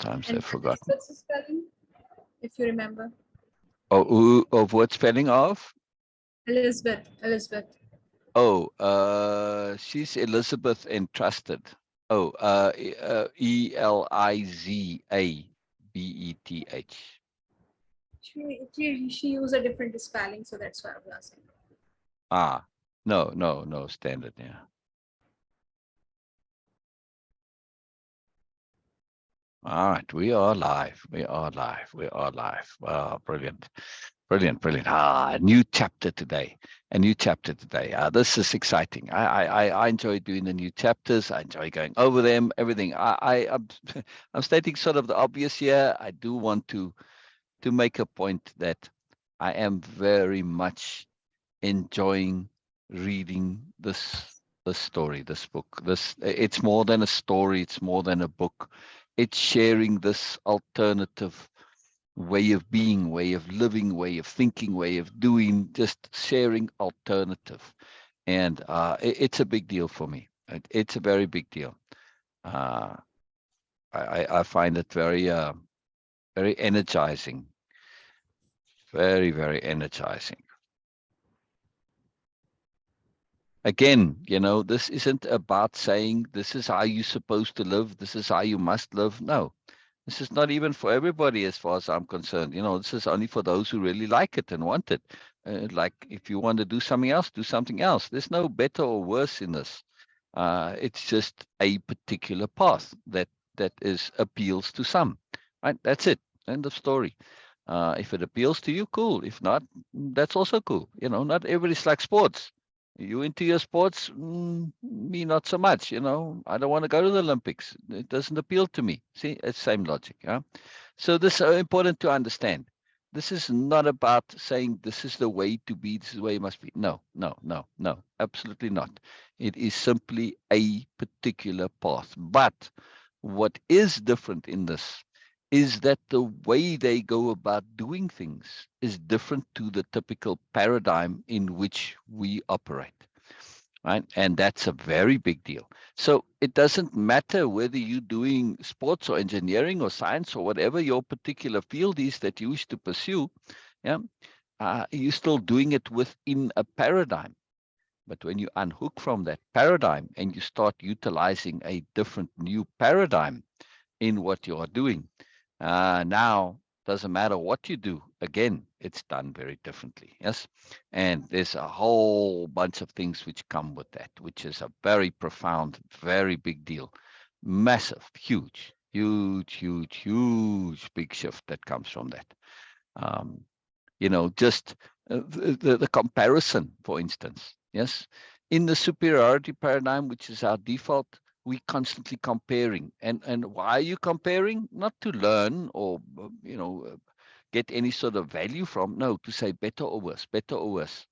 Sometimes And they've forgotten. Elizabeth's spelling, if you remember. Oh, of what spelling of? Elizabeth. Elizabeth. Oh, she's Elizabeth Entrusted. Oh, Elizabeth. She used a different spelling, so that's why I was asking. Ah, no, standard, yeah. All right, we are live. We are live. We are live. Wow, brilliant. Brilliant. A new chapter today. A new chapter today. This is exciting. I enjoy doing the new chapters. I enjoy going over them, everything. I'm stating sort of the obvious here. I do want to make a point that I am very much enjoying reading this story, this book. It's more than a story, it's more than a book. It's sharing this alternative way of being, way of living, way of thinking, way of doing, just sharing alternative. And it's a big deal for me. It's a very big deal. I find it very very energizing. Very energizing. Again, this isn't about saying this is how you're supposed to live, this is how you must live. No, this is not even for everybody as far as I'm concerned. This is only for those who really like it and want it. Like if you want to do something else, do something else. There's no better or worse in this. It's just a particular path that appeals to some. Right? That's it. End of story. If it appeals to you, cool. If not, that's also cool. Not everybody's like sports. You into your sports? Me, not so much. I don't want to go to the Olympics. It doesn't appeal to me. See, it's same logic. Yeah. So this is important to understand. This is not about saying this is the way to be. This is the way it must be. No, absolutely not. It is simply a particular path. But what is different in this is that the way they go about doing things is different to the typical paradigm in which we operate, right? And that's a very big deal. So it doesn't matter whether you're doing sports or engineering or science or whatever your particular field is that you wish to pursue, yeah, you're still doing it within a paradigm. But when you unhook from that paradigm and you start utilizing a different new paradigm in what you are doing, now, doesn't matter what you do. Again, it's done very differently. Yes. And there's a whole bunch of things which come with that, which is a very profound, very big deal. Massive, huge, big shift that comes from that. Just the comparison, for instance. Yes. In the superiority paradigm, which is our default, we constantly comparing. And why are you comparing? Not to learn or get any sort of value from. No, to say better or worse, better or worse.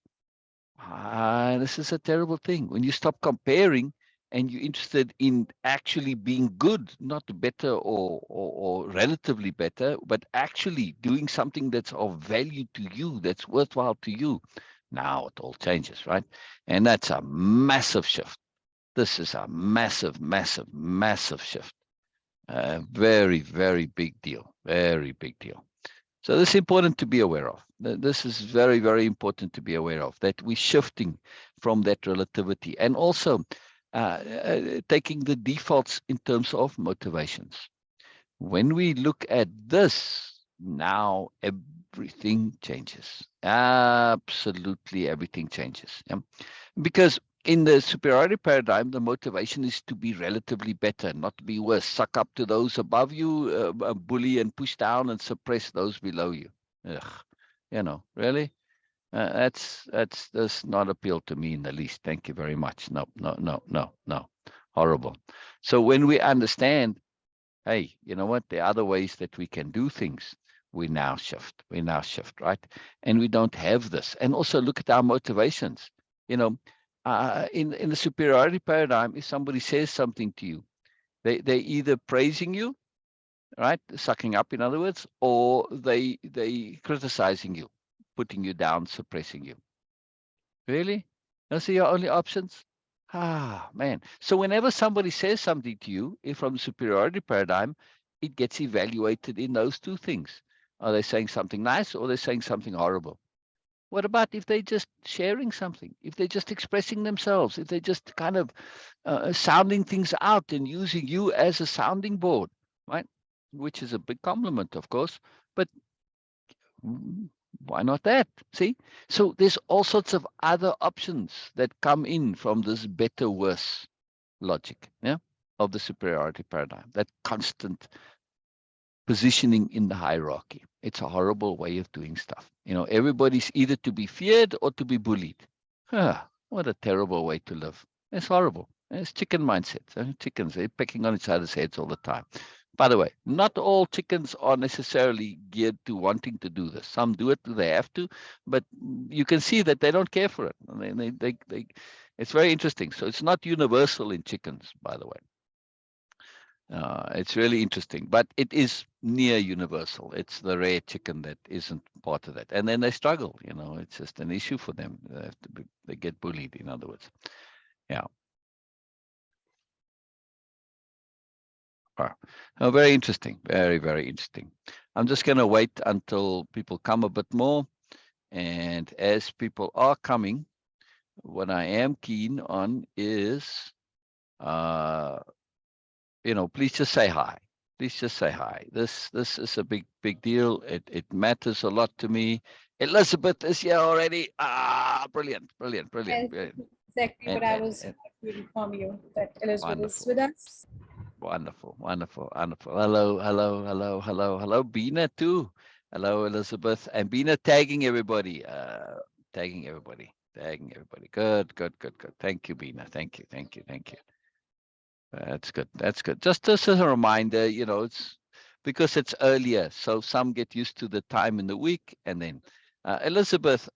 This is a terrible thing. When you stop comparing and you're interested in actually being good, not better or relatively better, but actually doing something that's of value to you, that's worthwhile to you, now it all changes, right? And that's a massive shift. This is a massive shift. Very big deal. Very big deal. So this is important to be aware of. This is very important to be aware of, that we're shifting from that relativity and also taking the defaults in terms of motivations. When we look at this, now everything changes. Absolutely everything changes. Yeah? Because in the superiority paradigm, the motivation is to be relatively better, not to be worse. Suck up to those above you, bully and push down and suppress those below you. Ugh, really? That's does not appeal to me in the least. Thank you very much. No. Horrible. So when we understand, hey, you know what? There are other ways that we can do things. We now shift, right? And we don't have this. And also look at our motivations. In the superiority paradigm, if somebody says something to you, they're either praising you, right, sucking up, in other words, or they criticizing you, putting you down, suppressing you. Really? Those are your only options? Man. So whenever somebody says something to you from the superiority paradigm, it gets evaluated in those two things. Are they saying something nice or are they saying something horrible? What about if they're just sharing something? If they're just expressing themselves? If they're just kind of sounding things out and using you as a sounding board, right? Which is a big compliment, of course. But why not that? See? So there's all sorts of other options that come in from this better, worse logic, yeah, of the superiority paradigm, that constant positioning in the hierarchy. It's a horrible way of doing stuff. Everybody's either to be feared or to be bullied. What a terrible way to live. It's horrible. It's chicken mindset. Chickens, they're pecking on each other's heads all the time. By the way, not all chickens are necessarily geared to wanting to do this. Some do it, they have to, but you can see that they don't care for it. It's very interesting. So it's not universal in chickens, by the way. It's really interesting, but it is near universal. It's the rare chicken that isn't part of that. And then they struggle, it's just an issue for them. They get bullied, in other words. Yeah. Very interesting. Very, very interesting. I'm just going to wait until people come a bit more. And as people are coming, what I am keen on is, please just say hi. Please just say hi. This is a big deal. It matters a lot to me. Elizabeth is here already. Brilliant. Yes, exactly And, what I and, was and about to inform you that Elizabeth is wonderful. with us. Wonderful. Hello, Bina too. Hello, Elizabeth. And Bina tagging everybody. Tagging everybody. Good. Thank you, Bina. Thank you. That's good. Just as a reminder, it's because it's earlier, so some get used to the time in the week. And then, Elizabeth,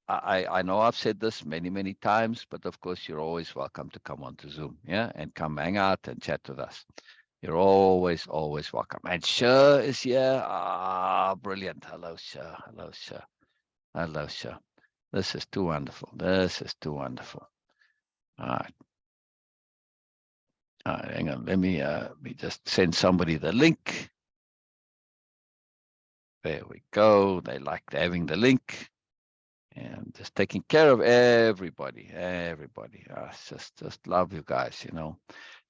I know I've said this many times, but of course you're always welcome to come onto Zoom, yeah, and come hang out and chat with us. You're always welcome. And Sher is here. Brilliant. Hello, Sher. This is too wonderful. All right. Hang on. Let me just send somebody the link. There we go. They like having the link. And just taking care of everybody. Just love you guys,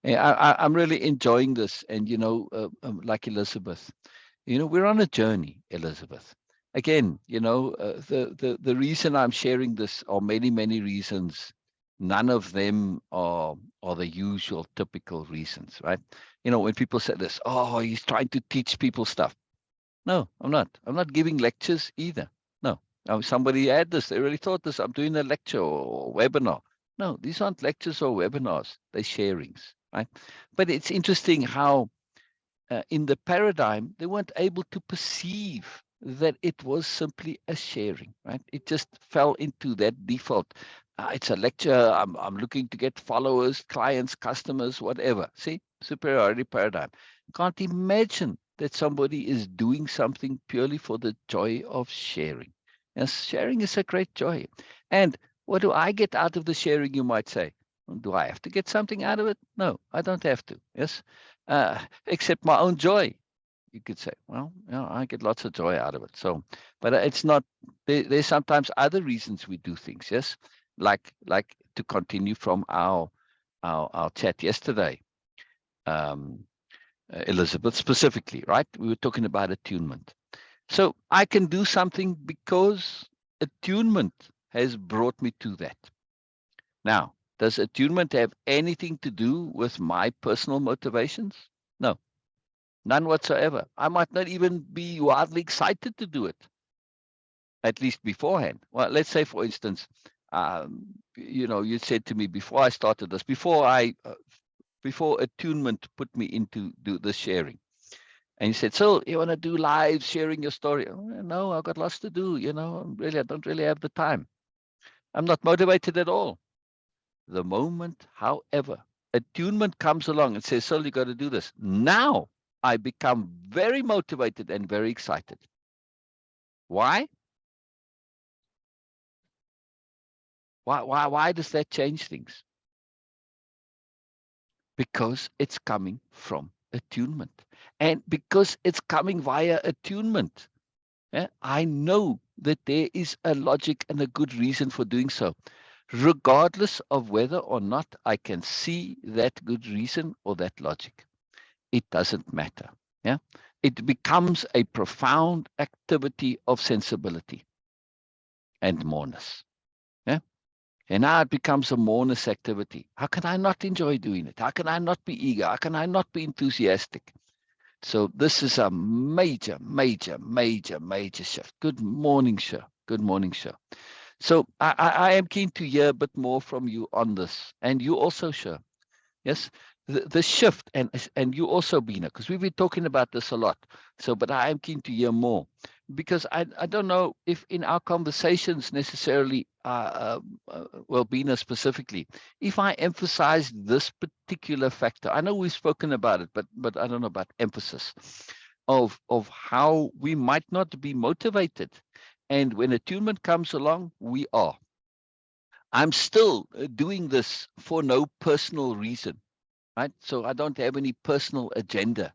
Yeah, I'm really enjoying this. And, like Elizabeth, we're on a journey, Elizabeth. Again, the reason I'm sharing this are many reasons. None of them are the usual typical reasons, right? When people say this, oh, he's trying to teach people stuff. No, I'm not. I'm not giving lectures either. No. Somebody had this. They really thought this. I'm doing a lecture or webinar. No, these aren't lectures or webinars. They're sharings, right? But it's interesting how in the paradigm, they weren't able to perceive that it was simply a sharing, right? It just fell into that default. It's a lecture. I'm looking to get followers, clients, customers, whatever. See, superiority paradigm. Can't imagine that somebody is doing something purely for the joy of sharing. Yes, sharing is a great joy. And what do I get out of the sharing, you might say? Do I have to get something out of it? No, I don't have to. Yes. Except my own joy, you could say. Well, I get lots of joy out of it. So, but it's not. There's sometimes other reasons we do things. Yes, like to continue from our chat yesterday, Elizabeth specifically, right? We were talking about attunement. So I can do something because attunement has brought me to that. Now, does attunement have anything to do with my personal motivations? No. None whatsoever. I might not even be wildly excited to do it, at least beforehand. Well, let's say, for instance, you said to me before I started this, before attunement put me into do the sharing, and you said, "So you want to do live sharing your story?" Oh, no, I've got lots to do. I don't really have the time. I'm not motivated at all. The moment, however, attunement comes along and says, "So you got to do this now." I become very motivated and very excited. Why? Why does that change things? Because it's coming from attunement. And because it's coming via attunement, I know that there is a logic and a good reason for doing so, regardless of whether or not I can see that good reason or that logic. It doesn't matter. Yeah. It becomes a profound activity of sensibility and moreness. Yeah. And now it becomes a moreness activity. How can I not enjoy doing it? How can I not be eager? How can I not be enthusiastic? So this is a major, major, major, major shift. Good morning, sir. Good morning, sir. So I am keen to hear a bit more from you on this, and you also, sir. Yes, the shift, and you also, Bina, because we've been talking about this a lot. So, but I am keen to hear more, because I don't know if in our conversations necessarily, well, Bina specifically, if I emphasize this particular factor. I know we've spoken about it, but I don't know about emphasis of how we might not be motivated, and when attunement comes along, we are. I'm still doing this for no personal reason, right? So I don't have any personal agenda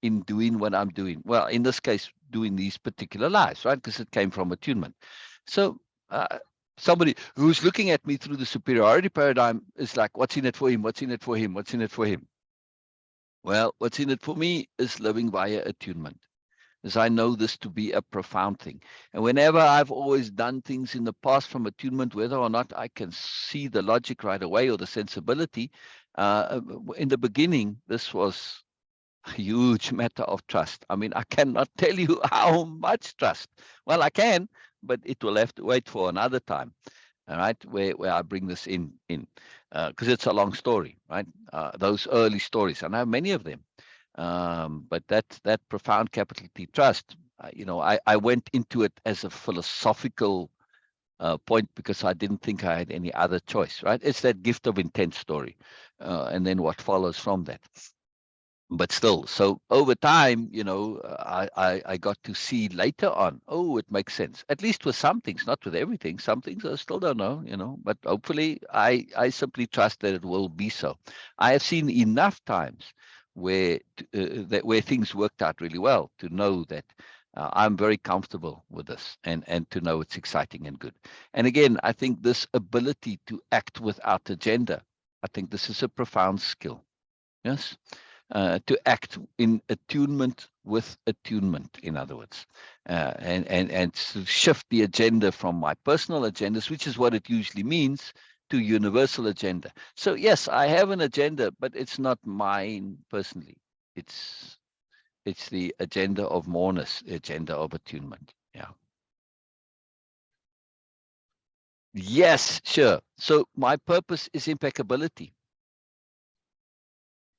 in doing what I'm doing. Well, in this case, doing these particular lives, right? Because it came from attunement. So somebody who's looking at me through the superiority paradigm is like, what's in it for him? What's in it for him? What's in it for him? Well, what's in it for me is living via attunement, as I know this to be a profound thing. And whenever I've always done things in the past from attunement, whether or not I can see the logic right away or the sensibility, in the beginning, this was a huge matter of trust. I mean, I cannot tell you how much trust. Well, I can, but it will have to wait for another time. All right, where I bring this in, because it's a long story, right? Those early stories, and I have many of them. But that profound capital T trust, I went into it as a philosophical point because I didn't think I had any other choice, right? It's that gift of intent story, and then what follows from that. But still, so over time, I got to see later on, oh, it makes sense, at least with some things, not with everything. Some things I still don't know, but hopefully I simply trust that it will be so. I have seen enough times where things worked out really well to know that I'm very comfortable with this, and to know it's exciting and good. And again, I think this ability to act without agenda, I think this is a profound skill. Yes. To act in attunement with attunement, in other words, and to shift the agenda from my personal agendas, which is what it usually means, to universal agenda. So yes, I have an agenda, but it's not mine personally. It's the agenda of moreness, agenda of attunement. Yeah. Yes, sure. So my purpose is impeccability.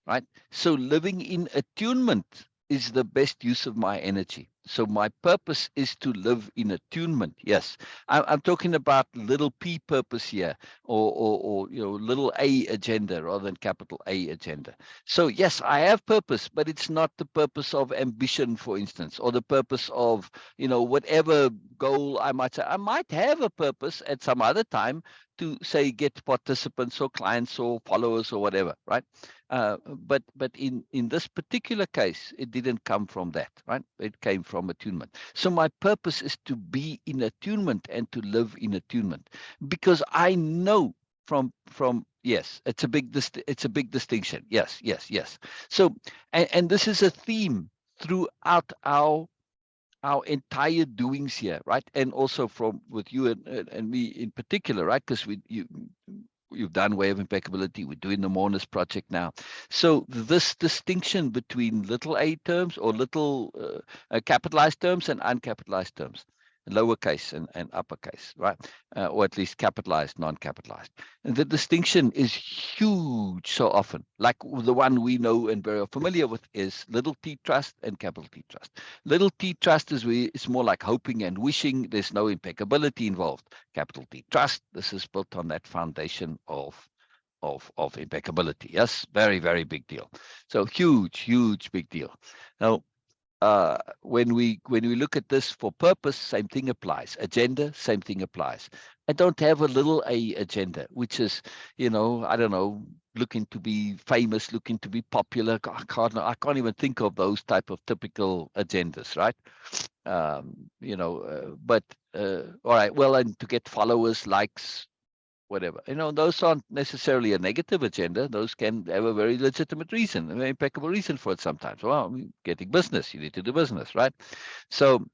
Right? So living in attunement is the best use of my energy. So my purpose is to live in attunement. Yes, I'm talking about little p purpose here, or little a agenda rather than capital A agenda. So yes, I have purpose, but it's not the purpose of ambition, for instance, or the purpose of whatever goal I might say. I might have a purpose at some other time to say get participants or clients or followers or whatever, right? But in this particular case, it didn't come from that, right? It came from attunement. So my purpose is to be in attunement and to live in attunement, because I know from yes, it's a big distinction. Yes, yes, yes. So and this is a theme throughout our entire doings here, right? And also from with you and me in particular, right? Because you've done Way of Impeccability. We're doing the Moreness project now. So this distinction between little a terms, or little capitalized terms, and uncapitalized terms, lowercase and uppercase, right? Or at least capitalized, non-capitalized. And the distinction is huge so often. Like the one we know and very familiar with is little t trust and capital T trust. Little t trust it's more like hoping and wishing. There's no impeccability involved. Capital T trust, this is built on that foundation of impeccability. Yes, very, very big deal. So huge big deal. Now, when we look at this for purpose, same thing applies. Agenda, same thing applies. I don't have a little a agenda, which is, I don't know, looking to be famous, looking to be popular. I can't even think of those type of typical agendas, right? But all right, well, and to get followers, likes, whatever. Those aren't necessarily a negative agenda. Those can have a very legitimate reason, an impeccable reason for it sometimes. Well, getting business, you need to do business, right? So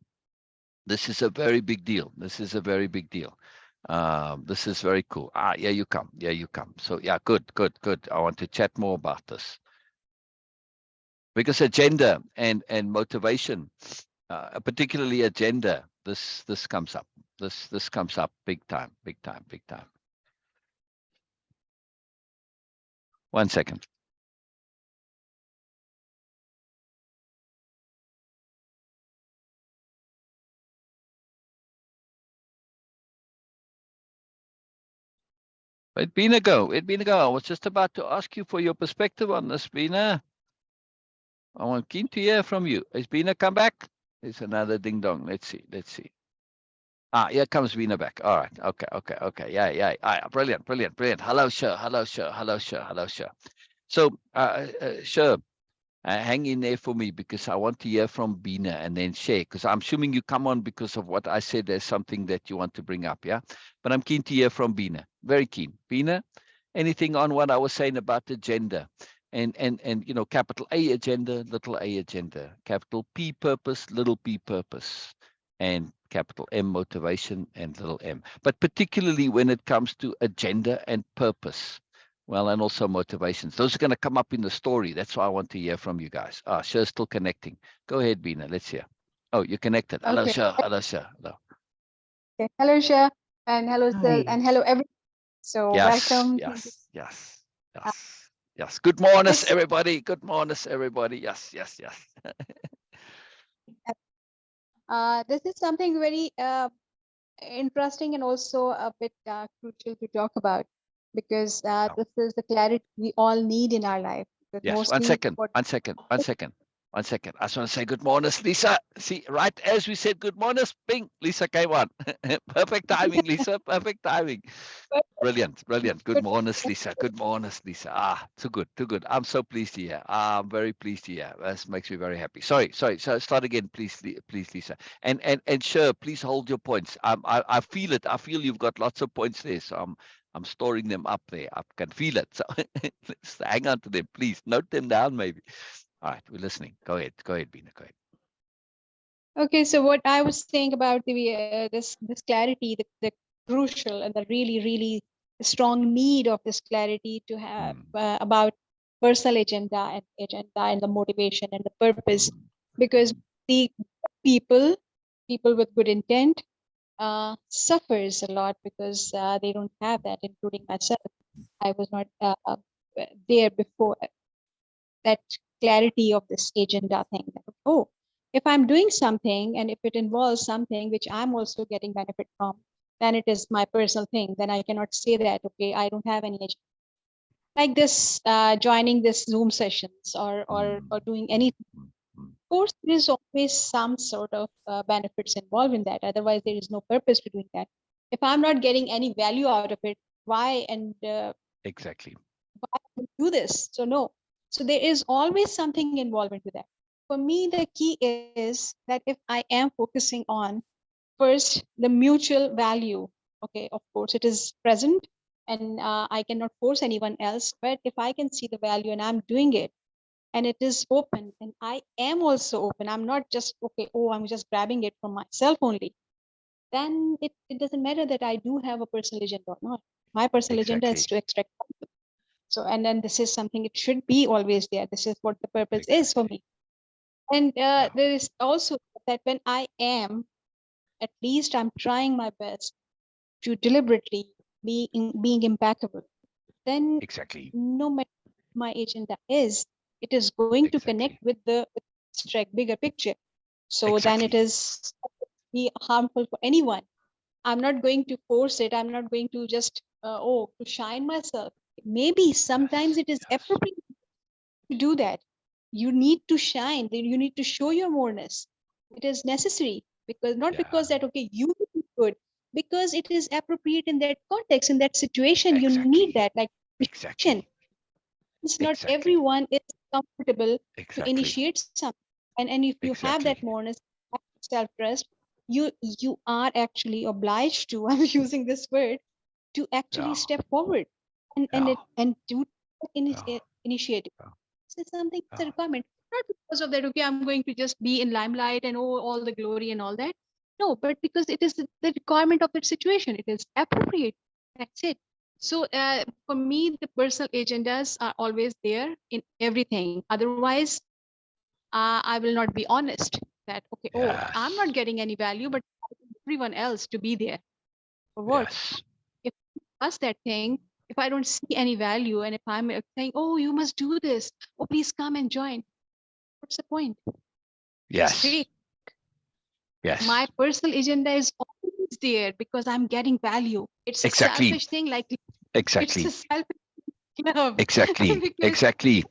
this is a very big deal. This is a very big deal. This is very cool. Yeah, you come. Yeah, you come. So yeah, good. I want to chat more about this because agenda and motivation, particularly agenda, this comes up. This comes up big time. 1 second. Where'd Bina go? I was just about to ask you for your perspective on this, Bina. I want keen to hear from you. Is Bina come back? It's another ding dong. Let's see. Here comes Bina back. All right. Okay. Yeah. Brilliant. Hello, sure. So, sure. Hang in there for me because I want to hear from Bina and then share. Because I'm assuming you come on because of what I said. There's something that you want to bring up, yeah. But I'm keen to hear from Bina. Very keen. Bina, anything on what I was saying about the gender and capital A agenda, little a agenda, capital P purpose, little p purpose, and capital M motivation and little m. But particularly when it comes to agenda and purpose. Well, and also motivations. Those are going to come up in the story. That's why I want to hear from you guys. Sher's still connecting. Go ahead, Bina. Let's hear. Oh, you're connected. Hello, Okay. Sher. Hello. Okay. Hello, Shah, and hello, Sil, Hi. and hello, everyone. So welcome. Yes. Good morning, This everybody. Good morning, everybody. Yes. this is something very interesting and also a bit crucial to talk about because this is the clarity we all need in our life. But Yes. mostly, One second. I just want to say good morning, Lisa. See, right as we said good morning, bing, Lisa came on. Perfect timing, Lisa. Perfect timing. Brilliant. Good Good. morning, Lisa. Too good. I'm so pleased to hear. I'm very pleased to hear. This makes me very happy. Sorry. So start again, please, Lisa. And sure, please hold your points. I feel it. I feel you've got lots of points there. So I'm storing them up there. I can feel it. So let's hang on to them, please. Note them down, maybe. All right, we're listening. Go ahead, Bina. Go ahead. Okay, so what I was saying about this clarity, the crucial and the really strong need of this clarity to have about personal agenda and the motivation and the purpose, because the people with good intent suffers a lot because they don't have that, including myself. I was not there before that clarity of this agenda thing. Oh, if I'm doing something and if it involves something which I'm also getting benefit from, then it is my personal thing. Then I cannot say that, okay, I don't have any agenda. Like this, joining this Zoom sessions or doing anything. Of course, there is always some sort of benefits involved in that. Otherwise, there is no purpose to doing that. If I'm not getting any value out of it, why and Exactly. why do this? So no. So there is always something involved into that. For me, the key is that if I am focusing on first the mutual value, okay, of course it is present and I cannot force anyone else, but if I can see the value and I'm doing it and it is open and I am also open, I'm not just, okay, oh, I'm just grabbing it from myself only, then it doesn't matter that I do have a personal agenda or not. My personal agenda is to extract value. So, and then this is something, it should be always there. This is what the purpose is for me. And there is also that when I am, at least I'm trying my best to deliberately being impeccable, then no matter what my agenda is, it is going to connect with the bigger picture. So then it is be harmful for anyone. I'm not going to force it. I'm not going to just, to shine myself. Maybe sometimes it is appropriate to do that. You need to shine. You need to show your moreness. It is necessary because not because that, okay, you do good, because it is appropriate in that context, in that situation. You need that, like, Exactly. It's not Exactly. everyone is comfortable to Exactly. initiate something. And if you have that Exactly. moreness, self trust, you are actually obliged to. I'm using this word to actually Yeah. step forward Yeah. and do Yeah. initiative. Yeah. This is something that's a Yeah. requirement, not because of that. Okay, I'm going to just be in limelight and oh, all the glory and all that. No, but because it is the requirement of that situation. It is appropriate. That's it. So for me, the personal agendas are always there in everything. Otherwise, I will not be honest that okay, oh, I'm not Yes. getting any value, but everyone else to be there for what? Yes. If I ask that thing, if I don't see any value, and if I'm saying, oh, you must do this, oh, please come and join, what's the point? It's Yes. fake. My Yes. personal agenda is always there because I'm getting value. It's a Exactly. selfish thing, like it's a Exactly. selfish love Exactly. because Exactly.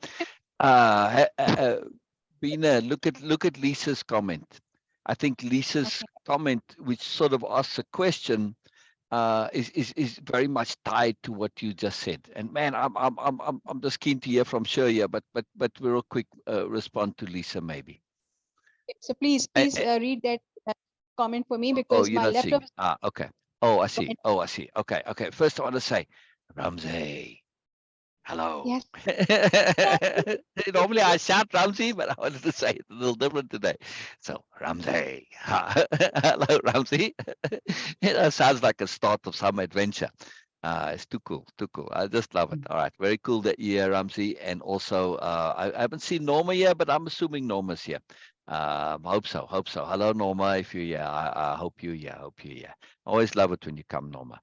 Bina, look at Lisa's comment. I think Lisa's okay, comment, which sort of asks a question, is very much tied to what you just said. And man, I'm just keen to hear from Shirya, but real quick respond to Lisa maybe. so please Eh, please eh, read that comment for me oh, because you're my not laptop seeing. is Okay. Oh, I see. comment. Oh, I see. Okay. Okay. First, I want to say, Ramsey. Hello. Yes. Normally I shout Ramsey, but I wanted to say it a little different today. So Ramsey, hello Ramsey. Sounds like a start of some adventure. It's too cool, too cool. I just love it. All right, very cool that you're here, Ramsey. And also, I haven't seen Norma yet, but I'm assuming Norma's here. Hope so, hope so. Hello, Norma. If you're here, I hope you're here. Hope you're here. Always love it when you come, Norma.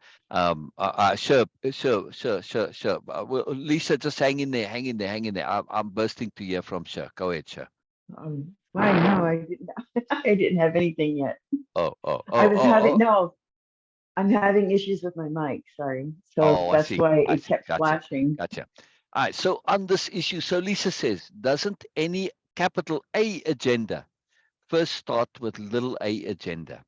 Sure, sure. Well, Lisa, just hang in there, hang in there, hang in there. I'm bursting to hear from Sure. Go ahead, Sure. Fine. No, I didn't. I didn't have anything yet. Oh, oh, I oh, was oh, having oh. no. I'm having issues with my mic. Sorry. So Oh, I that's see. why I it see. kept Gotcha. flashing. Gotcha. All right. So on this issue, so Lisa says, doesn't any capital A agenda first start with little a agenda?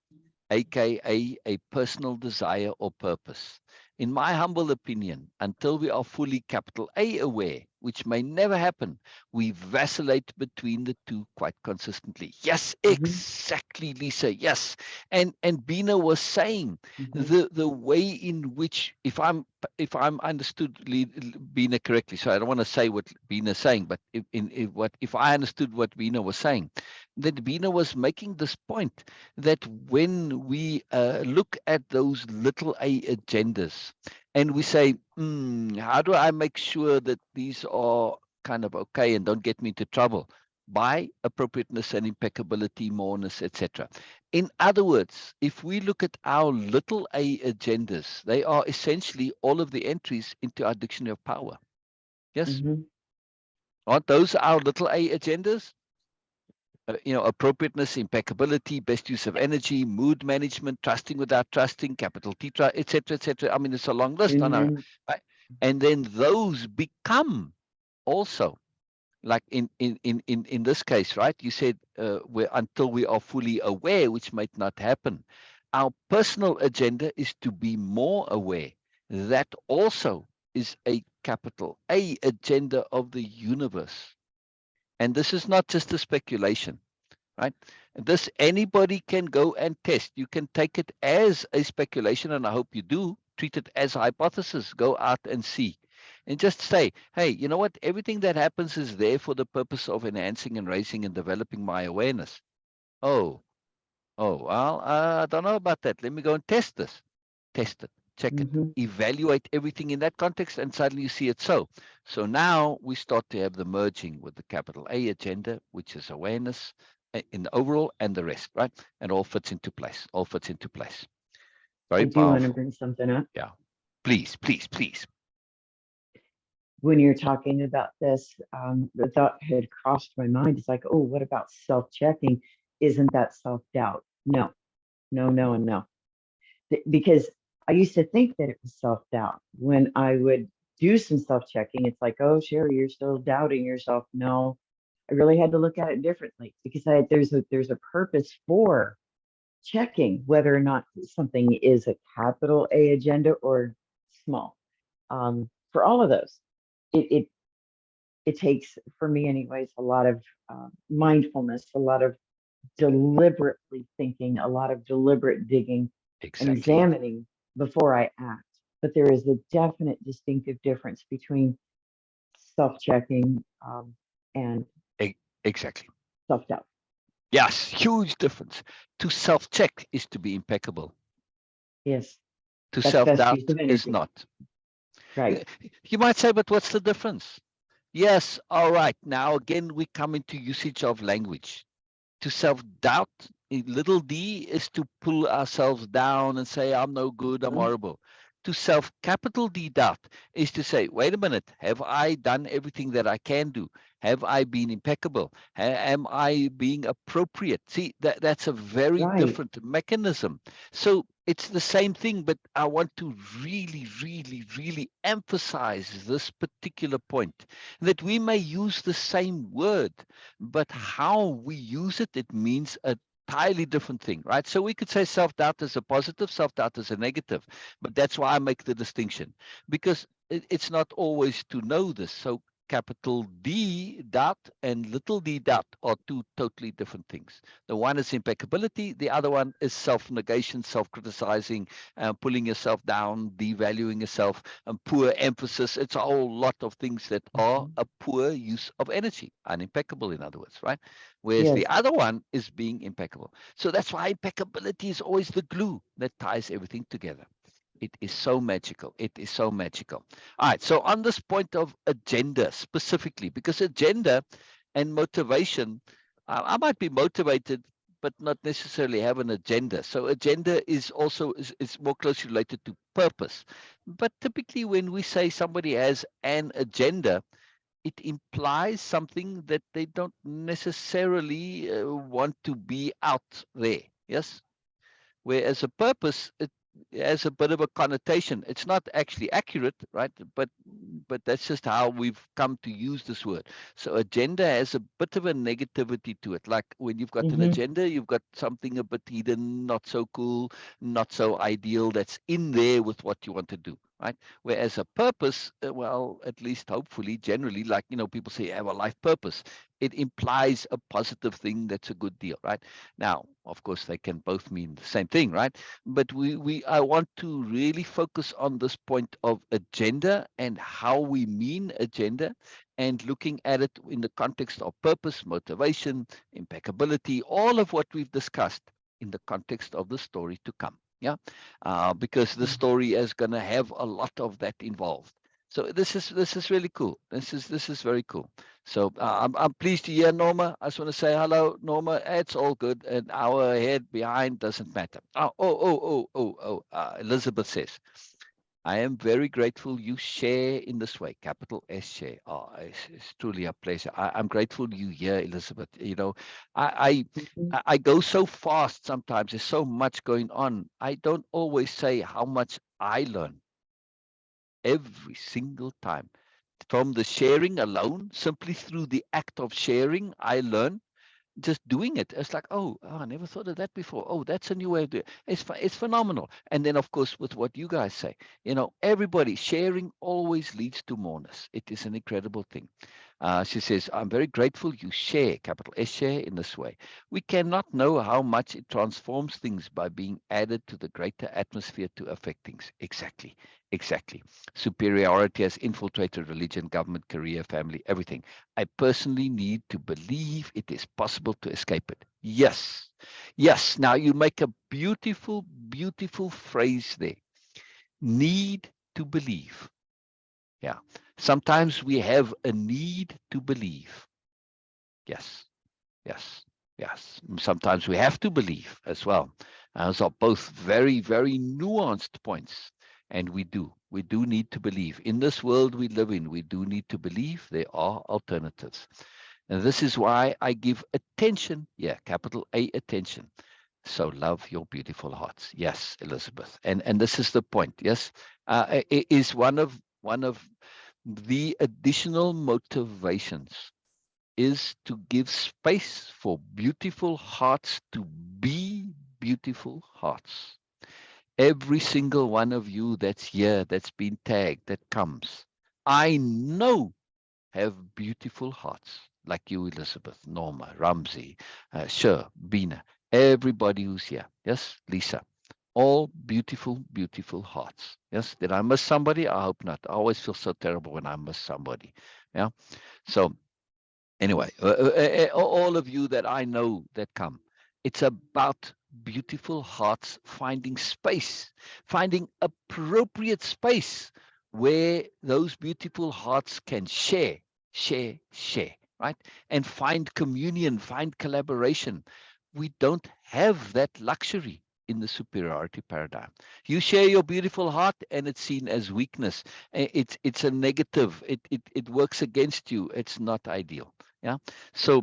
AKA a personal desire or purpose. In my humble opinion, until we are fully capital A aware, which may never happen, we vacillate between the two quite consistently. Yes, Hmm. exactly, Lisa. Yes. And Bina was saying Hmm. the way in which if I'm understood Bina correctly, so I don't want to say what Bina's saying, but if I understood what Bina was saying, that Bina was making this point that when we look at those little a agendas and we say, how do I make sure that these are kind of okay and don't get me into trouble? By appropriateness and impeccability, moreness, etc. In other words, if we look at our little a agendas, they are essentially all of the entries into our dictionary of power. Yes? Hmm. Aren't those our little a agendas? Appropriateness, impeccability, best use of energy, mood management, trusting without trusting, capital T, etc., etc. I mean, it's a long list. I And know, then, right? And then those become also like in this case, right? You said until we are fully aware, which might not happen. Our personal agenda is to be more aware. That also is a capital A agenda of the universe. And this is not just a speculation, right? This anybody can go and test. You can take it as a speculation, and I hope you do treat it as a hypothesis. Go out and see, and just say, hey, you know what? Everything that happens is there for the purpose of enhancing and raising and developing my awareness. Oh, well, I don't know about that. Let me go and test this. Test it, check it, hmm. evaluate everything in that context, and suddenly you see it so. So now we start to have the merging with the capital A agenda, which is awareness in the overall and the rest, right? And all fits into place. All fits into place. I Very do want to powerful. bring something up. Yeah. Please, please, please. When you're talking about this, the thought had crossed my mind. It's like, oh, what about self-checking? Isn't that self-doubt? No, no, no, and no. Because I used to think that it was self-doubt. When I would do some self-checking, it's like, oh, Sherry, you're still doubting yourself. No, I really had to look at it differently because there's a purpose for checking whether or not something is a capital A agenda or small. For all of those, it it takes, for me anyways, a lot of mindfulness, a lot of deliberately thinking, a lot of deliberate digging and Exactly. examining before I act. But there is a definite distinctive difference between self-checking and E- exactly. self-doubt. Yes, huge difference. To self-check is to be impeccable. Yes, To that's best use self-doubt of is energy. not. Right. Y- You might say, but what's the difference? Yes, all right. Now again, we come into usage of language. To self-doubt, little d is to pull ourselves down and say, I'm no good, I'm Mhm. horrible. To self-capital D doubt is to say, wait a minute, have I done everything that I can do? Have I been impeccable? Am I being appropriate? See, that's a very Right. different mechanism. So it's the same thing, but I want to really, really, really emphasize this particular point, that we may use the same word, but how we use it, it means a entirely different thing, right? So we could say self-doubt is a positive, self-doubt is a negative, but that's why I make the distinction, because it's not always to know this. So capital D doubt and little d doubt are two totally different things. The one is impeccability, the other one is self-negation, self-criticizing, pulling yourself down, devaluing yourself, and poor emphasis. It's a whole lot of things that are Mhm. a poor use of energy, unimpeccable, in other words, right? Whereas the Yes. other one is being impeccable. So that's why impeccability is always the glue that ties everything together. It is so magical. It is so magical. All right. So on this point of agenda specifically, because agenda and motivation, I might be motivated, but not necessarily have an agenda. So agenda is also is more closely related to purpose. But typically, when we say somebody has an agenda, it implies something that they don't necessarily want to be out there. Yes. Whereas a purpose, it has a bit of a connotation. It's not actually accurate, right? But that's just how we've come to use this word. So agenda has a bit of a negativity to it. Like when you've got an Hmm. agenda, you've got something a bit hidden, not so cool, not so ideal, that's in there with what you want to do, right? Whereas a purpose, well, at least hopefully, generally, like, people say have a life purpose. It implies a positive thing that's a good deal, right? Now, of course, they can both mean the same thing, right? But I want to really focus on this point of agenda and how we mean agenda, and looking at it in the context of purpose, motivation, impeccability, all of what we've discussed in the context of the story to come. Yeah, because the story is going to have a lot of that involved. So this is really cool. This is very cool. So I'm pleased to hear Norma. I just want to say hello, Norma. It's all good. An hour ahead, behind, doesn't matter. Elizabeth says, I am very grateful you share in this way. Capital S share. Oh, it's truly a pleasure. I'm grateful you here, Elizabeth. I, Hmm. I go so fast sometimes. There's so much going on. I don't always say how much I learn every single time. From the sharing alone, simply through the act of sharing, I learn just doing it. It's like, oh, I never thought of that before. Oh, that's a new way of doing it. It's phenomenal. And then, of course, with what you guys say, everybody sharing always leads to moreness. It is an incredible thing. She says, I'm very grateful you share, capital S share, in this way. We cannot know how much it transforms things by being added to the greater atmosphere to affect things. Exactly. Exactly. Superiority has infiltrated religion, government, career, family, everything. I personally need to believe it is possible to escape it. Yes. Yes. Now you make a beautiful, beautiful phrase there. Need to believe. Yeah. Sometimes we have a need to believe. Yes. Yes. Yes. Sometimes we have to believe as well. Those are both very, very nuanced points. And we do need to believe. In this world we live in, we do need to believe there are alternatives. And this is why I give attention, yeah, capital A, attention. So love your beautiful hearts. Yes, Elizabeth. And this is the point. Yes, it is one of the additional motivations is to give space for beautiful hearts to be beautiful hearts. Every single one of you that's here, that's been tagged, that comes. I know have beautiful hearts, like you, Elizabeth, Norma, Ramsey, Sher, Bina, everybody who's here. Yes, Lisa. All beautiful, beautiful hearts. Yes. Did I miss somebody? I hope not. I always feel so terrible when I miss somebody. Yeah. So anyway, all of you that I know that come, it's about beautiful hearts finding space, finding appropriate space where those beautiful hearts can share, share, right? And find communion, find collaboration. We don't have that luxury in the superiority paradigm. You share your beautiful heart and it's seen as weakness. It's a negative. It works against you. It's not ideal. Yeah. So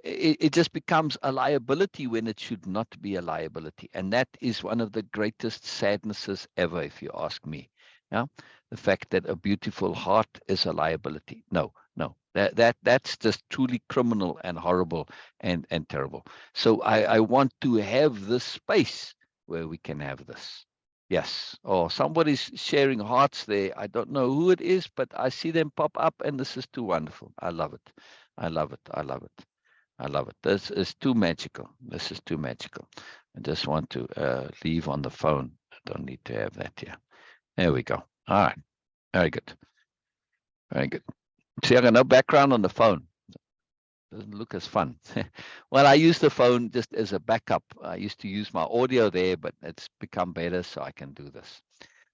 it just becomes a liability when it should not be a liability. And that is one of the greatest sadnesses ever, if you ask me. Yeah. The fact that a beautiful heart is a liability. No, no. That's just truly criminal and horrible and terrible. So I want to have this space where we can have this. Yes. Oh, somebody's sharing hearts there. I don't know who it is, but I see them pop up, and this is too wonderful. I love it. I love it. I love it. I love it. This is too magical. This is too magical. I just want to leave on the phone. I don't need to have that here. There we go. All right. Very good. Very good. See, I got no background on the phone. Doesn't look as fun. Well, I use the phone just as a backup. I used to use my audio there, but it's become better, so I can do this.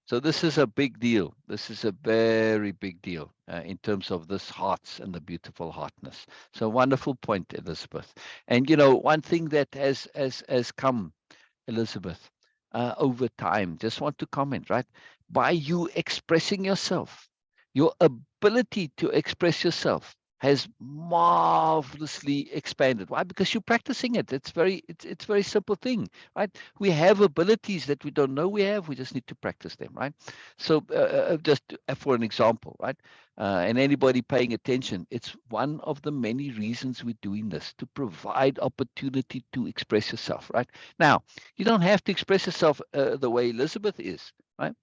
So this is a big deal. This is a very big deal in terms of this hearts and the beautiful heartness. So wonderful point, Elizabeth. And you know, one thing that has come, Elizabeth, over time, just want to comment, right? By you expressing yourself, your ability to express yourself has marvelously expanded. Why? Because you're practicing it. It's very simple thing, right? We have abilities that we don't know we have. We just need to practice them, right? So just for an example, right? And anybody paying attention, it's one of the many reasons we're doing this, to provide opportunity to express yourself, right? Now, you don't have to express yourself the way Elizabeth is, right?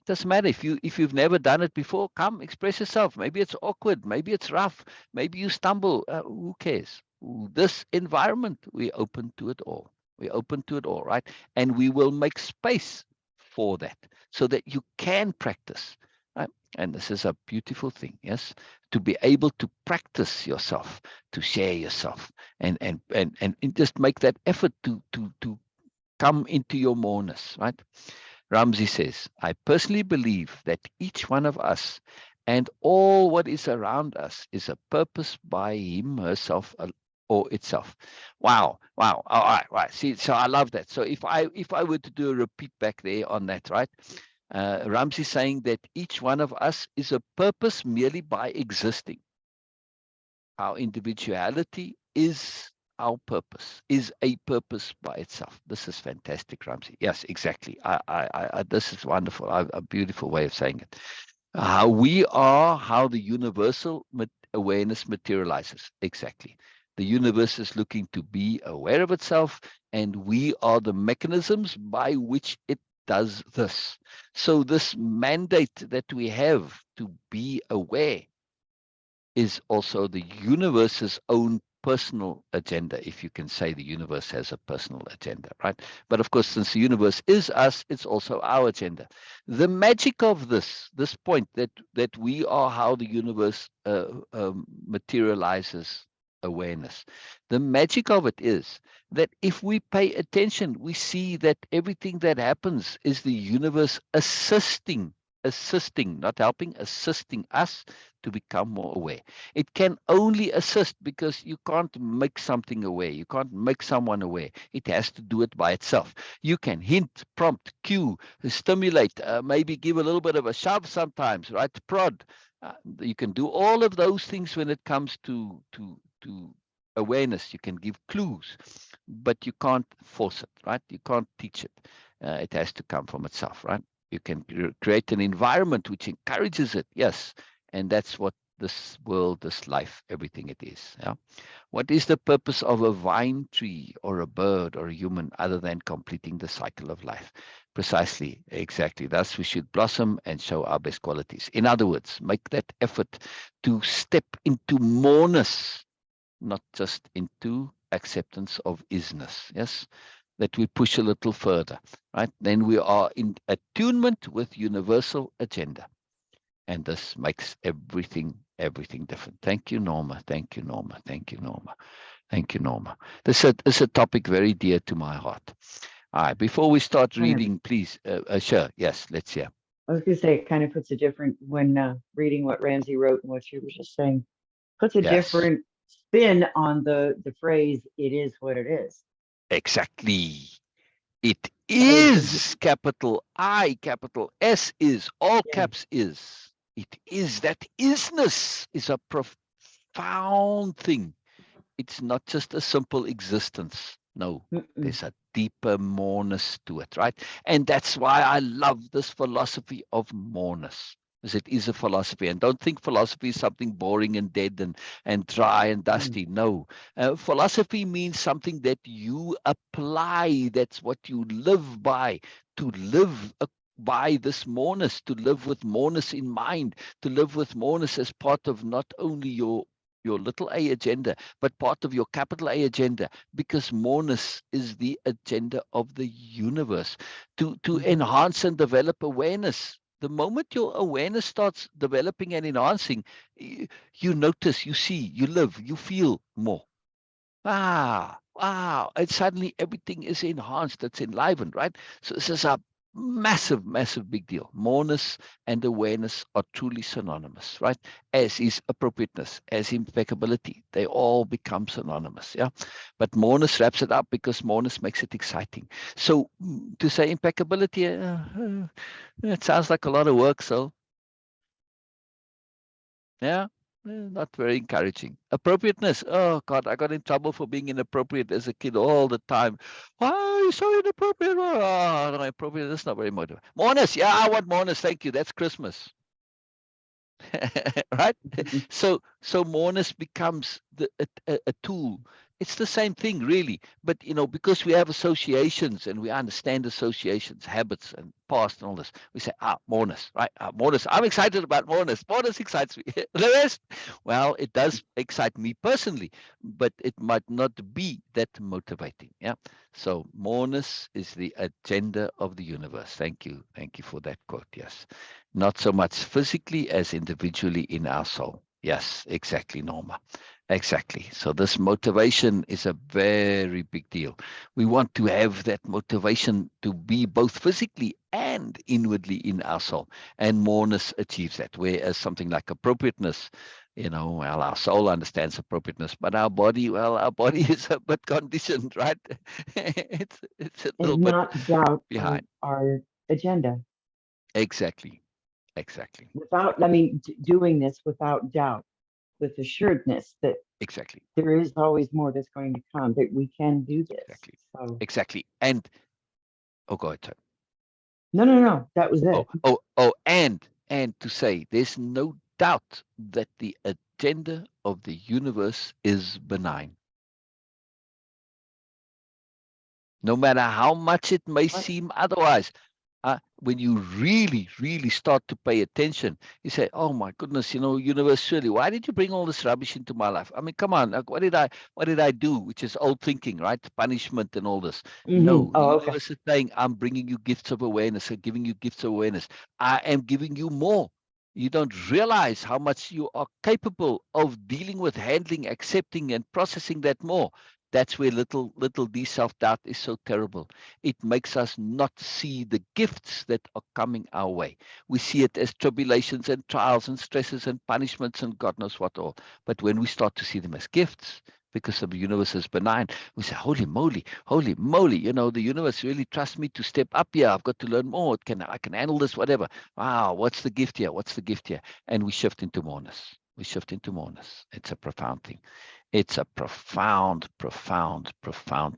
Doesn't matter if you've never done it before. Come, express yourself. Maybe it's awkward, maybe it's rough, maybe you stumble. Who cares? This environment, we're open to it all. We're open to it all, right? And we will make space for that so that you can practice, right? And this is a beautiful thing, yes, to be able to practice yourself, to share yourself, and just make that effort to come into your moreness, right? Ramsey says, I personally believe that each one of us and all what is around us is a purpose by him, herself, or itself. Wow, wow. All right, right. See, so I love that. So if I were to do a repeat back there on that, right? Ramsey saying that each one of us is a purpose merely by existing. Our individuality is our purpose, is a purpose by itself. This is fantastic, Ramsey. Yes, exactly. This is wonderful. A beautiful way of saying it. How we are, how the universal awareness materializes. Exactly. The universe is looking to be aware of itself, and we are the mechanisms by which it does this. So this mandate that we have to be aware is also the universe's own personal agenda, if you can say the universe has a personal agenda, right? But of course, since the universe is us, it's also our agenda. The magic of this point that we are how the universe materializes awareness. The magic of it is that if we pay attention, we see that everything that happens is the universe assisting, not helping, assisting us to become more aware. It can only assist because you can't make something aware. You can't make someone aware. It has to do it by itself. You can hint, prompt, cue, stimulate, maybe give a little bit of a shove sometimes, right? Prod. You can do all of those things when it comes to awareness. You can give clues, but you can't force it, right? You can't teach it. It has to come from itself, right? You can create an environment which encourages it, yes, and that's what this world, this life, everything it is. Yeah. What is the purpose of a vine tree or a bird or a human other than completing the cycle of life? Precisely, exactly. Thus, we should blossom and show our best qualities. In other words, make that effort to step into moreness, not just into acceptance of isness. Yes, that we push a little further, right? Then we are in attunement with universal agenda. And this makes everything different. Thank you, Norma. Thank you, Norma. Thank you, Norma. Thank you, Norma. This is a topic very dear to my heart. All right, before we start Kind of, reading, please, sure, yes, let's hear. I was going to say it kind of puts a different, when reading what Ramsey wrote and what you were just saying, puts a Yes, different spin on the phrase, it is what it is. exactly. It Right? Because, is capital I, capital S is, all yeah. caps is. It is. That isness is a profound thing. It's not just a simple existence. No, Mm-mm. there's a deeper moreness to it, right? And that's why I love this philosophy of moreness, because it is a philosophy. And don't think philosophy is something boring and dead and dry and dusty. No, philosophy means something that you apply. That's what you live by. To live by this moreness, to live with moreness in mind, to live with moreness as part of not only your little a agenda, but part of your capital A agenda, because moreness is the agenda of the universe to Mhm. enhance and develop awareness. The moment your awareness starts developing and enhancing, you notice, you see, you live, you feel more. Wow. And suddenly everything is enhanced, it's enlivened, right? So this is a massive big deal. Moreness and awareness are truly synonymous, right? As is appropriateness, as impeccability. They all become synonymous, yeah? But moreness wraps it up because moreness makes it exciting. So to say impeccability, it sounds like a lot of work, so yeah, not very encouraging. Appropriateness. Oh God, I got in trouble for being inappropriate as a kid all the time. Why are you so inappropriate? Oh, no, appropriate. That's not very motivating. Moreness. Yeah, I want moreness. Thank you. That's Christmas. Right? So moreness becomes a tool. It's the same thing, really. But because we have associations and we understand associations, habits, and past and all this, we say, moreness, right? Moreness. I'm excited about moreness. Moreness excites me. The rest, well, it does excite me personally, but it might not be that motivating. Yeah. So moreness is the agenda of the universe. Thank you. Thank you for that quote. Yes. Not so much physically as individually in our soul. Yes, exactly, Norma. Exactly. So this motivation is a very big deal. We want to have that motivation to be both physically and inwardly in our soul. And moreness achieves that. Whereas something like appropriateness, well, our soul understands appropriateness, but our body is a bit conditioned, right? It's a little And bit not doubt behind. our agenda. Exactly. Exactly. Without, I mean, doing this without doubt, with assuredness that Exactly. there is always more that's going to come, that we can do this. Exactly. So, Exactly. And go ahead, Tony. no, that was it. And to say there's no doubt that the agenda of the universe is benign. No matter how much it may What? seem otherwise. When you really start to pay attention, you say, "Oh my goodness, universe, really, why did you bring all this rubbish into my life? I mean, come on, like, what did I do?" Which is old thinking, right? Punishment and all this. No, the Oh, okay. universe is saying, "I'm bringing you gifts of awareness. I'm giving you gifts of awareness. I am giving you more. You don't realize how much you are capable of dealing with, handling, accepting, and processing that more." That's where little d self-doubt is so terrible. It makes us not see the gifts that are coming our way. We see it as tribulations and trials and stresses and punishments and God knows what all. But when we start to see them as gifts, because the universe is benign, we say, holy moly, the universe really trusts me to step up here. I've got to learn more. I can handle this, whatever. Wow, what's the gift here? What's the gift here? And we shift into moreness. We shift into moreness. It's a profound thing. It's a profound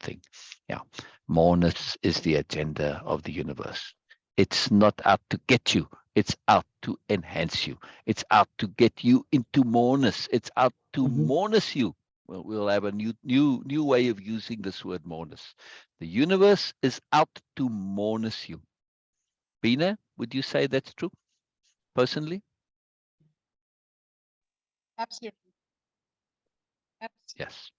thing. Yeah. Moreness is the agenda of the universe. It's not out to get you. It's out to enhance you. It's out to get you into moreness. It's out to moreness you. Well, we'll have a new way of using this word moreness. The universe is out to moreness you. Bina, would you say that's true, personally? Absolutely. Absolutely. Yes.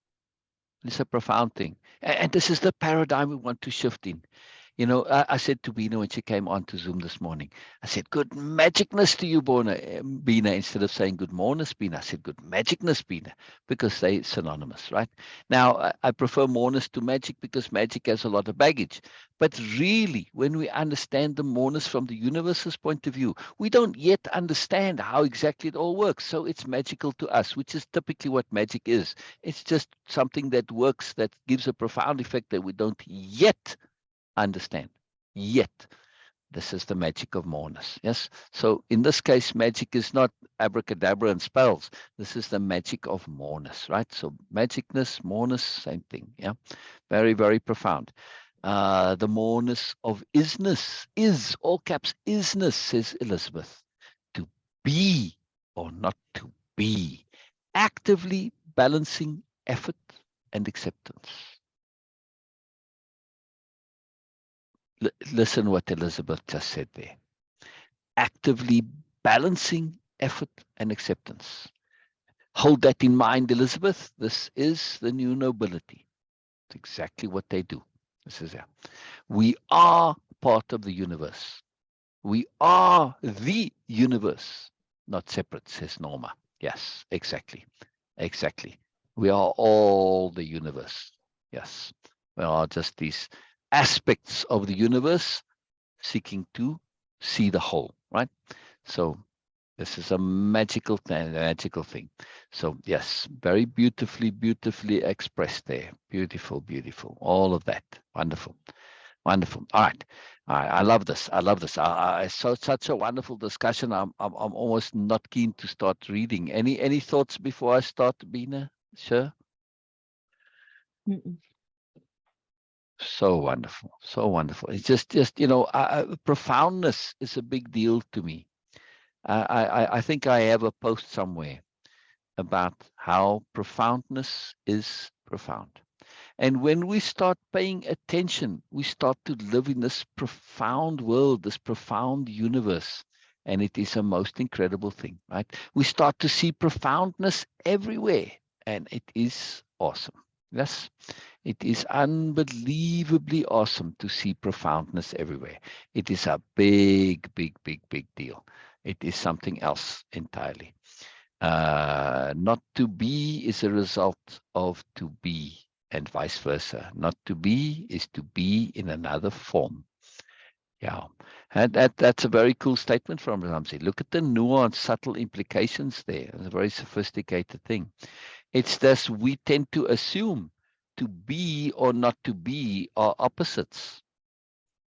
It's a profound thing. And this is the paradigm we want to shift in. You know, I said to Bina when she came on to Zoom this morning, I said, good magicness to you, Bina, instead of saying good mornings, Bina. I said, good magicness, Bina, because they're synonymous, right? Now, I prefer moreness to magic because magic has a lot of baggage. But really, when we understand the moreness from the universe's point of view, we don't yet understand how exactly it all works. So it's magical to us, which is typically what magic is. It's just something that works, that gives a profound effect that we don't yet understand. Yet, this is the magic of moreness. Yes. So in this case, magic is not abracadabra and spells. This is the magic of moreness, right? So magicness, moreness, same thing. Yeah. Very, very profound. The moreness of isness, is all caps isness, says Elizabeth. To be or not to be. Actively balancing effort and acceptance. Listen what Elizabeth just said there. Actively balancing effort and acceptance. Hold that in mind, Elizabeth. This is the new nobility. It's exactly what they do. This is it. We are part of the universe. We are the universe, not separate, says Norma. Yes, exactly. Exactly. We are all the universe. Yes. We are just these aspects of the universe seeking to see the whole, right? So this is a magical thing. So yes, very beautifully expressed there. Beautiful, beautiful. All of that. Wonderful. Wonderful. All right. All right. I love this. I love this. It's such a wonderful discussion. I'm almost not keen to start reading. Any thoughts before I start, Bina? Sure. So wonderful. So wonderful. It's just profoundness is a big deal to me. I think I have a post somewhere about how profoundness is profound. And when we start paying attention, we start to live in this profound world, this profound universe. And it is a most incredible thing, right? We start to see profoundness everywhere. And it is awesome. Yes, it is unbelievably awesome to see profoundness everywhere. It is a big deal. It is something else entirely. Not to be is a result of to be, and vice versa. Not to be is to be in another form. Yeah, and that's a very cool statement from Ramsey. Look at the nuanced, subtle implications there. It's a very sophisticated thing. It's this we tend to assume to be or not to be are opposites.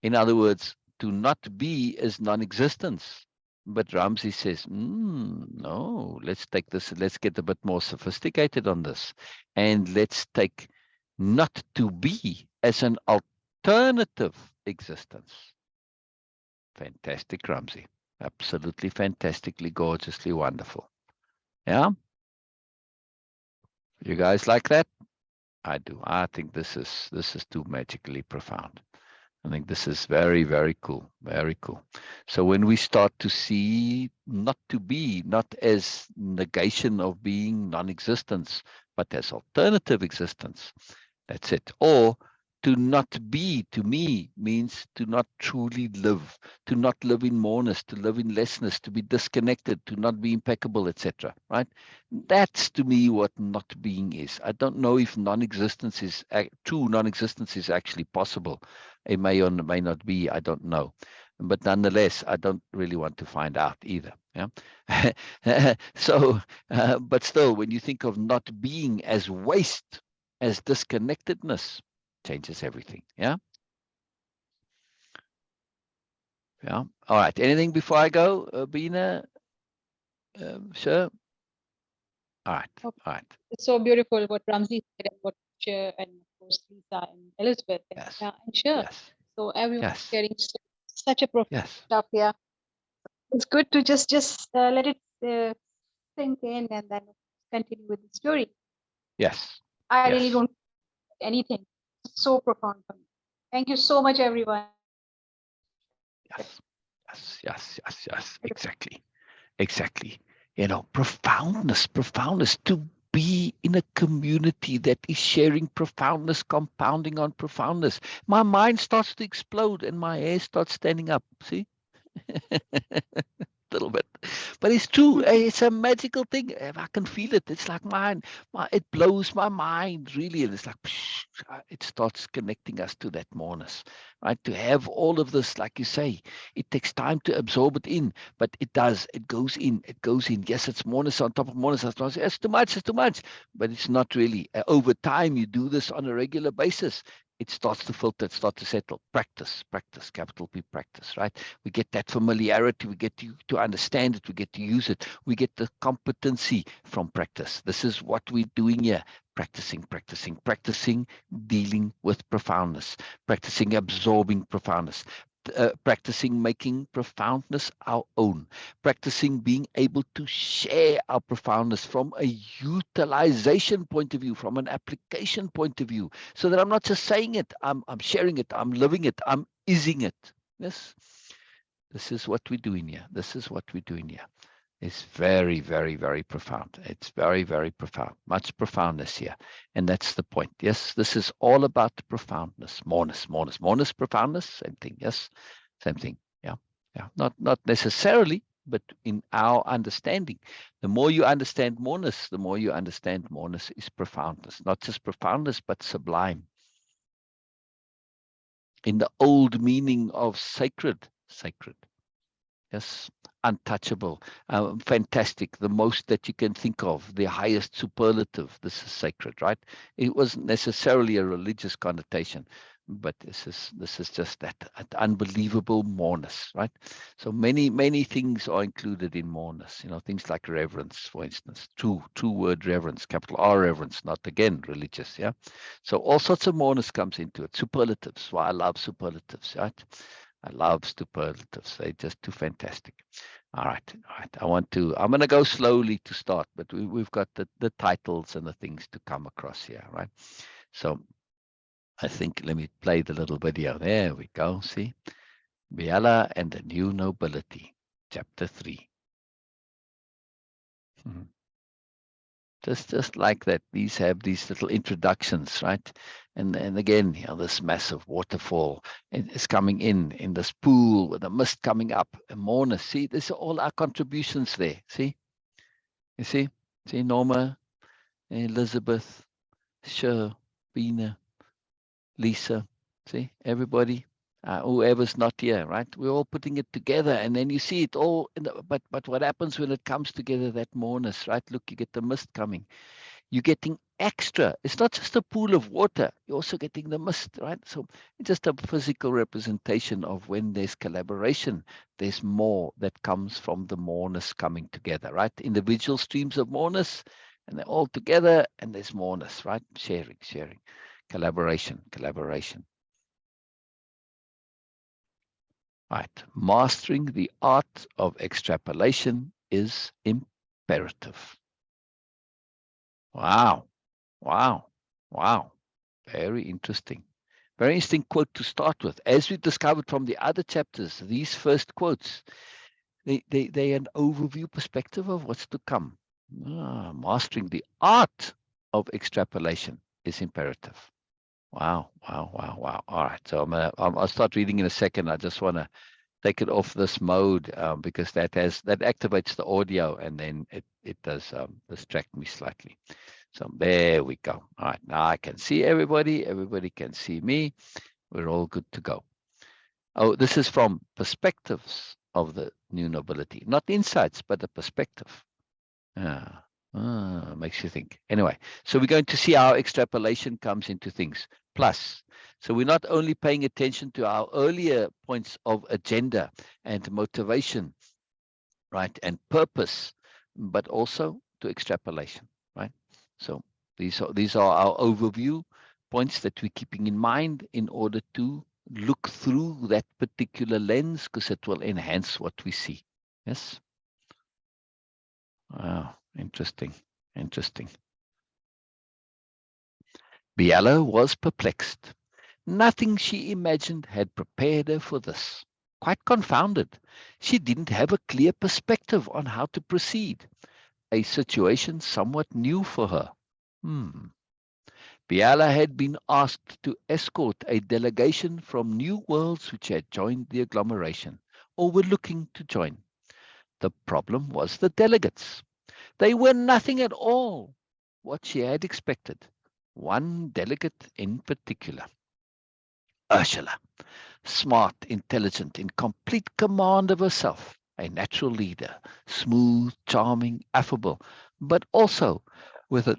In other words, to not be is non-existence. But Ramsey says, no, let's take this, let's get a bit more sophisticated on this. And let's take not to be as an alternative existence. Fantastic, Ramsey. Absolutely fantastically, gorgeously wonderful. Yeah? You guys like that? I do. I think this is too magically profound. I think this is very cool. Very cool. So when we start to see not to be, not as negation of being non-existence, but as alternative existence, that's it. Or to not be, to me, means to not truly live, to not live in moreness, to live in lessness, to be disconnected, to not be impeccable, etc. Right? That's to me what not being is. I don't know if non-existence is true. Non-existence is actually possible. It may or may not be. I don't know. But nonetheless, I don't really want to find out either. Yeah. So, but still, when you think of not being as waste, as disconnectedness, changes everything. Yeah. Yeah. All right. Anything before I go, Bina? Sure. All right. Oh, All right. it's so beautiful what Ramsey said and what Cher and of course Lisa and Elizabeth. Yes. Yeah, and sure. Yes. So everyone Yes. sharing so Such a profound Yes. stuff. Yeah, it's good to just let it sink in and then continue with the story. Yes. I really Yes. don't anything. It's so profound for me. Thank you so much, everyone. Yes. Yes. Yes. Yes. Yes. Exactly. Exactly. You know, profoundness, profoundness, to be in a community that is sharing profoundness, compounding on profoundness. My mind starts to explode and my hair starts standing up. See? Little bit, but it's true. It's a magical thing. I can feel it. It's like it blows my mind really, and it's like it starts connecting us to that moreness, right? To have all of this, like you say, it takes time to absorb it in, but it does. It goes in. It goes in. Yes, it's moreness on top of moreness. It's too much. It's too much, but it's not really. Over time, you do this on a regular basis. It starts to filter, it starts to settle. Practice, practice, capital P practice, right? We get that familiarity, we get to understand it, we get to use it, we get the competency from practice. This is what we're doing here. Practicing, practicing, practicing, dealing with profoundness, practicing absorbing profoundness, practicing making profoundness our own, practicing being able to share our profoundness from a utilization point of view, from an application point of view, so that I'm not just saying it, I'm sharing it, I'm living it, I'm ising it. Yes, this is what we're doing here. This is what we're doing here. It's very, very, very profound. It's very, very profound. Much profoundness here. And that's the point. Yes, this is all about profoundness. Moreness, moreness, moreness, profoundness, same thing. Yes, same thing. Yeah. Yeah. Not necessarily, but in our understanding. The more you understand moreness, the more you understand moreness is profoundness. Not just profoundness, but sublime. In the old meaning of sacred, sacred. Yes, untouchable, fantastic, the most that you can think of, the highest superlative. This is sacred, right? It wasn't necessarily a religious connotation, but this is just that unbelievable moreness, right? So many things are included in moreness. You know, things like reverence, for instance, true word reverence, capital R reverence, not again religious, yeah. So all sorts of moreness comes into it. Superlatives. Why I love superlatives, right? I love superlatives. They're just too fantastic. All right, all right. I'm going to go slowly to start, but we've got the titles and the things to come across here, right? So I think, let me play the little video. There we go. See? Biella and the New Nobility, Chapter 3. Just like that, these have these little introductions, right? And again, you know, this massive waterfall is coming in this pool with the mist coming up, and Morna. See, these are all our contributions there. See, you see Norma, Elizabeth, Sher, Bina, Lisa. See, everybody, whoever's not here, right? We're all putting it together, and then you see it all. But what happens when it comes together? That moreness, right? Look, you get the mist coming. You're getting extra. It's not just a pool of water. You're also getting the mist, right? So it's just a physical representation of when there's collaboration, there's more that comes from the moreness coming together, right? Individual streams of moreness, and they're all together, and there's moreness, right? Sharing, collaboration. Right. Mastering the art of extrapolation is imperative. Wow. Very interesting. Very interesting quote to start with. As we discovered from the other chapters, these first quotes, they're an overview perspective of what's to come. Mastering the art of extrapolation is imperative. Wow. All right. So I'll start reading in a second. I just want to take it off this mode because that activates the audio, and then it does distract me slightly. So there we go. All right, now I can see everybody. Everybody can see me. We're all good to go. Oh, this is from perspectives of the new nobility, not insights, but the perspective. Makes you think. Anyway, so we're going to see how extrapolation comes into things. Plus, so we're not only paying attention to our earlier points of agenda and motivation, right, and purpose, but also to extrapolation, right? So these are our overview points that we're keeping in mind in order to look through that particular lens because it will enhance what we see. Yes. Wow. Interesting. Interesting. Biella was perplexed. Nothing she imagined had prepared her for this. Quite confounded. She didn't have a clear perspective on how to proceed. A situation somewhat new for her. Biella had been asked to escort a delegation from new worlds which had joined the agglomeration or were looking to join. The problem was the delegates. They were nothing at all what she had expected. One delegate in particular, Ursula, smart, intelligent, in complete command of herself, a natural leader, smooth, charming, affable, but also with a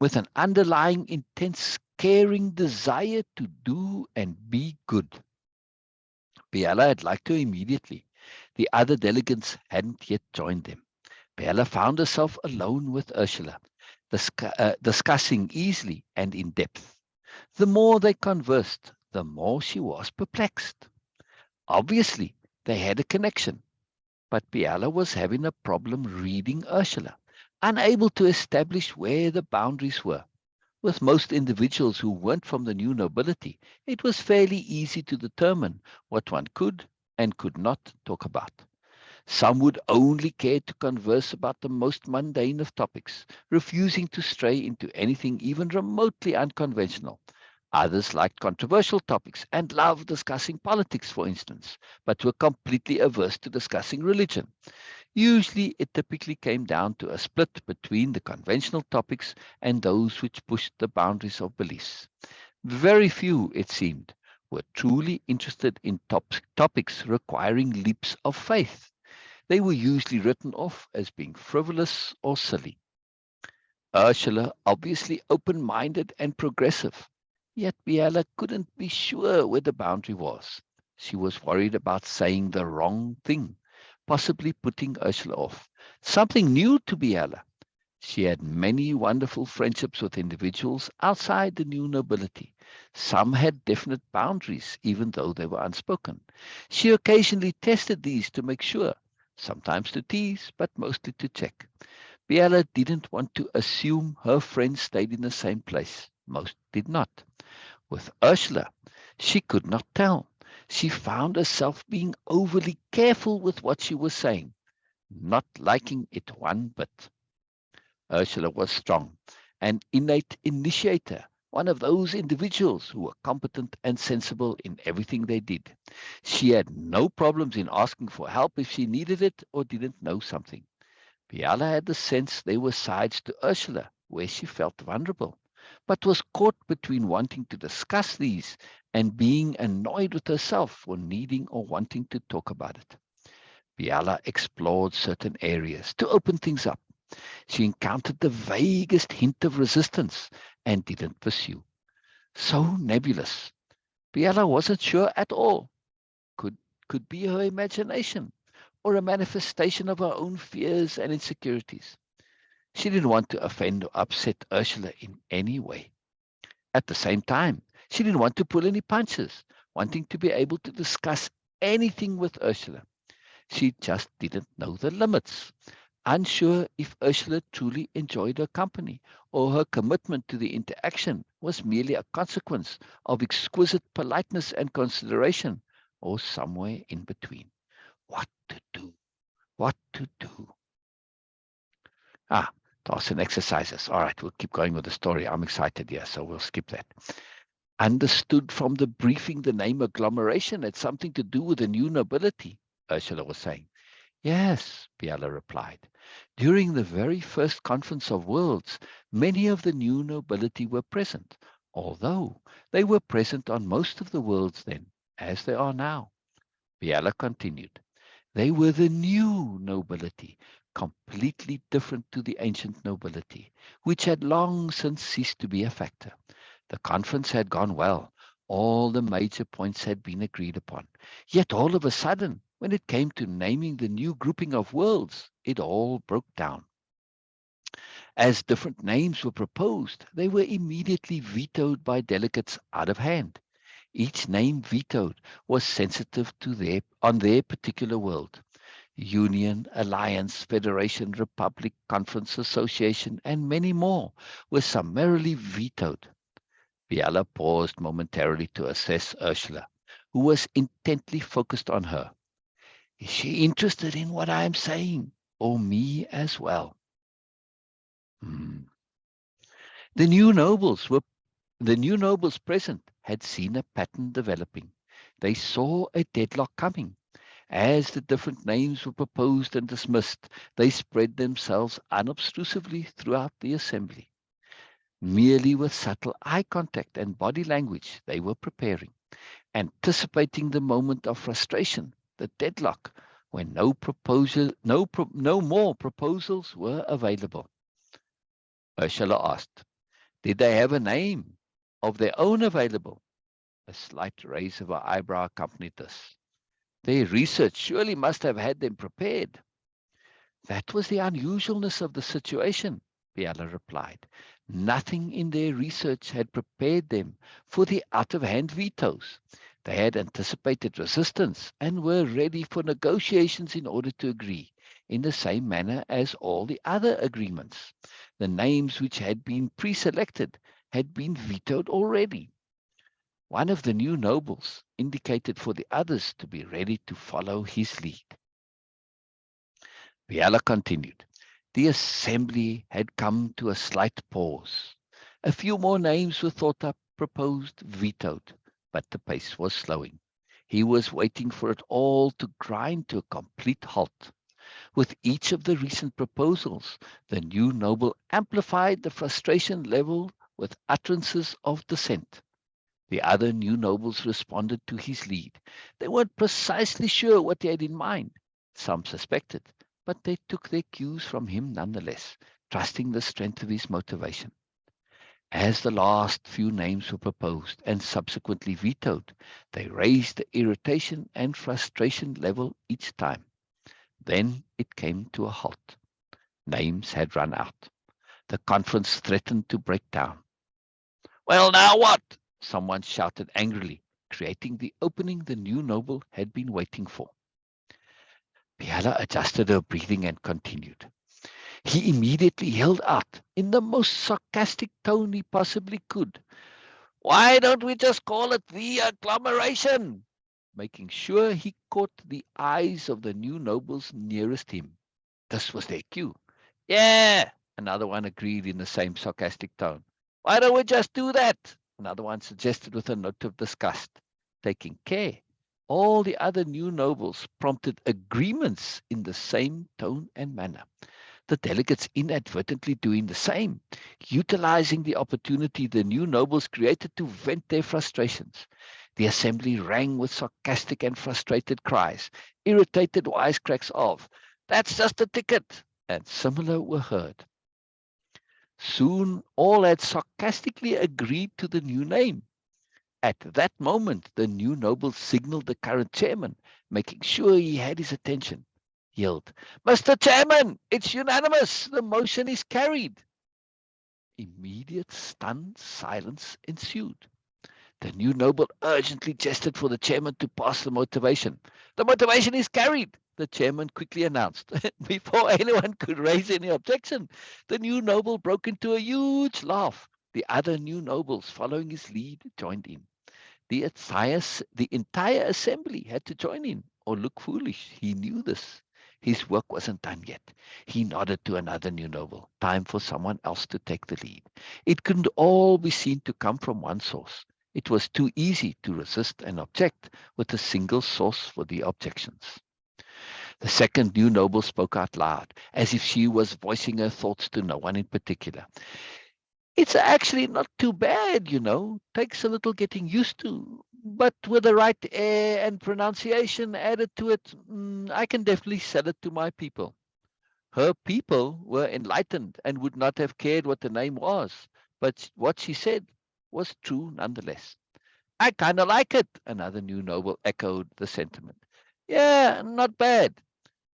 with an underlying intense caring desire to do and be good. Biella had liked her immediately. The other delegates hadn't yet joined them. Biella found herself alone with Ursula, discussing easily and in depth. The more they conversed, the more she was perplexed. Obviously, they had a connection, but Biella was having a problem reading Ursula, unable to establish where the boundaries were. With most individuals who weren't from the new nobility, it was fairly easy to determine what one could and could not talk about. Some would only care to converse about the most mundane of topics, refusing to stray into anything even remotely unconventional. Others liked controversial topics and loved discussing politics, for instance, but were completely averse to discussing religion. Usually, it typically came down to a split between the conventional topics and those which pushed the boundaries of beliefs. Very few, it seemed, were truly interested in topics requiring leaps of faith. They were usually written off as being frivolous or silly. Ursula, obviously open-minded and progressive, yet Biella couldn't be sure where the boundary was. She was worried about saying the wrong thing, possibly putting Ursula off. Something new to Biella. She had many wonderful friendships with individuals outside the new nobility. Some had definite boundaries, even though they were unspoken. She occasionally tested these to make sure, sometimes to tease, but mostly to check. Biella didn't want to assume her friends stayed in the same place. Most did not. With Ursula, she could not tell. She found herself being overly careful with what she was saying, not liking it one bit. Ursula was strong, an innate initiator, one of those individuals who were competent and sensible in everything they did. She had no problems in asking for help if she needed it or didn't know something. Biella had the sense there were sides to Ursula where she felt vulnerable, but was caught between wanting to discuss these and being annoyed with herself for needing or wanting to talk about it. Biella explored certain areas to open things up. She encountered the vaguest hint of resistance and didn't pursue. So nebulous. Biella wasn't sure at all. Could could be her imagination or a manifestation of her own fears and insecurities. She didn't want to offend or upset Ursula in any way. At the same time, she didn't want to pull any punches, wanting to be able to discuss anything with Ursula. She just didn't know the limits, unsure if Ursula truly enjoyed her company or her commitment to the interaction was merely a consequence of exquisite politeness and consideration, or somewhere in between. What to do? What to do? Ah, tasks and exercises. All right, we'll keep going with the story. I'm excited here, so we'll skip that. Understood from the briefing the name agglomeration had something to do with the new nobility, Ursula was saying. Yes, Biella replied. During the very first conference of worlds, many of the new nobility were present, although they were present on most of the worlds then, as they are now. Biella continued. They were the new nobility, completely different to the ancient nobility, which had long since ceased to be a factor. The conference had gone well. All the major points had been agreed upon. Yet all of a sudden, when it came to naming the new grouping of worlds, it all broke down. As different names were proposed, they were immediately vetoed by delegates out of hand. Each name vetoed was sensitive to on their particular world. Union, Alliance, Federation, Republic, Conference, Association, and many more were summarily vetoed. Biella paused momentarily to assess Ursula, who was intently focused on her. Is she interested in what I am saying, or me as well? Hmm. The new nobles were The new nobles present had seen a pattern developing. They saw a deadlock coming. As the different names were proposed and dismissed, they spread themselves unobtrusively throughout the assembly. Merely with subtle eye contact and body language, they were preparing, anticipating the moment of frustration, the deadlock, when no more proposals were available. Ursula asked, did they have a name of their own available? A slight raise of her eyebrow accompanied this. Their research surely must have had them prepared. That was the unusualness of the situation, Biella replied. Nothing in their research had prepared them for the out-of-hand vetoes. They had anticipated resistance and were ready for negotiations in order to agree, in the same manner as all the other agreements. The names which had been pre-selected had been vetoed already. One of the new nobles indicated for the others to be ready to follow his lead. Biella continued. The assembly had come to a slight pause. A few more names were thought up, proposed, vetoed, but the pace was slowing. He was waiting for it all to grind to a complete halt. With each of the recent proposals, the new noble amplified the frustration level with utterances of dissent. The other new nobles responded to his lead. They weren't precisely sure what he had in mind. Some suspected, but they took their cues from him nonetheless, trusting the strength of his motivation. As the last few names were proposed and subsequently vetoed, they raised the irritation and frustration level each time. Then it came to a halt. Names had run out. The conference threatened to break down. Well, now what? Someone shouted angrily, creating the opening the new noble had been waiting for. Biella adjusted her breathing and continued. He immediately yelled out, in the most sarcastic tone he possibly could, why don't we just call it the agglomeration? Making sure he caught the eyes of the new nobles nearest him. This was their cue. Yeah, another one agreed in the same sarcastic tone. Why don't we just do that? Another one suggested with a note of disgust. Taking care, all the other new nobles prompted agreements in the same tone and manner. The delegates inadvertently doing the same, utilizing the opportunity the new nobles created to vent their frustrations. The assembly rang with sarcastic and frustrated cries, irritated wisecracks of, that's just a ticket, and similar were heard. Soon all had sarcastically agreed to the new name. At that moment, the new noble signaled the current chairman, making sure he had his attention. Yelled, Mr. Chairman, it's unanimous. The motion is carried. Immediate stunned silence ensued. The new noble urgently gestured for the chairman to pass the motivation. The motivation is carried, the chairman quickly announced. Before anyone could raise any objection, the new noble broke into a huge laugh. The other new nobles, following his lead, joined in. The entire assembly had to join in or look foolish. He knew this. His work wasn't done yet. He nodded to another new noble. Time for someone else to take the lead. It couldn't all be seen to come from one source. It was too easy to resist and object with a single source for the objections. The second new noble spoke out loud, as if she was voicing her thoughts to no one in particular. It's actually not too bad, Takes a little getting used to. But with the right air and pronunciation added to it, I can definitely sell it to my people. Her people were enlightened and would not have cared what the name was. But what she said was true nonetheless. I kind of like it, another new noble echoed the sentiment. Yeah, not bad.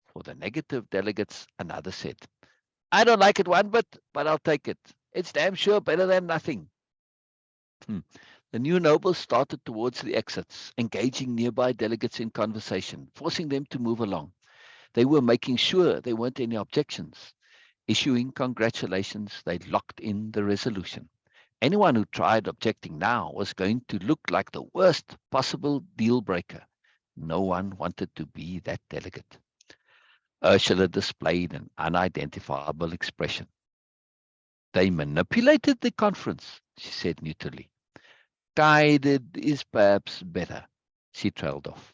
For the negative delegates, another said, I don't like it one bit, but I'll take it. It's damn sure better than nothing. The new nobles started towards the exits, engaging nearby delegates in conversation, forcing them to move along. They were making sure there weren't any objections. Issuing congratulations, they locked in the resolution. Anyone who tried objecting now was going to look like the worst possible deal breaker. No one wanted to be that delegate. Ursula displayed an unidentifiable expression. They manipulated the conference, she said neutrally. Guided is perhaps better, she trailed off.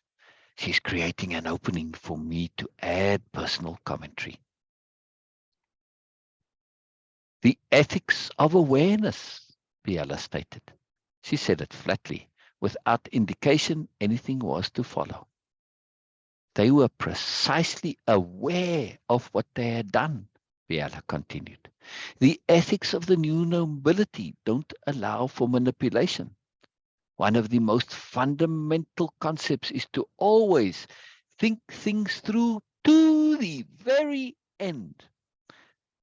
She's creating an opening for me to add personal commentary. The ethics of awareness, Biella stated. She said it flatly, without indication anything was to follow. They were precisely aware of what they had done, Biella continued. The ethics of the new nobility don't allow for manipulation. One of the most fundamental concepts is to always think things through to the very end,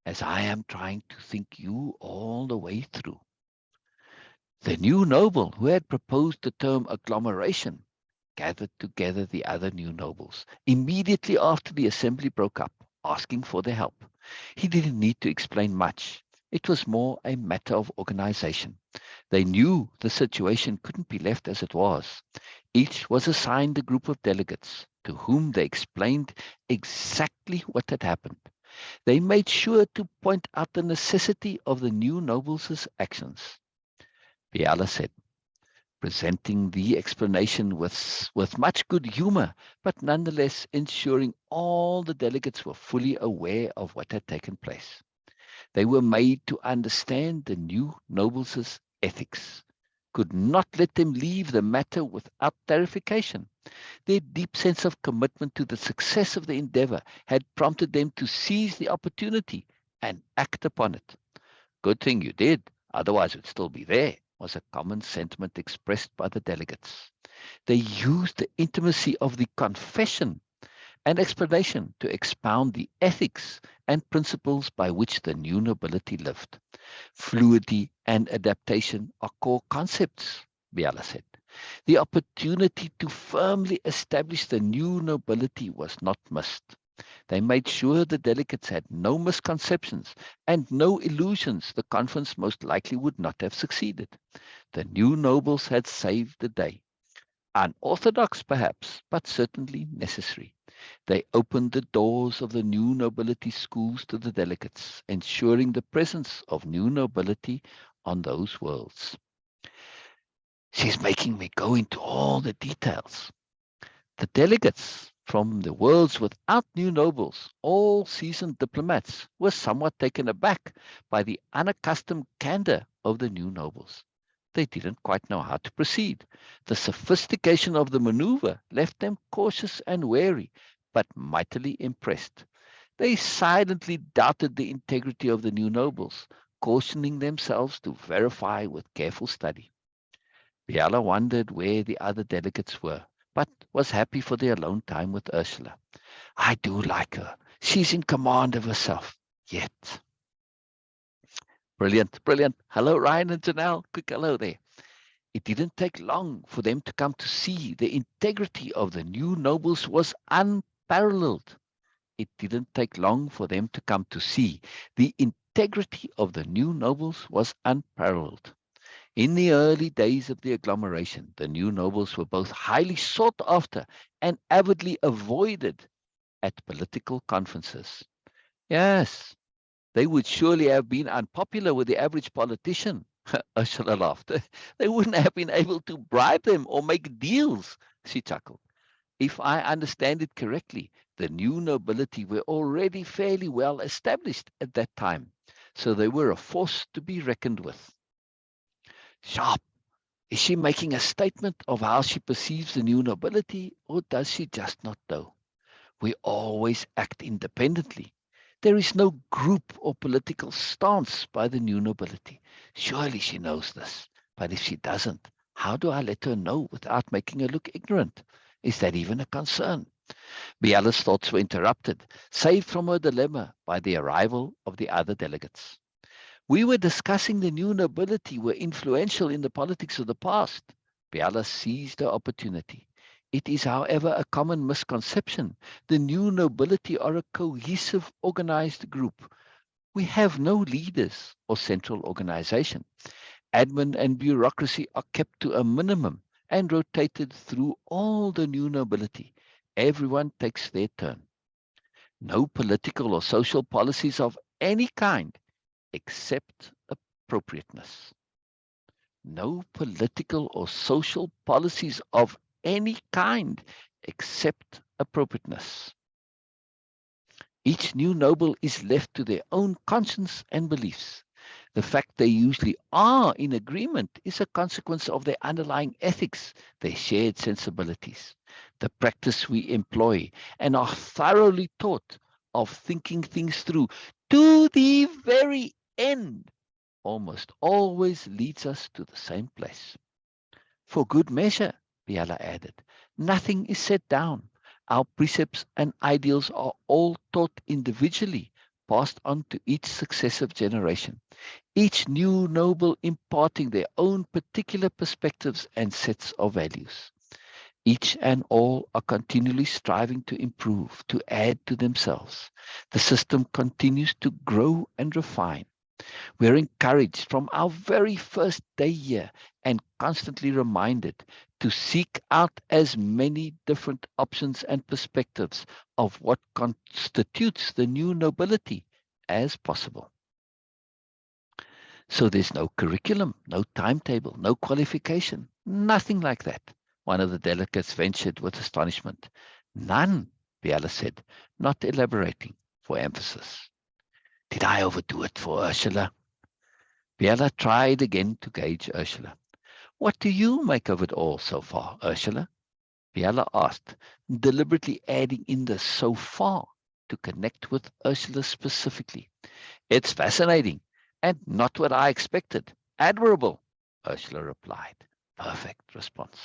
as I am trying to think you all the way through. The new noble who had proposed the term agglomeration gathered together the other new nobles immediately after the assembly broke up, asking for their help. He didn't need to explain much. It was more a matter of organization. They knew the situation couldn't be left as it was. Each was assigned a group of delegates to whom they explained exactly what had happened. They made sure to point out the necessity of the new nobles' actions. Biella said, presenting the explanation with much good humor, but nonetheless ensuring all the delegates were fully aware of what had taken place. They were made to understand the new nobles' ethics, could not let them leave the matter without clarification. Their deep sense of commitment to the success of the endeavor had prompted them to seize the opportunity and act upon it. Good thing you did, otherwise it would still be there, was a common sentiment expressed by the delegates. They used the intimacy of the confession and explanation to expound the ethics and principles by which the new nobility lived. Fluidity and adaptation are core concepts, Biella said. The opportunity to firmly establish the new nobility was not missed. They made sure the delegates had no misconceptions and no illusions the conference most likely would not have succeeded. The new nobles had saved the day. Unorthodox, perhaps, but certainly necessary. They opened the doors of the new nobility schools to the delegates, ensuring the presence of new nobility on those worlds. She's making me go into all the details. The delegates from the worlds without new nobles, all seasoned diplomats, were somewhat taken aback by the unaccustomed candor of the new nobles. They didn't quite know how to proceed. The sophistication of the maneuver left them cautious and wary, but mightily impressed. They silently doubted the integrity of the new nobles, cautioning themselves to verify with careful study. Biella wondered where the other delegates were, but was happy for their alone time with Ursula. I do like her. She's in command of herself. Yet. Brilliant, brilliant. Hello, Ryan and Janelle. Quick hello there. It didn't take long for them to come to see the integrity of the new nobles was unparalleled. It didn't take long for them to come to see the integrity of the new nobles was unparalleled. In the early days of the agglomeration, the new nobles were both highly sought after and avidly avoided at political conferences. Yes, they would surely have been unpopular with the average politician. Ursula laughed. They wouldn't have been able to bribe them or make deals, she chuckled. If I understand it correctly, the new nobility were already fairly well established at that time, so they were a force to be reckoned with. Sharp. Is she making a statement of how she perceives the new nobility, or does she just not know? We always act independently. There is no group or political stance by the new nobility. Surely she knows this. But if she doesn't, how do I let her know without making her look ignorant? Is that even a concern? Biella's thoughts were interrupted, saved from her dilemma by the arrival of the other delegates. We were discussing the new nobility were influential in the politics of the past. Biella seized the opportunity. It is, however, a common misconception. The new nobility are a cohesive, organized group. We have no leaders or central organization. Admin and bureaucracy are kept to a minimum and rotated through all the new nobility. Everyone takes their turn. No political or social policies of any kind except appropriateness. No political or social policies of any kind except appropriateness. Each new noble is left to their own conscience and beliefs. The fact they usually are in agreement is a consequence of their underlying ethics, their shared sensibilities, the practice we employ, and are thoroughly taught of thinking things through to the very end almost always leads us to the same place. For good measure, Biella added, nothing is set down. Our precepts and ideals are all taught individually, passed on to each successive generation, each new noble imparting their own particular perspectives and sets of values. Each and all are continually striving to improve, to add to themselves. The system continues to grow and refine. We're encouraged from our very first day here and constantly reminded to seek out as many different options and perspectives of what constitutes the new nobility as possible. So there's no curriculum, no timetable, no qualification, nothing like that. One of the delegates ventured with astonishment. None, Biella said, not elaborating for emphasis. Did I overdo it for Ursula? Biella tried again to gauge Ursula. What do you make of it all so far, Ursula? Biella asked, deliberately adding in the so far to connect with Ursula specifically. It's fascinating and not what I expected. Admirable, Ursula replied. Perfect response.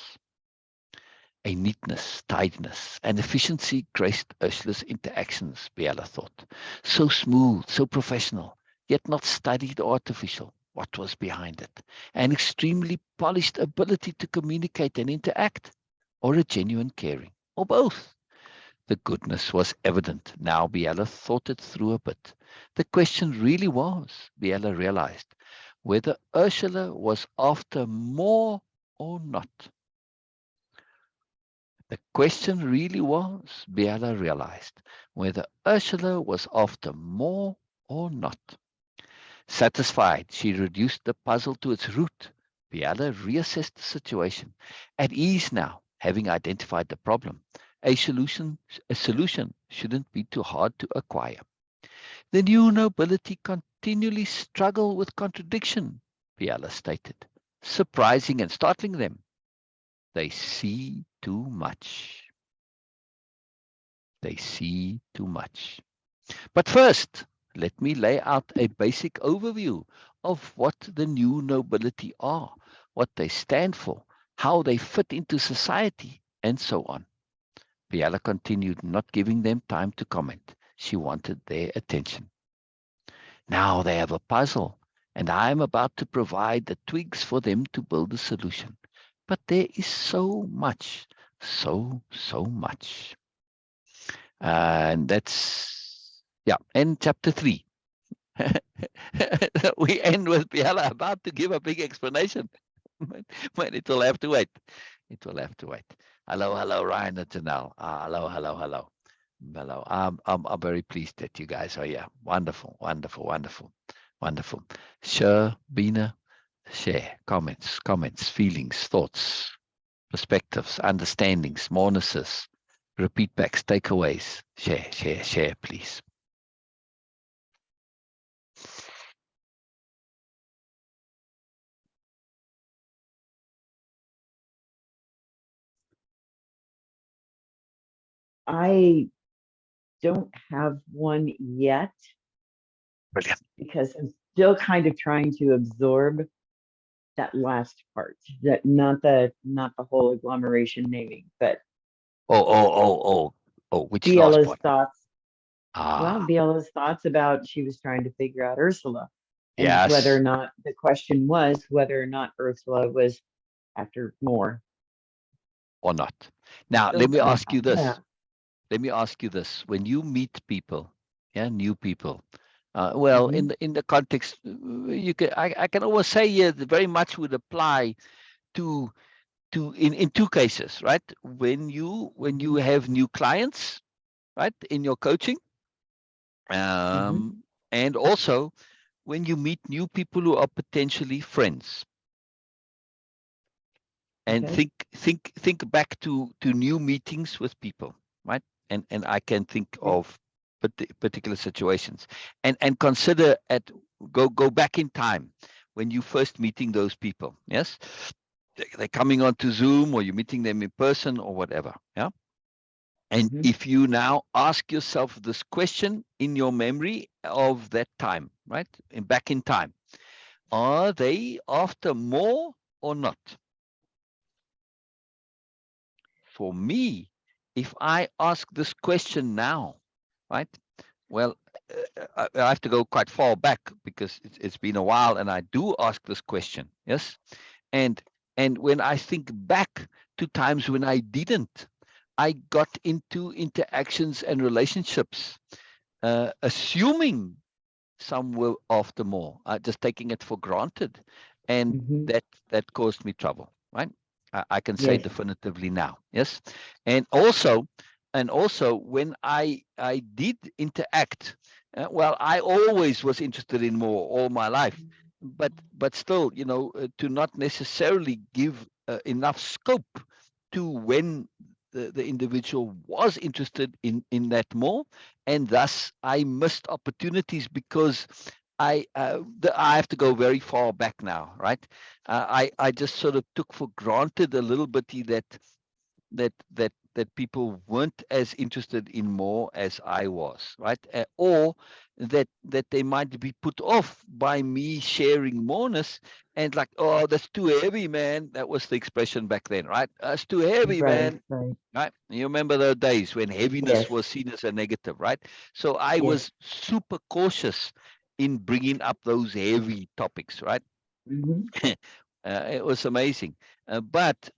A neatness, tidiness, and efficiency graced Ursula's interactions, Biella thought. So smooth, so professional, yet not studied or artificial. What was behind it? An extremely polished ability to communicate and interact, or a genuine caring, or both? The goodness was evident. Now Biella thought it through a bit. The question really was, Biella realized, whether Ursula was after more or not. The question really was, Biella realized, whether Ursula was after more or not. Satisfied, she reduced the puzzle to its root. Biella reassessed the situation. At ease now, having identified the problem, a solution shouldn't be too hard to acquire. The new nobility continually struggle with contradiction, Biella stated, surprising and startling them. They see too much. They see too much. But first, let me lay out a basic overview of what the new nobility are, what they stand for, how they fit into society, and so on. Biella continued, not giving them time to comment. She wanted their attention. Now they have a puzzle, and I am about to provide the twigs for them to build a solution. But there is so much, so much. And that's, yeah, in chapter 3. We end with Biella about to give a big explanation. But it will have to wait. It will have to wait. Hello, Ryan and Janelle. Hello. I'm very pleased that you guys are here. Wonderful. Sure, Bina, share, comments, feelings, thoughts, perspectives, understandings, morenesses, repeat backs, takeaways. Share, please. I don't have one yet. Brilliant. Because I'm still kind of trying to absorb that last part. That not the whole agglomeration naming, but Oh, which last Biella's part? thoughts. Well, Ah, Biella's thoughts about she was trying to figure out Ursula. And whether or Yes, not the question was whether or not Ursula was after more. or not. Now, So let me ask you yeah. this. Let me ask you this. When you meet people, yeah, new people, well, Hmm. in the context, you can I can always say here that very much would apply to in two cases, right? When you Hmm. have new clients, right, in your coaching, Hmm. and also when you meet new people who are potentially friends. And Okay. think back to new meetings with people, right? And I can think Okay. of particular situations, and consider at go back in time when you first meeting those people. Yes, they're coming onto Zoom, or you're meeting them in person, or whatever. Yeah. And Hmm. if you now ask yourself this question in your memory of that time, right, and back in time, are they after more or not? For me, if I ask this question now, right? Well, I have to go quite far back because it's been a while, and I do ask this question. Yes, and when I think back to times when I didn't, I got into interactions and relationships, assuming some were after more, just taking it for granted, and Hmm. that caused me trouble, right? I can say Yes. definitively now, yes. And also and also when I did interact, well, I always was interested in more all my life, but still, to not necessarily give enough scope to when the individual was interested in that more, and thus I missed opportunities because I have to go very far back now, right? I just sort of took for granted a little bit that people weren't as interested in more as I was, right? Or that they might be put off by me sharing moreness, and like, oh, that's too heavy, man. That was the expression back then, right? That's too heavy, Right. man. Right. Right? You remember those days when heaviness Yes. was seen as a negative, right? So I Yes. was super cautious in bringing up those heavy topics, right? Hmm. It was amazing, but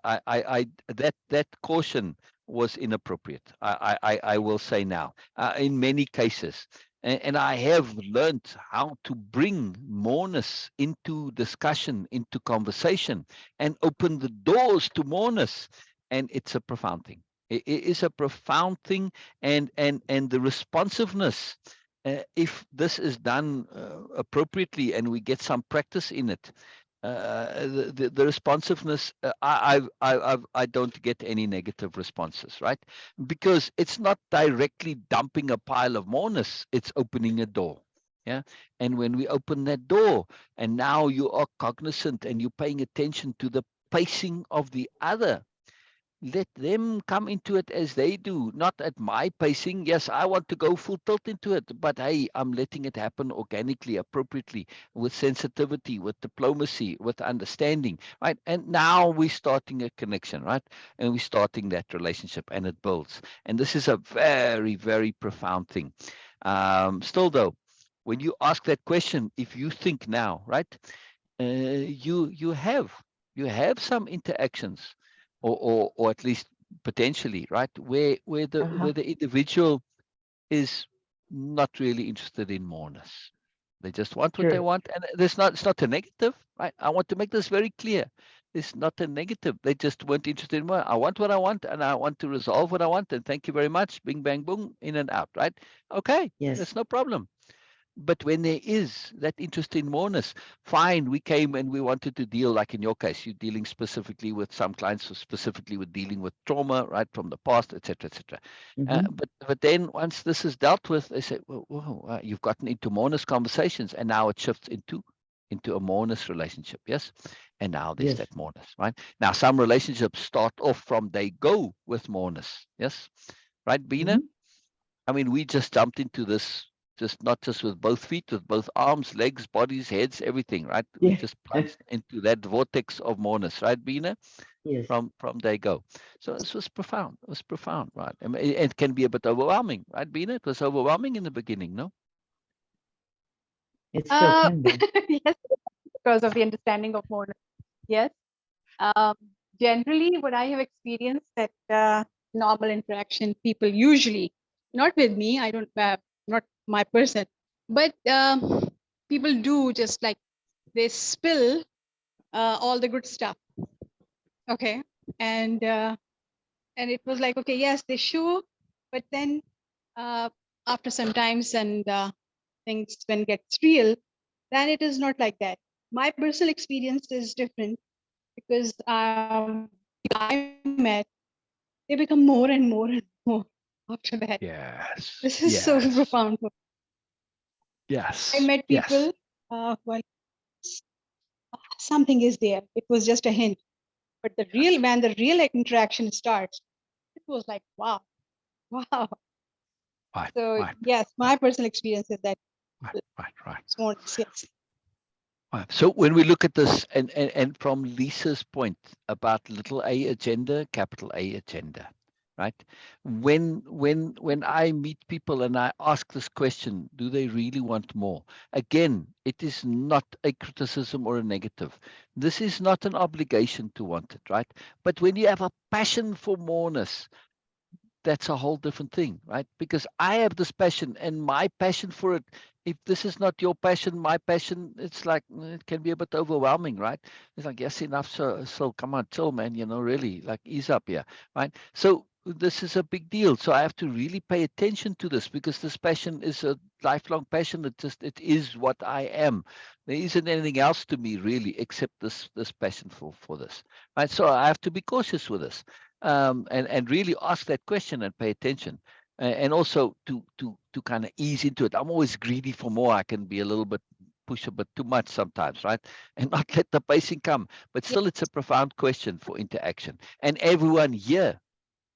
I that caution was inappropriate. I will say now, in many cases, and I have learned how to bring moreness into discussion, into conversation, and open the doors to moreness, and it's a profound thing. It is a profound thing, and the responsiveness, if this is done appropriately and we get some practice in it, the responsiveness, I don't get any negative responses, right? Because it's not directly dumping a pile of moreness, it's opening a door. Yeah. And when we open that door, and now you are cognizant and you're paying attention to the pacing of the other, let them come into it as they do, not at my pacing. Yes, I want to go full tilt into it, but hey, I'm letting it happen organically, appropriately, with sensitivity, with diplomacy, with understanding, right? And now we're starting a connection, right? And we're starting that relationship, and it builds. And this is a very, very profound thing. Still, though, when you ask that question, if you think now, right, you have some interactions, or at least potentially, right, where the Uh-huh. where the individual is not really interested in moreness. They just want what they Sure. want, and it's not a negative, right? I want to make this very clear. It's not a negative. They just weren't interested in more. I want what I want, and I want to resolve what I want, and thank you very much. Bing bang boom, in and out, right? Okay, Yes. that's no problem. But when there is that interest in moreness, fine, we came and we wanted to deal, like in your case, you're dealing specifically with some clients who specifically with dealing with trauma, right, from the past, etc., etc. Hmm. But then once this is dealt with, they say, well, whoa, you've gotten into moreness conversations, and now it shifts into a moreness relationship, yes? And now there's Yes. that moreness, right? Now some relationships start off from they go with moreness, yes? Right, Bina? Hmm. I mean, we just jumped into this, just not just with both feet, with both arms, legs, bodies, heads, everything, right? We Yeah. just plunged into that vortex of moreness, right, Bina? Yes. From day go. So this was profound. It was profound, right? I mean, it can be a bit overwhelming, right, Bina? It was overwhelming in the beginning, no? It still can be. Yes, because of the understanding of more. Yes. Um, Generally, what I have experienced that normal interaction, people usually, not with me, I don't, not my person, but people do just like they spill all the good stuff. Okay. And it was like, okay, yes, they show, but then after some times and things when gets real, then it is not like that. My personal experience is different because I met, they become more and more and more after that. Yes. This is so Yes. profound. I Yes. met Yes. people, well, something is there. It was just a hint. But Yes. when the real interaction starts, it was like, wow, wow. Right. So Right. yes, Right. my personal experience is that Right. Right. Right. it's more, yes. Right. So when we look at this, and from Lisa's point about little a agenda, capital A agenda, right? When I meet people and I ask this question, do they really want more? Again, it is not a criticism or a negative. This is not an obligation to want it, right? But when you have a passion for moreness, that's a whole different thing, right? Because I have this passion and my passion for it. If this is not your passion, my passion, it's like it can be a bit overwhelming, right? It's like, yes, enough. So come on, chill, man. Really, like ease up here, right? So this is a big deal. So I have to really pay attention to this because this passion is a lifelong passion. It is what I am. There isn't anything else to me really except this passion for this, right? So I have to be cautious with this and really ask that question and pay attention, and also to kind of ease into it. I'm always greedy for more. I can be a little bit push a bit too much sometimes, right? And not let the pacing come. But Yeah. still, it's a profound question for interaction, and everyone here.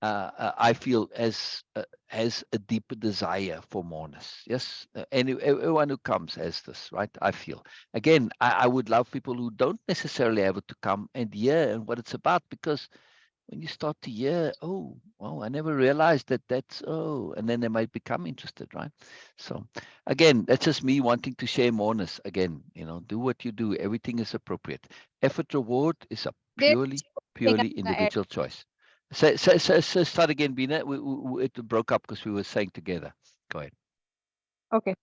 I feel has a deeper desire for moreness. Yes, everyone who comes has this, right? I feel. Again, I would love people who don't necessarily have it to come and hear and what it's about, because when you start to hear, oh, well, I never realized that's, oh, and then they might become interested, right? So again, that's just me wanting to share moreness. Again, do what you do. Everything is appropriate. Effort reward is a There's thing purely I'm gonna add. individual choice. So start again, Bina. It broke up because we were saying together. Go ahead. Okay.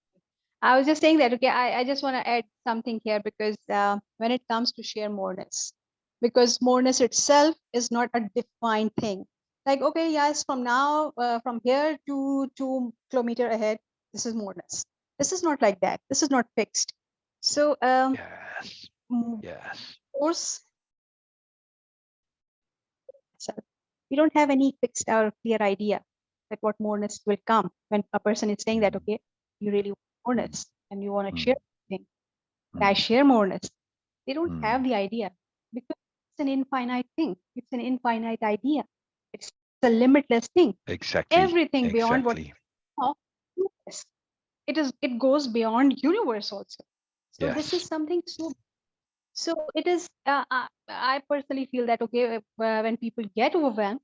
I was just saying that, okay, I just want to add something here because when it comes to share moreness, because moreness itself is not a defined thing. Like, okay, yes, from now, from here to 2 kilometers ahead, this is moreness. This is not like that. This is not fixed. So, Yes. Yes. course, itself, we don't have any fixed or clear idea that what moreness will come when a person is saying that, okay, you really want moreness and you want to share something. I share moreness. They don't have the idea because it's an infinite thing. It's an infinite idea. It's a limitless thing. Exactly. Everything beyond what Exactly. yes, it goes beyond universe also. So this is Yes. something so it is. I personally feel that okay, when people get overwhelmed,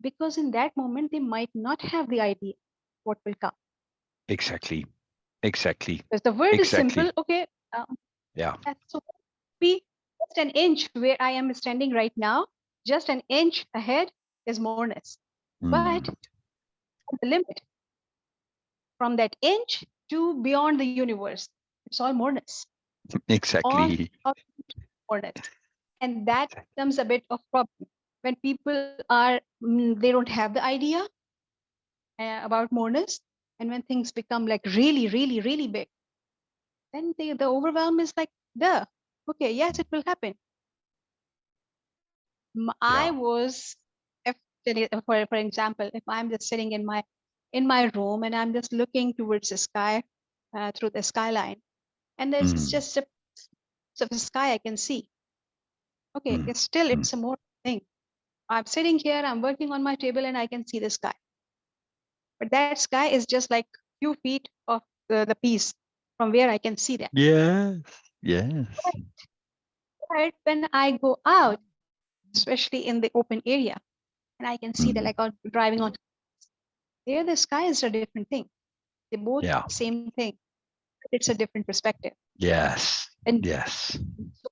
because in that moment they might not have the idea what will come. Exactly. Exactly. Because the word is simple. Exactly. Okay, Yeah. so be just an inch where I am standing right now, just an inch ahead is moreness. But Mm. the limit from that inch to beyond the universe, it's all moreness, all Exactly. of moreness. And that becomes a bit of problem when people are, they don't have the idea about moreness. And when things become like really, really, really big, then the overwhelm is like, duh, okay, yes, it will happen. I Yeah. was, if for example, if I'm just sitting in my room and I'm just looking towards the sky through the skyline, and there's Mm. just a piece of the sky I can see. Okay, Mm. it's a more thing. I'm sitting here, I'm working on my table, and I can see the sky. But that sky is just like few feet of the piece from where I can see that. Yes. Yes. But when I go out, especially in the open area, and I can see that Mm. like driving on there, the sky is a different thing. They both Yeah. same thing. it's a different perspective. Yes. And Yes. so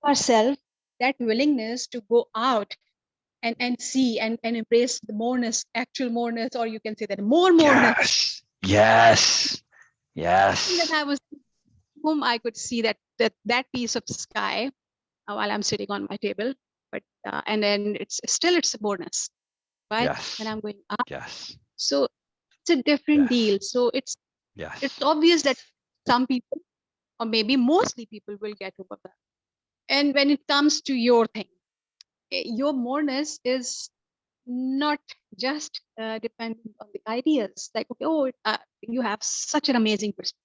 ourselves that willingness to go out and see and embrace the moreness, actual moreness, or you can say that more moreness. Yes. Yes. That Yes. I was home, I could see that piece of sky while I'm sitting on my table. But and then it's a moreness, right? When Yes. I'm going up, Yes. so it's a different deal. Yes. So it's Yes. obvious that some people, or maybe mostly people, will get over that. And when it comes to your thing, your moreness is not just dependent on the ideas. Like, okay, oh, you have such an amazing perspective,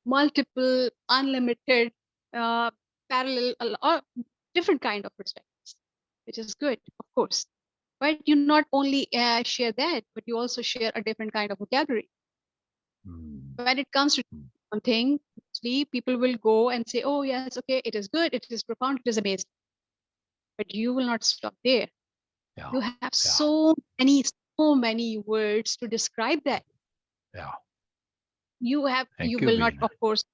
multiple, unlimited, parallel, or different kind of perspectives, which is good, of course. But you not only share that, but you also share a different kind of vocabulary. Mm, When it comes to mm. something, people will go and say, oh, yes, okay, it is good, it is profound, it is amazing. But you will not stop there. Yeah. You have Yeah. so many words to describe that. Yeah. You Thank you, will not, Veena. of course,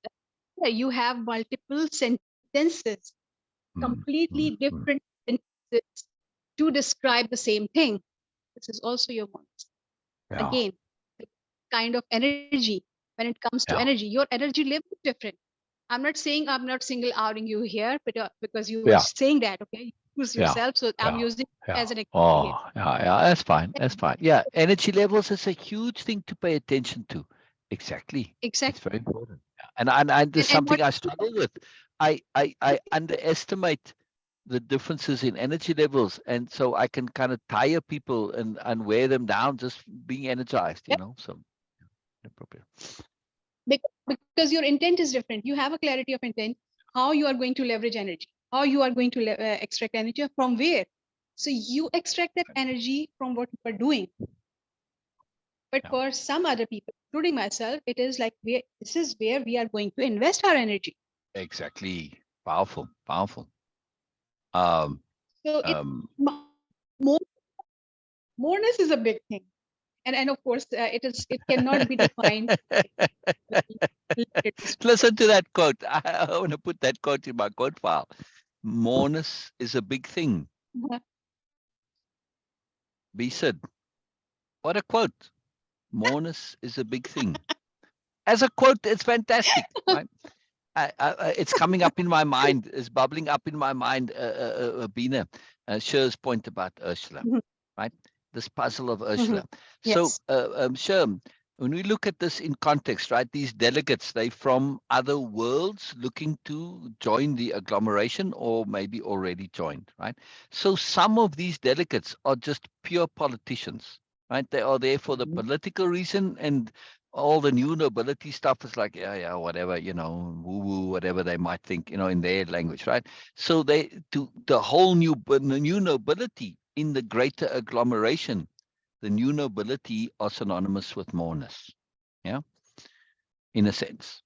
you have multiple sentences, Mm, completely mm, mm. different sentences to describe the same thing. This is also your voice. Yeah. Again, the kind of energy. When it comes to Yeah. energy, your energy level is different. I'm not single outing you here, but because you were Yeah. saying that, okay, you use Yeah. yourself, so I'm Yeah. using it Yeah. as an example here. Oh, yeah. Yeah. That's fine. That's fine. Yeah. Energy levels is a huge thing to pay attention to. Exactly. It's Exactly. very important. Yeah. And there's And what something I struggle with. I underestimate the differences in energy levels, and so I can kind of tire people and wear them down just being energized. So inappropriate. because your intent is different. You have a clarity of intent, how you are going to leverage energy, how you are going to extract energy from where. So you extract that energy from what you are doing. But Yeah. for some other people, including myself, it is like this is where we are going to invest our energy. Exactly. Powerful. Powerful. Um. So Um. more moreness is a big thing, and of course it cannot be defined. Listen to that quote. I want to put that quote in my quote file. Moreness is a big thing. Be said. What a quote. Moreness is a big thing. As a quote, it's fantastic, right? It's coming up in my mind, it's bubbling up in my mind, Bina, Sher's point about Ursula, right? This puzzle of Ursula. So, Yes. Sher, when we look at this in context, right, these delegates, they from other worlds looking to join the agglomeration or maybe already joined, right? So some of these delegates are just pure politicians, right? They are there for the Mhm. political reason, and all the new nobility stuff is like, yeah, whatever, woo woo, whatever they might think, in their language, right? So they to the whole new nobility in the greater agglomeration, the new nobility are synonymous with moreness, yeah, in a sense,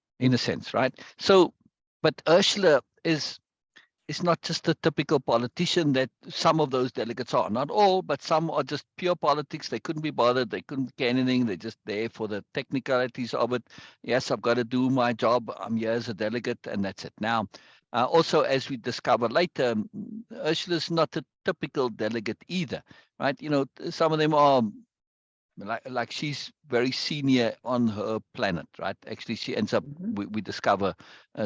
right? So, but Ursula is not just a typical politician that some of those delegates are. Not all, but some are just pure politics. They couldn't be bothered. They couldn't care anything. They're just there for the technicalities of it. Yes, I've got to do my job. I'm here as a delegate, and that's it. Now, also, as we discover later, Ursula's not a typical delegate either, right? Some of them are like she's very senior on her planet, right? Actually, she ends up, Mhm. we discover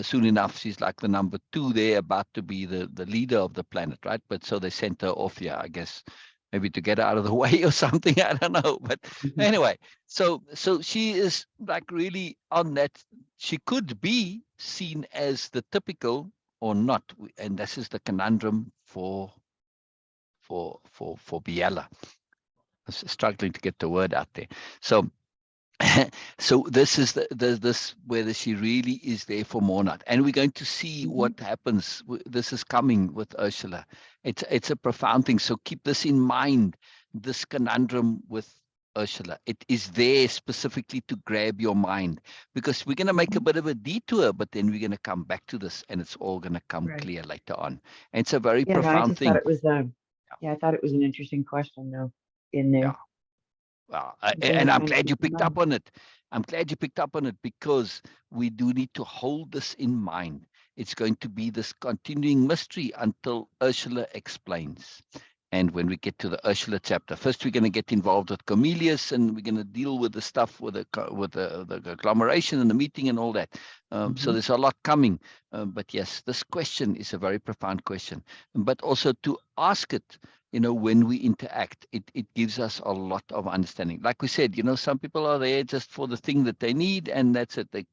soon enough, she's like the number 2 there, about to be the leader of the planet, right? But so they sent her off here, I guess, maybe to get out of the way or something. I don't know. But Mhm. anyway, so she is like really on that. She could be seen as the typical or not, and this is the conundrum for Biella. Struggling to get the word out there. So so this is this whether she really is there for more or not, and we're going to see Mhm. what happens. This is coming with Ursula. It's a profound thing. So keep this in mind. This conundrum with Ursula, it is there specifically to grab your mind, because we're going to make a Mhm. bit of a detour, but then we're going to come back to this, and it's all going to come Right. clear later on. And it's a very Yeah, no, I profound just thought thing. it was yeah, I thought it was an interesting question though in Yeah. there. Well, So and I'm thanks glad for you the picked up mind. on it. I'm glad you picked up on it, because we do need to hold this in mind. It's going to be this continuing mystery until Ursula explains. And when we get to the Ursula chapter, first we're going to get involved with Cornelius, and we're going to deal with the stuff with the agglomeration and the meeting and all that. So there's a lot coming. But yes, this question is a very profound question. But also to ask it, when we interact, it gives us a lot of understanding. Like we said, some people are there just for the thing that they need, and that's it. They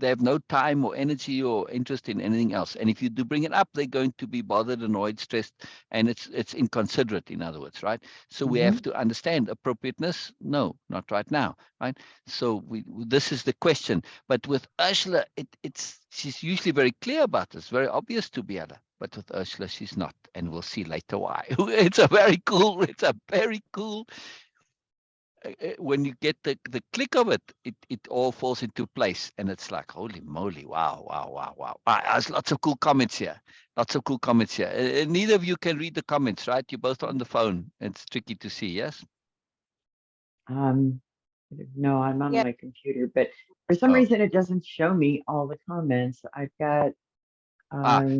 have no time or energy or interest in anything else. And if you do bring it up, they're going to be bothered, annoyed, stressed, and it's inconsiderate, in other words, right? So we have to understand appropriateness. No, not right now, right? So this is the question. But with Ursula, she's usually very clear about this, very obvious to Biella. But with Ursula, she's not, and we'll see later why. It's a very cool. When you get the click of it, it all falls into place, and it's like, holy moly, wow. There's lots of cool comments here. Neither of you can read the comments, right? You're both on the phone. It's tricky to see, yes? No, I'm on Yeah. my computer, but for some reason it doesn't show me all the comments. I've got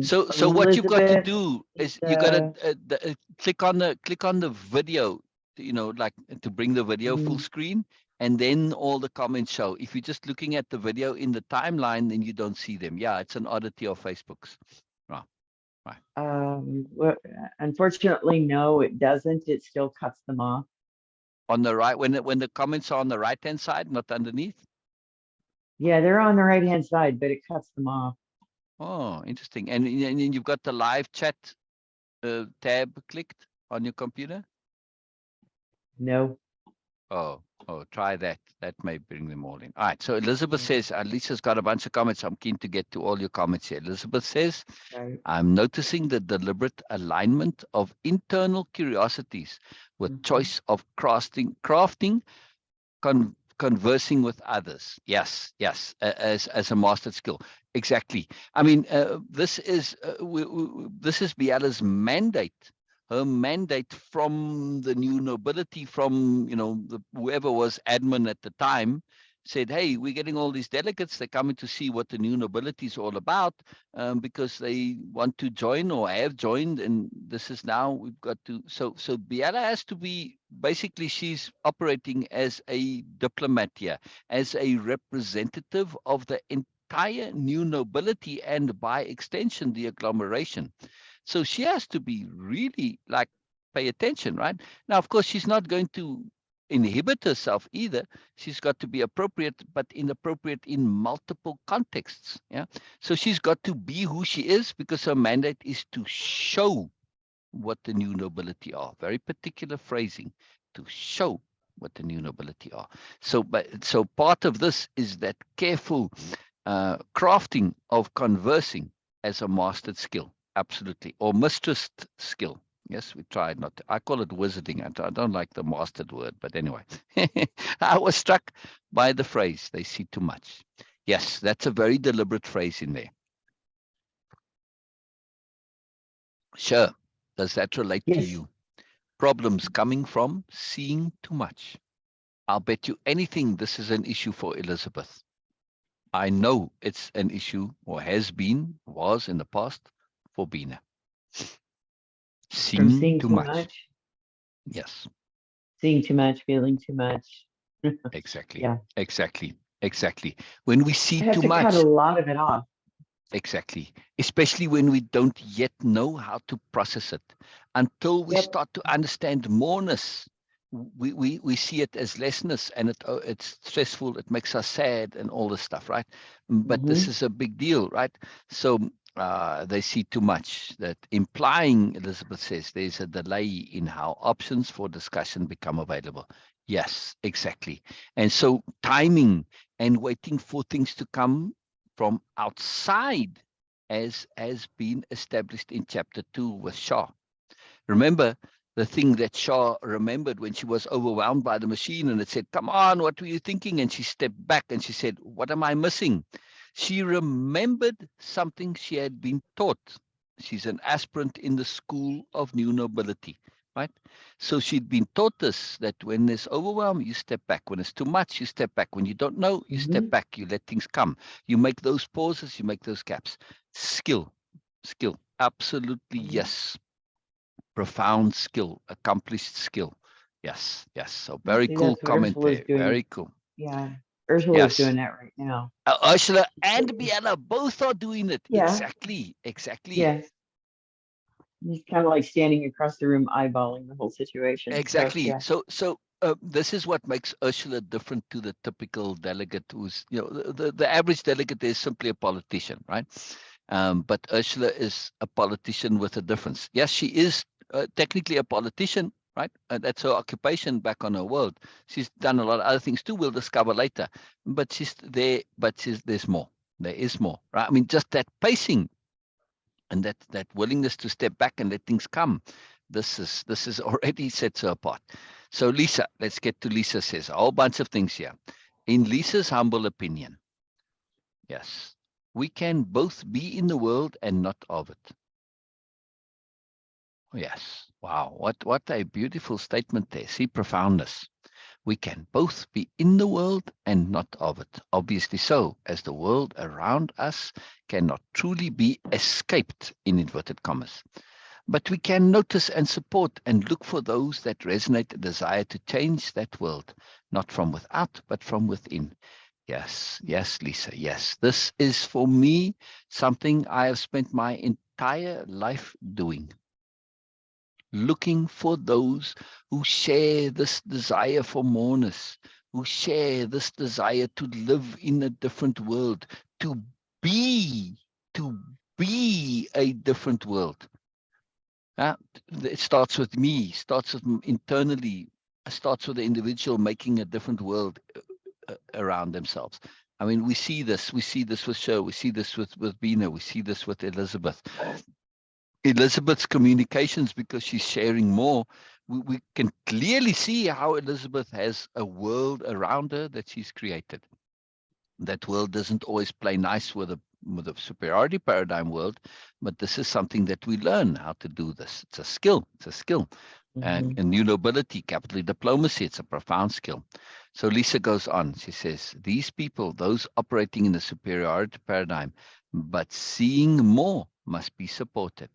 so what you've got to Elizabeth, do is you got to click on the video, like to bring the video full screen, and then all the comments show. If you're just looking at the video in the timeline, then you don't see them. Yeah, it's an oddity of Facebook's. Well, unfortunately, no, it doesn't. It still cuts them off. On the right, when the comments are on the right hand side, not underneath. Yeah, they're on the right hand side, but it cuts them off. Oh, interesting. And you've got the live chat tab clicked on your computer? No. Oh, try that. That may bring them all in. All right. So Elizabeth says, Lisa's got a bunch of comments. I'm keen to get to all your comments here. Elizabeth says, I'm noticing the deliberate alignment of internal curiosities with choice of crafting, conversing with others. Yes, as a mastered skill. Exactly. I mean, this is Biella's mandate. Her mandate from the new nobility, from whoever was admin at the time, said, hey, we're getting all these delegates. They're coming to see what the new nobility is all about, because they want to join or have joined. And this is now we've got to. So Biella has to be, basically, she's operating as a diplomat here, as a representative of the entire new nobility, and by extension, the agglomeration. So she has to be really pay attention, right? Now, of course, she's not going to inhibit herself either. She's got to be appropriate, but inappropriate in multiple contexts. Yeah. So she's got to be who she is, because her mandate is to show what the new nobility are. Very particular phrasing, to show what the new nobility are. So part of this is that careful crafting of conversing as a mastered skill. Absolutely. Or mistress skill. Yes, we tried not to. I call it wizarding. I don't like the mastered word, but anyway. I was struck by the phrase, they see too much. Yes, that's a very deliberate phrase in there. Sure. Does that relate to you? Problems coming from seeing too much. I'll bet you anything this is an issue for Elizabeth. I know it's an issue, or has been, was in the past, for Bina. Seeing too much. Yes. Seeing too much, feeling too much. Exactly. Yeah. Exactly. When we see too much, cut a lot of it off. Exactly. Especially when we don't yet know how to process it. Until we start to understand moreness, we see it as lessness, and it's stressful. It makes us sad and all this stuff, right? But this is a big deal, right? So they see too much. That implying, Elizabeth says, there's a delay in how options for discussion become available. Yes, exactly. And so timing and waiting for things to come from outside, as has been established in chapter 2 with Shah. Remember the thing that Shah remembered when she was overwhelmed by the machine, and it said, come on, what were you thinking? And she stepped back and she said, what am I missing? She remembered something she had been taught. She's an aspirant in the school of new nobility. right? So she'd been taught this, that when there's overwhelm, you step back. When it's too much, you step back. When you don't know, you step Mm-hmm. back. You let things come. You make those pauses, you make those gaps. Skill, skill, absolutely yes. Profound skill, accomplished skill. Yes, yes. So Well, very see, cool that's what comment Ursula's there. doing. Very cool. Yeah, Ursula's Yes. doing that right now. Ursula She's and taking, Biella both are doing it. yeah, Exactly, exactly. yes. He's kind of like standing across the room, eyeballing the whole situation. So, Exactly. yeah. So this is what makes Ursula different to the typical delegate, who's, the average delegate is simply a politician, right? But Ursula is a politician with a difference. Yes, she is technically a politician, right? That's her occupation back on her world. She's done a lot of other things too. We'll discover later. But she's there. But there's more. There is more, right? I mean, just that pacing and that willingness to step back and let things come. This is already sets her apart. So Lisa, let's get to Lisa says a whole bunch of things here. In Lisa's humble opinion, yes, we can both be in the world and not of it. Yes. Wow. What a beautiful statement there. See profoundness. We can both be in the world and not of it. Obviously so, as the world around us cannot truly be escaped in inverted commas. But we can notice and support and look for those that resonate a desire to change that world, not from without, but from within. Yes, yes, Lisa, yes. This is for me something I have spent my entire life doing, looking for those who share this desire for moreness, who share this desire to live in a different world, to be, to be a different world. Uh, it starts with me, starts with internally, starts with the individual making a different world around themselves. I mean, we see this with Sher, we see this with Bina, we see this with Elizabeth. Elizabeth's communications, because she's sharing more, we can clearly see how Elizabeth has a world around her that she's created. That world doesn't always play nice with a superiority paradigm world, but this is something that we learn how to do this. It's a skill. It's a skill. And Mm-hmm. a new nobility, capital diplomacy, it's a profound skill. So Lisa goes on. She says, these people, those operating in the superiority paradigm, but seeing more, must be supported.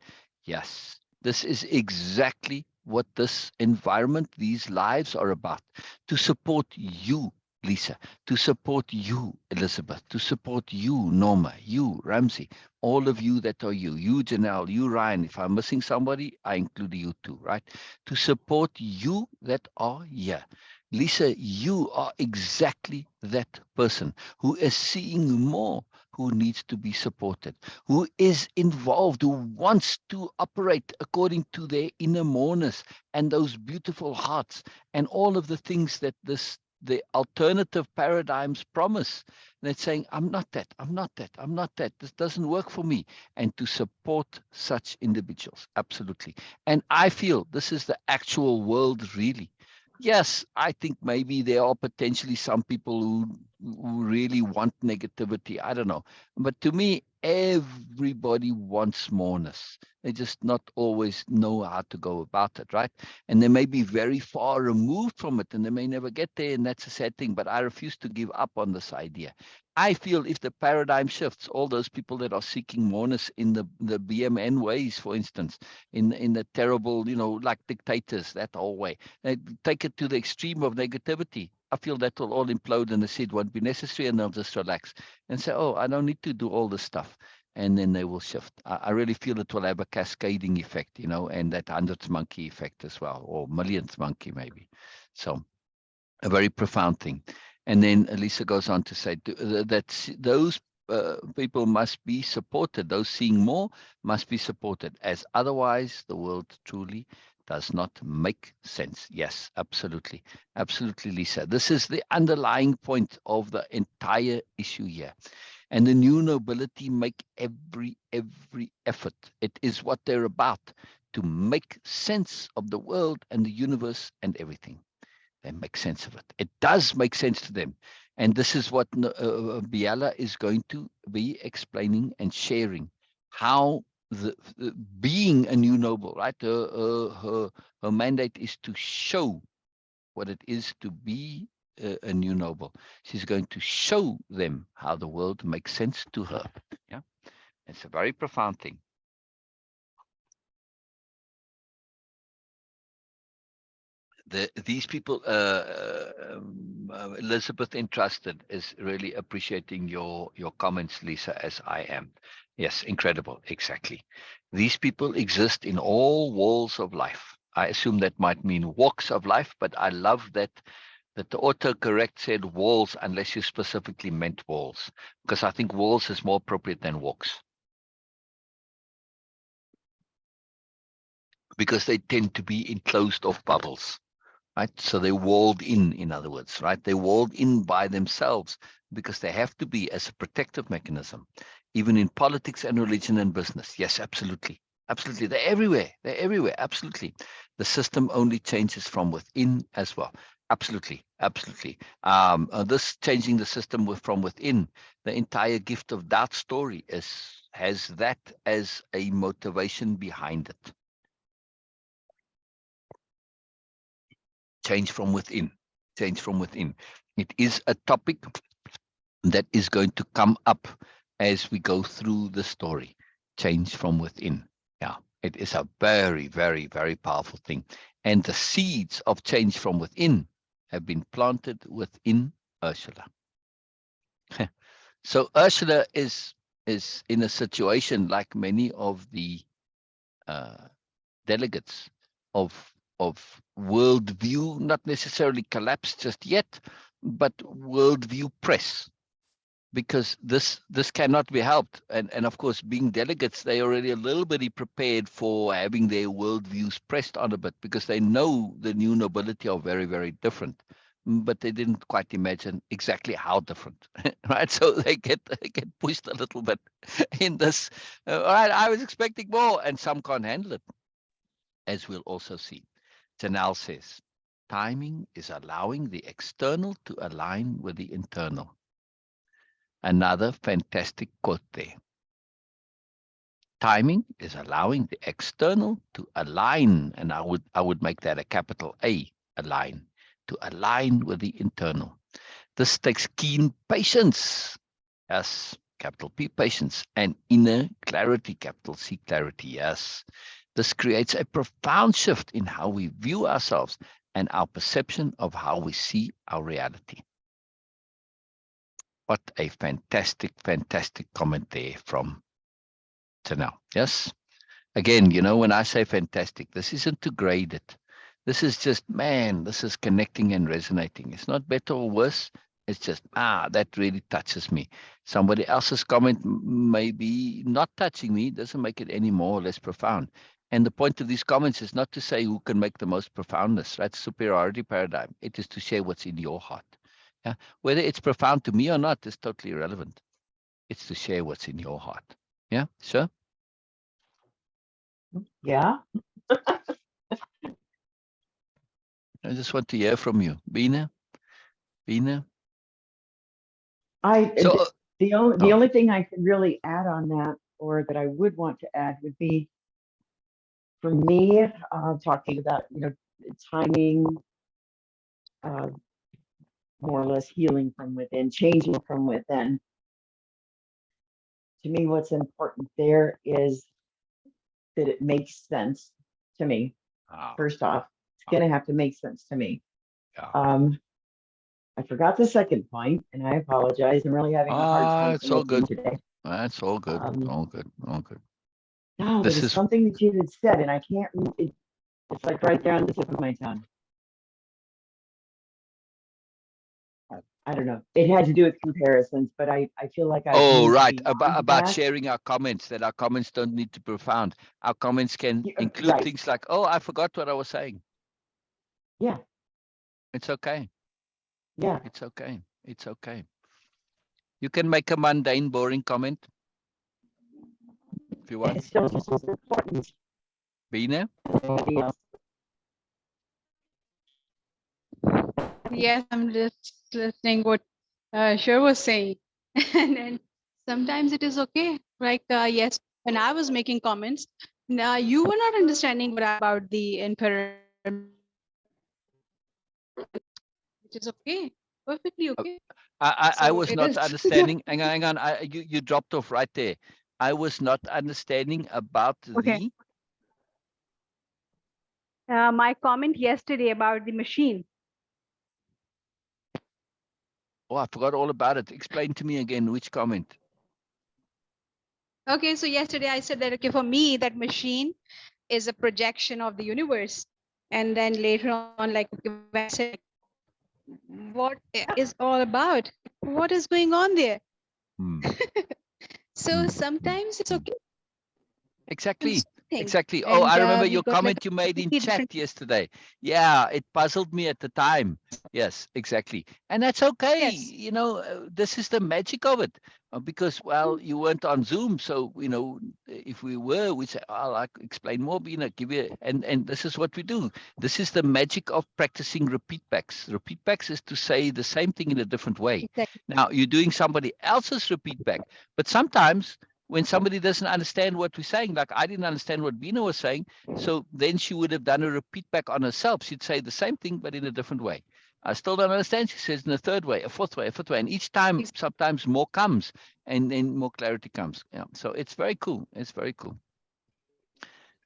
Yes, this is exactly what this environment, these lives are about. To support you, Lisa, to support you, Elizabeth, to support you, Norma, you, Ramsey, all of you that are you, Janelle, you, Ryan. If I'm missing somebody, I include you too, right? To support you that are here. Lisa, you are exactly that person who is seeing more, who needs to be supported, who is involved, who wants to operate according to their inner moreness and those beautiful hearts and all of the things that the alternative paradigms promise. And it's saying, I'm not that, I'm not that, I'm not that. This doesn't work for me. And to support such individuals, absolutely. And I feel this is the actual world, really. Yes, I think maybe there are potentially some people who really want negativity. I don't know. But to me, everybody wants moreness. They just not always know how to go about it, right? And they may be very far removed from it and they may never get there. And that's a sad thing. But I refuse to give up on this idea. I feel if the paradigm shifts, all those people that are seeking moreness in the BMN ways, for instance, in the terrible, like dictators, that whole way, they take it to the extreme of negativity. I feel that will all implode and the seed won't be necessary and they'll just relax and say, oh, I don't need to do all this stuff. And then they will shift. I really feel it will have a cascading effect, and that hundredth monkey effect as well, or millionth monkey maybe. So a very profound thing. And then Elisa goes on to say that those people must be supported. Those seeing more must be supported, as otherwise the world truly does not make sense. Yes, absolutely. Absolutely, Lisa. This is the underlying point of the entire issue here. And the new nobility make every effort. It is what they're about, to make sense of the world and the universe and everything. They make sense of it. It does make sense to them. And this is what Biella is going to be explaining and sharing, how being a new noble, right? Her mandate is to show what it is to be a new noble. She's going to show them how the world makes sense to her. Yeah, it's a very profound thing. These people, Elizabeth Entrusted, is really appreciating your comments, Lisa, as I am. Yes, incredible, exactly. These people exist in all walls of life. I assume that might mean walks of life, but I love that the autocorrect said walls, unless you specifically meant walls, because I think walls is more appropriate than walks, because they tend to be enclosed off bubbles. Right? So they're walled in other words, right? They're walled in by themselves because they have to be as a protective mechanism, even in politics and religion and business. Yes, absolutely. Absolutely. They're everywhere. They're everywhere. Absolutely. The system only changes from within as well. Absolutely. Absolutely. This changing the system from within, the entire gift of doubt story has that as a motivation behind it. Change from within. Change from within. It is a topic that is going to come up as we go through the story. Change from within. Yeah, it is a very, very, very powerful thing. And the seeds of change from within have been planted within Ursula. So Ursula is in a situation like many of the delegates of worldview, not necessarily collapse just yet, but worldview press, because this cannot be helped. And of course, being delegates, they already a little bit prepared for having their worldviews pressed on a bit, because they know the new nobility are very, very different, but they didn't quite imagine exactly how different, right? So they get pushed a little bit in this. All right, I was expecting more, and some can't handle it, as we'll also see. Janelle says, timing is allowing the external to align with the internal. Another fantastic quote there. Timing is allowing the external to align, and I would make that a capital A, align, to align with the internal. This takes keen patience, yes, capital P, patience, and inner clarity, capital C, clarity, yes. This creates a profound shift in how we view ourselves and our perception of how we see our reality. What a fantastic, fantastic comment there from Janelle. Yes. Again, when I say fantastic, this isn't to grade it. This is just, man, this is connecting and resonating. It's not better or worse. It's just, that really touches me. Somebody else's comment may be not touching me, doesn't make it any more or less profound. And the point of these comments is not to say who can make the most profoundness. That's superiority paradigm. It is to share what's in your heart. Yeah? Whether it's profound to me or not is totally irrelevant. It's to share what's in your heart. Yeah, sure. Yeah. I just want to hear from you, Bina. Bina. So, The only thing I could really add on that, or that I would want to add, would be, for me, talking about timing, more or less healing from within, changing from within. To me, what's important there is that it makes sense to me. First off, it's going to have to make sense to me. I forgot the second point, and I apologize. I'm really having a hard time it's all good today. That's all good. All good. All good. No, this is something that you had said, and I can't read it. It's like right there on the tip of my tongue. I don't know. It had to do with comparisons, but I feel like I. Oh, right. About sharing our comments, that our comments don't need to be profound. Our comments can include things like, oh, I forgot what I was saying. Yeah. It's okay. Yeah. It's okay. It's okay. You can make a mundane, boring comment if you want. It's still just as important. Bina? Yes, I'm just listening what Sher was saying. And then sometimes it is okay. Like, yes, when I was making comments, now you were not understanding what about the infrared, which is okay, perfectly Uh, okay. I So was it not is. understanding. Hang on. You dropped off right there. I was not understanding about Okay. the. My comment yesterday about the machine. Oh, I forgot all about it. Explain to me again which comment. Okay, so yesterday I said that okay, for me that machine is a projection of the universe, and then later on, like okay, when I said like, what is all about? What is going on there? Hmm. So Hmm. Hmm. sometimes it's Hmm. okay. Exactly. Thing, Exactly. Oh, and I remember we your got like comment a you made in completely chat different. yesterday. Yeah, it puzzled me at the time. Yes, exactly. And that's okay. Yes. You know, this is the magic of it. Because, well, you weren't on Zoom. So, you know, if we were, we'd say, I'll explain more, Bina, give you, and this is what we do. This is the magic of practicing repeat backs. Repeat backs is to say the same thing in a different way. Exactly. Now, you're doing somebody else's repeat back, but sometimes when somebody doesn't understand what we're saying, like I didn't understand what Bina was saying, so then she would have done a repeat back on herself. She'd say the same thing, but in a different way. I still don't understand. She says in a third way, a fourth way, a fifth way. And each time, sometimes more comes and then more clarity comes. Yeah. So it's very cool. It's very cool.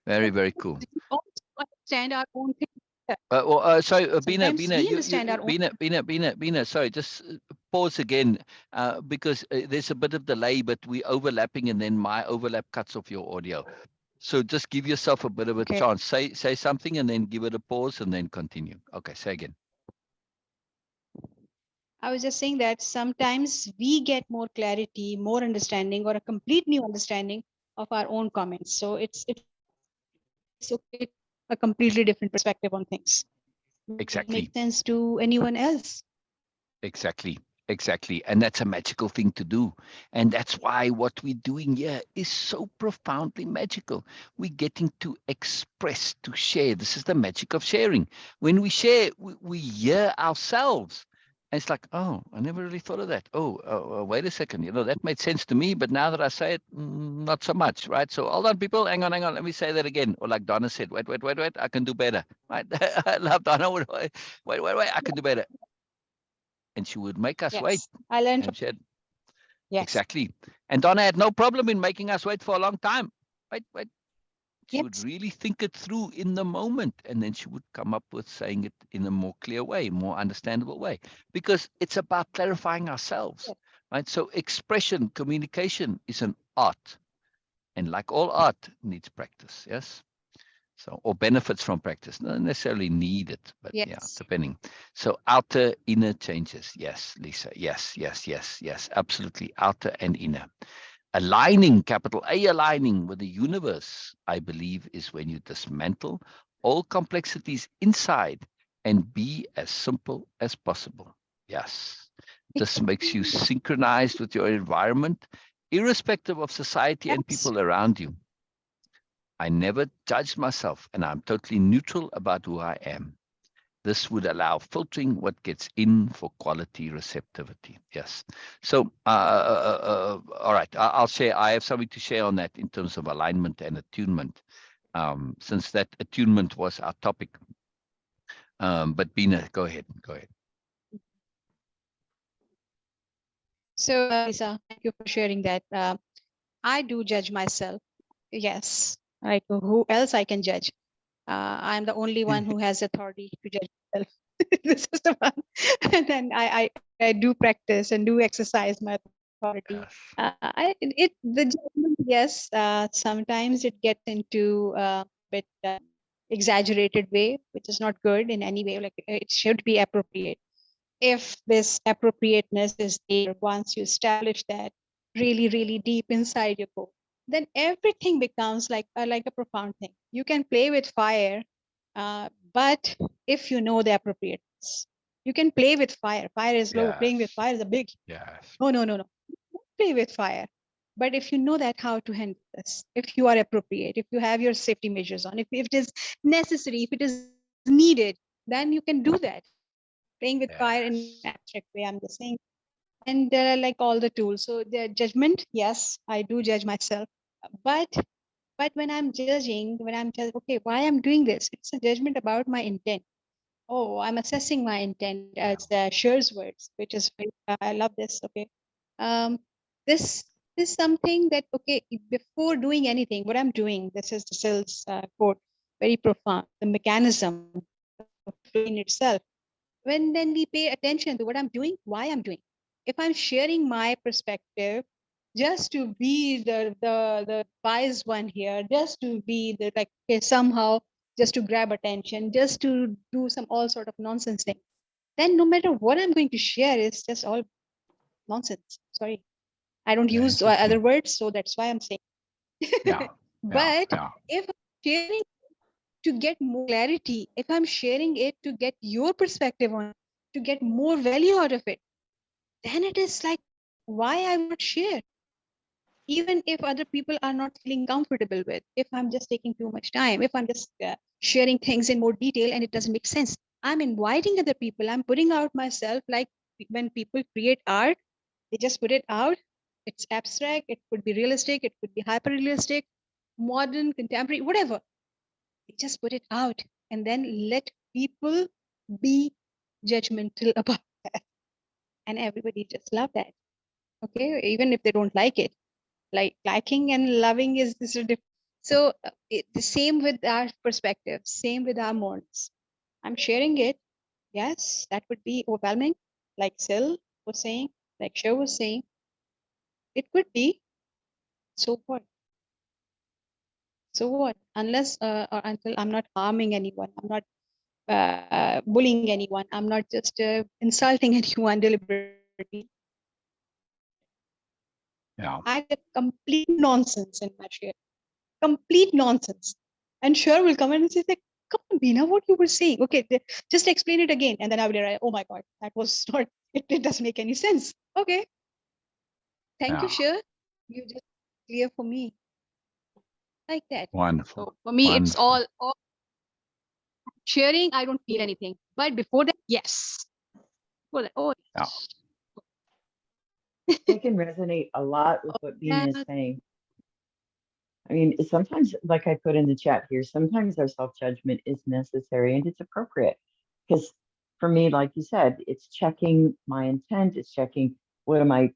Very, very cool. We also understand our own thing. Sorry, Bina, Sometimes Bina, we understand our own. Bina, sorry, just pause again, because there's a bit of delay, but we overlapping and then my overlap cuts off your audio. So just give yourself a bit of a Okay. chance. Say something and then give it a pause and then continue. Okay, say again. I was just saying that sometimes we get more clarity, more understanding, or a complete new understanding of our own comments. So it's okay to a completely different perspective on things. Will make sense Exactly. to anyone else. Exactly. Exactly. And that's a magical thing to do. And that's why what we're doing here is so profoundly magical. We're getting to express, to share. This is the magic of sharing. When we share, we hear ourselves. And it's like, oh, I never really thought of that. Oh, wait a second. You know, that made sense to me. But now that I say it, not so much. Right. So hold on, people. Hang on, hang on. Let me say that again. Or like Donna said, wait. I can do better. Right. I love Donna. Wait. I can do better. And she would make us wait. Yes, I learned from. And she had Yes. exactly. And Donna had no problem in making us wait for a long time. Wait. She would Yes. really think it through in the moment, and then she would come up with saying it in a more clear way, more understandable way, because it's about clarifying ourselves, Yes. right? So expression, communication is an art, and like all art, needs practice. Yes. So, or benefits from practice, not necessarily need it, but yeah, Yes. depending. So, outer, inner changes. Yes, Lisa. Yes. Absolutely. Outer and inner. Aligning, capital A, aligning with the universe, I believe, is when you dismantle all complexities inside and be as simple as possible. Yes. This makes you Exactly. synchronized with your environment, irrespective of society and Yes. people around you. I never judge myself and I'm totally neutral about who I am. This would allow filtering what gets in for quality receptivity. Yes. So, all right, I'll share. I have something to share on that in terms of alignment and attunement, since that attunement was our topic. But Bina, go ahead. Go ahead. So, Lisa, thank you for sharing that. I do judge myself. Yes. Like who else I can judge? I'm the only one who has authority to judge myself. This is the one. And then I do practice and do exercise my authority. Yes. The judgment, yes, sometimes it gets into a bit exaggerated way, which is not good in any way. Like it should be appropriate. If this appropriateness is there, once you establish that really, really deep inside your core, then everything becomes like a profound thing. You can play with fire, but if you know the appropriateness, you can play with fire. Fire is low. Playing with Yes. fire is a big. Yes. No, no, no, no. Don't play with fire. But if you know that how to handle this, if you are appropriate, if you have your safety measures on, if it is necessary, if it is needed, then you can do that. Playing with fire in an abstract way, I'm just saying. And there are like all the tools. So the judgment, yes, I do judge myself. But when I'm judging, when I'm just okay, why I'm doing this? It's a judgment about my intent. Oh, I'm assessing my intent as Sher's words, which is I love this. Okay, this is something that okay before doing anything, what I'm doing. This is the Sills quote, very profound. The mechanism in itself. When then we pay attention to what I'm doing, why I'm doing. If I'm sharing my perspective, just to be the wise one here, just to be the like okay, somehow just to grab attention, just to do some all sort of nonsense thing, then no matter what I'm going to share is just all nonsense. Sorry, I don't Yeah, use it's okay. other words, so that's why I'm saying. Yeah, yeah, But yeah, if I'm sharing to get more clarity, if I'm sharing it to get your perspective on it, to get more value out of it, then it is like why I would not share, even if other people are not feeling comfortable with, if I'm just taking too much time, if I'm just sharing things in more detail and it doesn't make sense. I'm inviting other people, I'm putting out myself, like when people create art, they just put it out. It's abstract, it could be realistic, it could be hyper realistic, modern, contemporary, whatever. They just put it out and then let people be judgmental about that. And everybody just love that. Okay, even if they don't like it, like liking and loving is a different. So the same with our perspective, same with our modes. I'm sharing it. Yes, that would be overwhelming, like Sil was saying, like Sher was saying. It could be. So what? So what? Unless or until I'm not harming anyone, I'm not bullying anyone, I'm not just insulting anyone deliberately. yeah. I get complete nonsense in my share. Complete nonsense. And sure will come in and say, like, come on, Beena, what you were saying. Okay, just explain it again. And then I will realize, oh my God, that was not, it doesn't make any sense. Okay. Thank you, Yeah. Sure. You just clear for me like that. Wonderful. So for me, it's Wonderful. all sharing. I don't feel anything. But before that, yes. Before that, oh, Yeah. I can resonate a lot with what Bina is yeah. saying. I mean, sometimes, like I put in the chat here, sometimes our self-judgment is necessary and it's appropriate. Because for me, like you said, it's checking my intent, it's checking what am I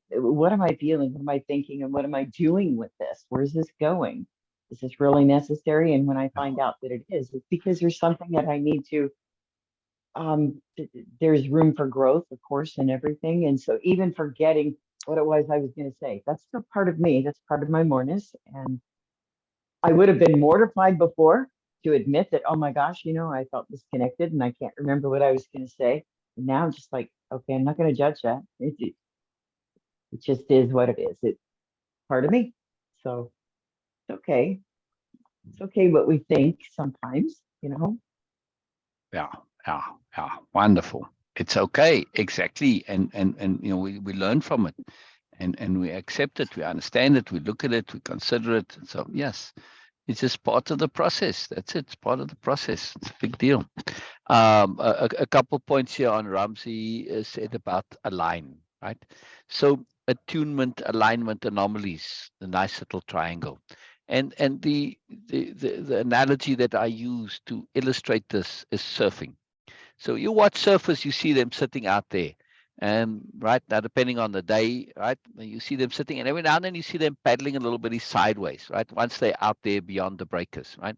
feeling, what am I thinking, and what am I doing with this? Where's this going? Is this really necessary? And when I Yeah. find out that it is, it's because there's something that I need to there's room for growth, of course, and everything. And so even forgetting what it was I was going to say, that's still part of me. That's part of my moreness. And I would have been mortified before to admit that, oh my gosh, I felt disconnected and I can't remember what I was going to say. And now I'm just like, okay, I'm not going to judge that. It just is what it is. It's part of me. So it's okay. It's okay what we think sometimes. Yeah. Yeah. Yeah. Wonderful. It's okay. Exactly. And we learn from it, and we accept it, we understand it, we look at it, we consider it. So yes, it's just part of the process. That's it. It's part of the process. It's a big deal. A couple points here on Ramsey said about align, right? So attunement, alignment, anomalies, the nice little triangle. And the analogy that I use to illustrate this is surfing. So you watch surfers, you see them sitting out there. And right now, depending on the day, right, you see them sitting, and every now and then you see them paddling a little bit sideways, right? Once they're out there beyond the breakers, right?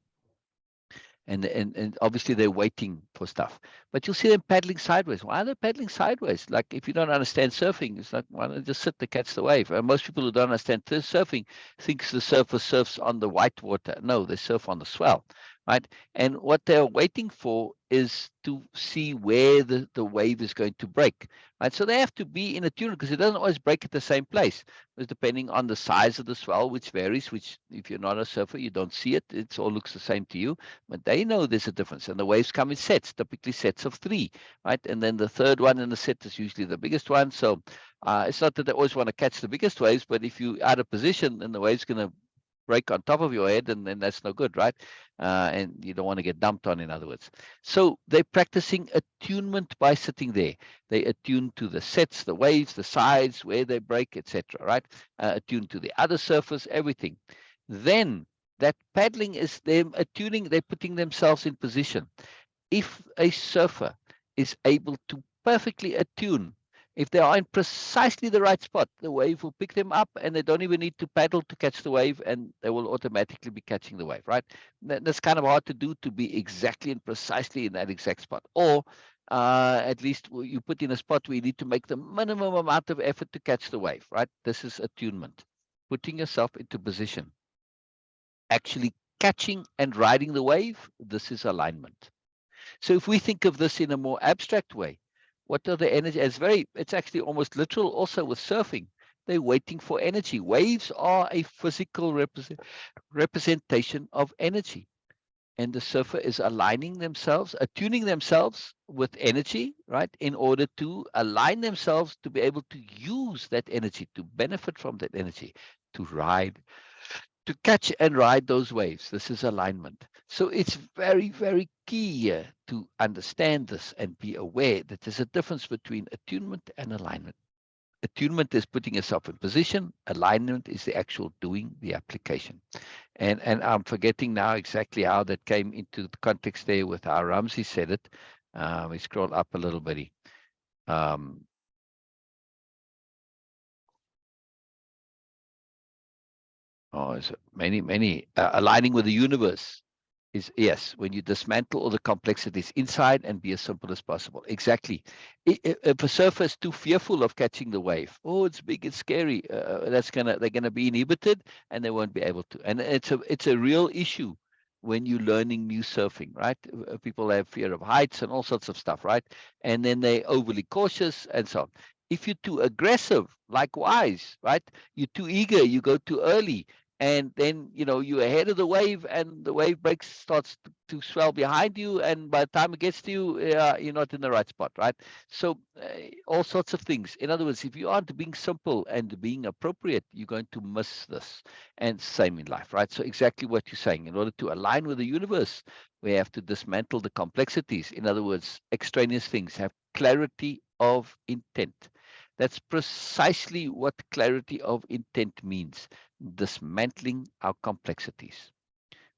And obviously they're waiting for stuff, but you'll see them paddling sideways. Why are they paddling sideways? Like, if you don't understand surfing, it's like, why don't you just sit to catch the wave? And most people who don't understand surfing thinks the surfer surfs on the white water. No, they surf on the swell, right? And what they're waiting for is to see where the wave is going to break, right? So they have to be in a tune, because it doesn't always break at the same place. It's depending on the size of the swell, which varies, which if you're not a surfer, you don't see it. It all looks the same to you, but they know there's a difference. And the waves come in sets, typically sets of three, right? And then the third one in the set is usually the biggest one. So it's not that they always want to catch the biggest waves, but if you're out of position, then the wave's going to break on top of your head, and then that's no good, right? And you don't want to get dumped on, in other words. So they're practicing attunement by sitting there. They attune to the sets, the waves, the sides, where they break, etc., right? Attune to the other surface, everything. then that paddling is them attuning, they're putting themselves in position. If a surfer is able to perfectly attune, if they are in precisely the right spot, the wave will pick them up and they don't even need to paddle to catch the wave, and they will automatically be catching the wave, right? That's kind of hard to do, to be exactly and precisely in that exact spot. Or at least you put in a spot where you need to make the minimum amount of effort to catch the wave, right? This is attunement, putting yourself into position. Actually catching and riding the wave, this is alignment. So if we think of this in a more abstract way, what are the energy? It's actually almost literal also with surfing. They're waiting for energy. Waves are a physical representation of energy. And the surfer is aligning themselves, attuning themselves with energy, right? In order to align themselves to be able to use that energy, to benefit from that energy, to ride, to catch and ride those waves. This is alignment. So it's very, very key here to understand this and be aware that there's a difference between attunement and alignment. Attunement is putting yourself in position. Alignment is the actual doing the application. And I'm forgetting now exactly how that came into the context there with how Ramsey said it. We scroll up a little bit. Um, Oh, so many aligning with the universe is, yes, when you dismantle all the complexities inside and be as simple as possible. Exactly. If a surfer is too fearful of catching the wave, oh, it's big, it's scary. They're gonna be inhibited and they won't be able to. And it's a real issue when you're learning new surfing, right? People have fear of heights and all sorts of stuff, right? And then they're overly cautious and so on. If you're too aggressive, likewise, right? You're too eager, you go too early, and then you're ahead of the wave and the wave breaks starts to swell behind you, and by the time it gets to you, you're not in the right spot, right? So all sorts of things. In other words, if you aren't being simple and being appropriate, you're going to miss this. And same in life, right? So exactly what you're saying, in order to align with the universe, we have to dismantle the complexities. In other words, extraneous things, have clarity of intent. That's precisely what clarity of intent means: dismantling our complexities.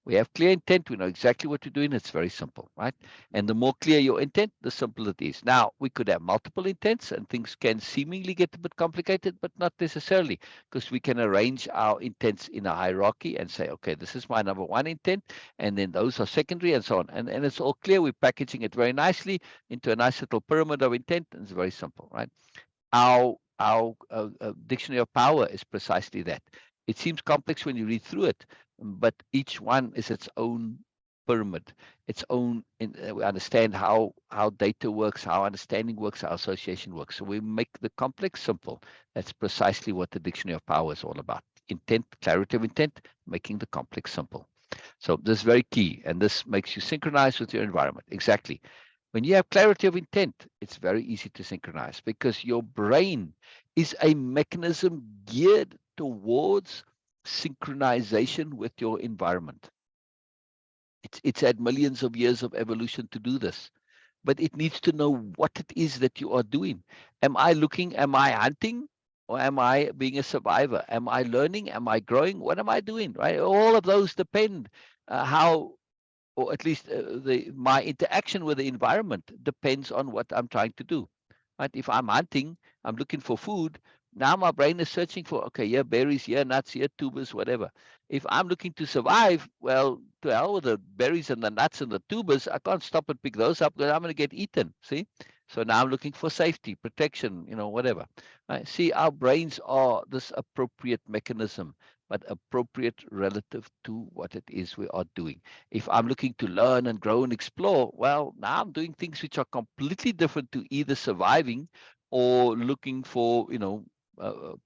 We have clear intent. We know exactly what we're doing. It's very simple, right? And the more clear your intent, the simpler it is. Now, we could have multiple intents and things can seemingly get a bit complicated, but not necessarily, because we can arrange our intents in a hierarchy and say, okay, this is my number one intent, and then those are secondary and so on. And it's all clear. We're packaging it very nicely into a nice little pyramid of intent, and it's very simple, right? Our dictionary of power is precisely that. It seems complex when you read through it, but each one is its own pyramid, its own. We understand how data works, how understanding works, how association works. So we make the complex simple. That's precisely what the dictionary of power is all about. Intent, clarity of intent, making the complex simple. So this is very key, and this makes you synchronize with your environment. Exactly. When you have clarity of intent, it's very easy to synchronize because your brain is a mechanism geared towards synchronization with your environment. It's had millions of years of evolution to do this, but it needs to know what it is that you are doing. Am I hunting, or am I being a survivor? Am I learning? Am I growing? What am I doing? Right? All of those depend how, or at least my interaction with the environment depends on what I'm trying to do. Right? If I'm hunting, I'm looking for food. Now my brain is searching for, okay, here berries, here nuts, here tubers, whatever. If I'm looking to survive, well, to hell with the berries and the nuts and the tubers. I can't stop and pick those up because I'm going to get eaten. See? So now I'm looking for safety, protection, whatever. Right? See, our brains are this appropriate mechanism, but appropriate relative to what it is we are doing. If I'm looking to learn and grow and explore, well, now I'm doing things which are completely different to either surviving or looking for,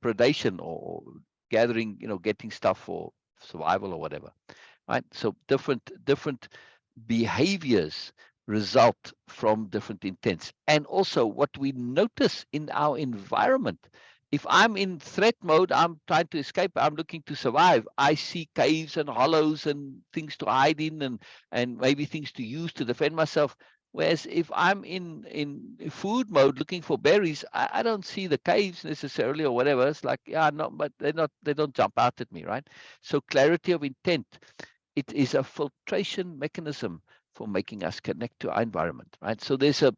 predation or gathering, getting stuff for survival or whatever. Right? So different behaviors result from different intents. And also what we notice in our environment. If I'm in threat mode, I'm trying to escape, I'm looking to survive, I see caves and hollows and things to hide in, and maybe things to use to defend myself. Whereas if I'm in food mode looking for berries, I don't see the caves necessarily or whatever. It's like, yeah, no, but they don't jump out at me, right? So clarity of intent, it is a filtration mechanism for making us connect to our environment, right? So there's a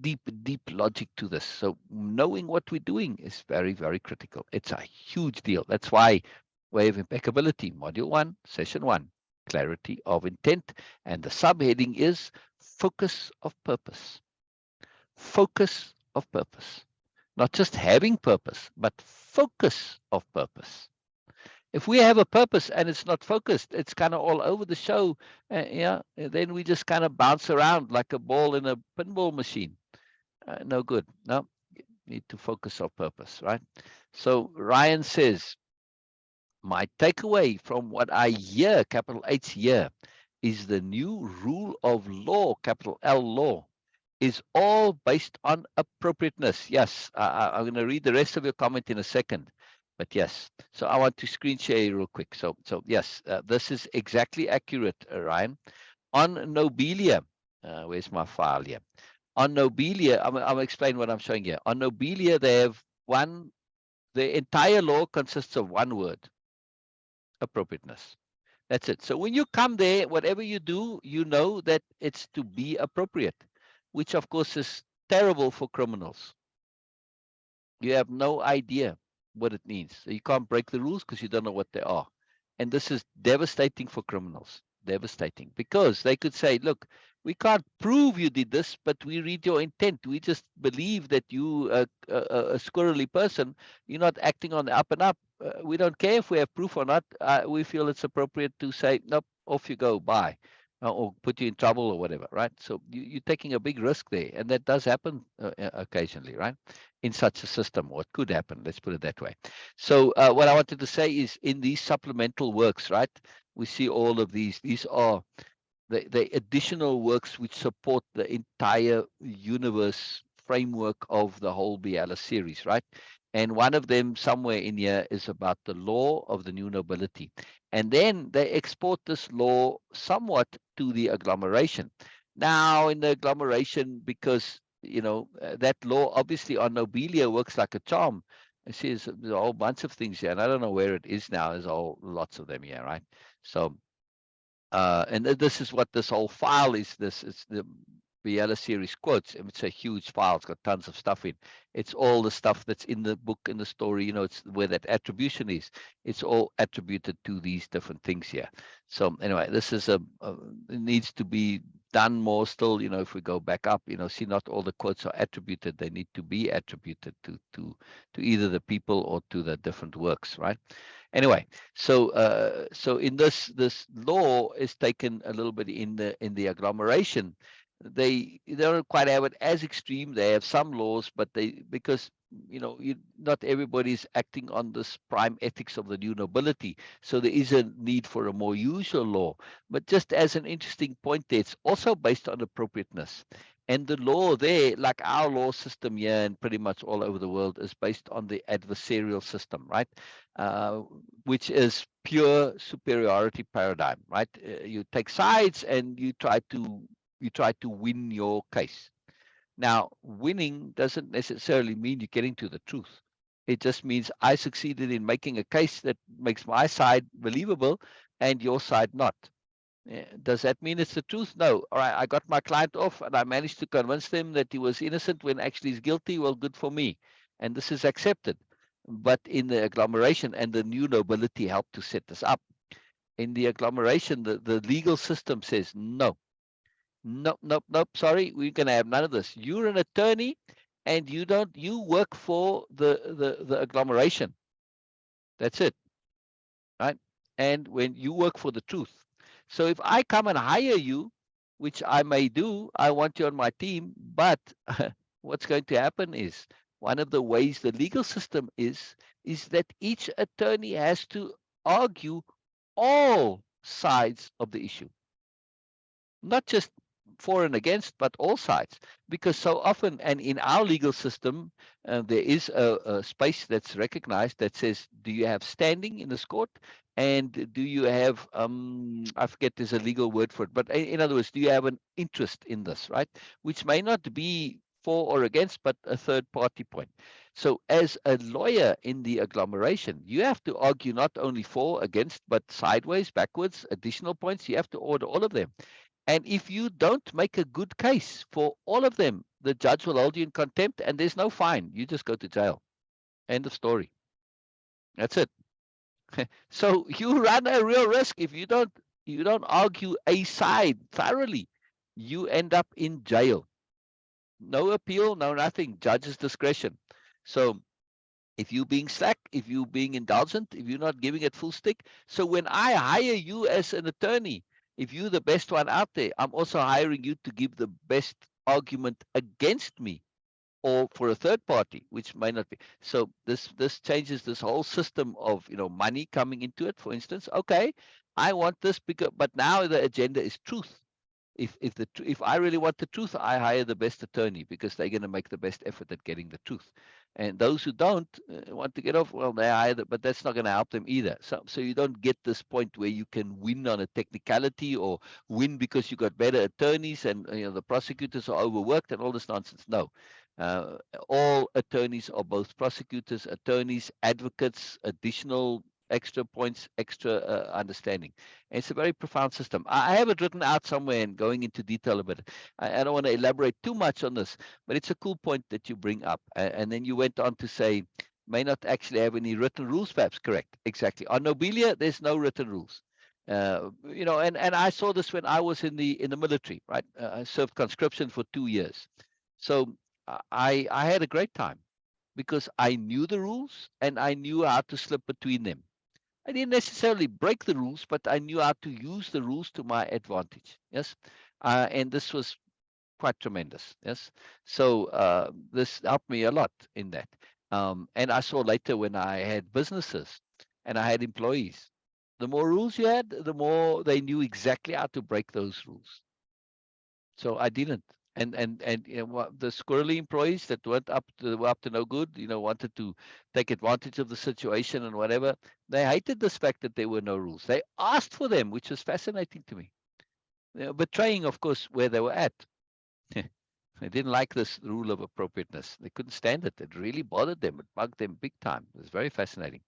deep logic to this. So knowing what we're doing is very, very critical. It's a huge deal. That's why Way of Impeccability, Module 1, Session 1, clarity of intent. And the subheading is focus of purpose. Focus of purpose. Not just having purpose, but focus of purpose. If we have a purpose and it's not focused, it's kind of all over the show. Yeah, then we just kind of bounce around like a ball in a pinball machine. No good. No, need to focus on purpose, right? So Ryan says, my takeaway from what I hear, capital H here, is the new rule of law, capital L law, is all based on appropriateness. Yes, I'm going to read the rest of your comment in a second. But yes, so I want to screen share real quick. So yes, this is exactly accurate, Ryan. On Nobelia, where's my file here? On Nobelia, I'm explain what I'm showing here. On Nobelia, they have the entire law consists of one word, appropriateness. That's it. So when you come there, whatever you do, you know that it's to be appropriate, which of course is terrible for criminals. You have no idea what it means. So you can't break the rules because you don't know what they are. And this is devastating for criminals. Devastating. Because they could say, look, we can't prove you did this, but we read your intent. We just believe that you, a squirrely person, you're not acting on the up and up. We don't care if we have proof or not. We feel it's appropriate to say, nope, off you go, bye. Or put you in trouble or whatever, right? So you're taking a big risk there. And that does happen occasionally, right? In such a system, what could happen, let's put it that way. So what I wanted to say is in these supplemental works, right, we see all of these are the additional works which support the entire universe framework of the whole Biella series, right? And one of them somewhere in here is about the law of the new nobility. And then they export this law somewhat to the agglomeration. Now, in the agglomeration, because that law obviously on Nobelia works like a charm. I see there's a whole bunch of things here, and I don't know where it is now. There's all lots of them here, right? So and this is what this whole file is. This is the Biella series quotes. It's a huge file. It's got tons of stuff in. It's all the stuff that's in the book, in the story. It's where that attribution is. It's all attributed to these different things here. So anyway, this is it needs to be done more still. If we go back up, see, not all the quotes are attributed. They need to be attributed to either the people or to the different works, right? Anyway, so in this law is taken a little bit in the agglomeration. They don't quite have it as extreme. They have some laws, but because not everybody's acting on this prime ethics of the new nobility, so there is a need for a more usual law. But just as an interesting point there, it's also based on appropriateness. And the law there, like our law system here and pretty much all over the world, is based on the adversarial system, right? Which is pure superiority paradigm, right? You take sides and you try to win your case. Now, winning doesn't necessarily mean you're getting to the truth. It just means I succeeded in making a case that makes my side believable and your side not. Does that mean it's the truth? No. All right, I got my client off and I managed to convince them that he was innocent when actually he's guilty. Well, good for me. And this is accepted. But in the agglomeration, and the new nobility helped to set this up. In the agglomeration, the legal system says, no, nope, nope, nope, sorry, we're going to have none of this. You're an attorney and you work for the agglomeration. That's it, right? And when you work for the truth. So if I come and hire you, which I may do, I want you on my team, but what's going to happen is one of the ways the legal system is that each attorney has to argue all sides of the issue, not just for and against, but all sides, because so often, and in our legal system, there is a space that's recognized that says, do you have standing in this court? And do you have, I forget, there's a legal word for it, but in other words, do you have an interest in this, right? Which may not be for or against, but a third party point. So as a lawyer in the agglomeration, you have to argue not only for, against, but sideways, backwards, additional points. You have to order all of them. And if you don't make a good case for all of them, the judge will hold you in contempt and there's no fine. You just go to jail. End of story. That's it. So you run a real risk if you don't argue a side thoroughly. You end up in jail. No appeal, no nothing. Judge's discretion. So if you're being slack, if you're being indulgent, if you're not giving it full stick. So when I hire you as an attorney, if you're the best one out there, I'm also hiring you to give the best argument against me or for a third party, which may not be. So this changes this whole system of money coming into it. For instance, okay, I want this because, but now the agenda is truth. If I really want the truth, I hire the best attorney because they're going to make the best effort at getting the truth. And those who don't want to get off, well, they hire, but that's not going to help them either. So you don't get this point where you can win on a technicality or win because you got better attorneys and the prosecutors are overworked and all this nonsense. No, uh, all attorneys are both prosecutors, attorneys, advocates, additional extra points, extra understanding. And it's a very profound system. I have it written out somewhere and going into detail about it. I don't want to elaborate too much on this, but it's a cool point that you bring up. And then you went on to say, may not actually have any written rules, perhaps. Correct. Exactly. On Nobelia, there's no written rules. And I saw this when I was in the military, right? I served conscription for 2 years. So I had a great time because I knew the rules and I knew how to slip between them. I didn't necessarily break the rules, but I knew how to use the rules to my advantage. Yes. And this was quite tremendous. Yes. So this helped me a lot in that. And I saw later when I had businesses and I had employees, the more rules you had, the more they knew exactly how to break those rules. So I didn't. And the squirrely employees that were up to no good, wanted to take advantage of the situation and whatever, they hated this fact that there were no rules. They asked for them, which was fascinating to me. Betraying, of course, where they were at. They didn't like this rule of appropriateness. They couldn't stand it. It really bothered them. It bugged them big time. It was very fascinating.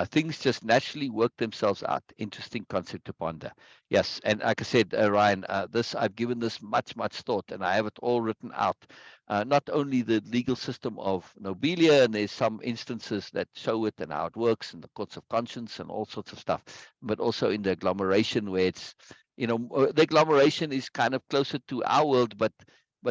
Things just naturally work themselves out. Interesting concept to ponder. Yes, and like I said, Ryan, I've given this much, much thought, and I have it all written out. Not only the legal system of Nobelia, and there's some instances that show it and how it works, in the courts of conscience and all sorts of stuff, but also in the agglomeration where it's, the agglomeration is kind of closer to our world, but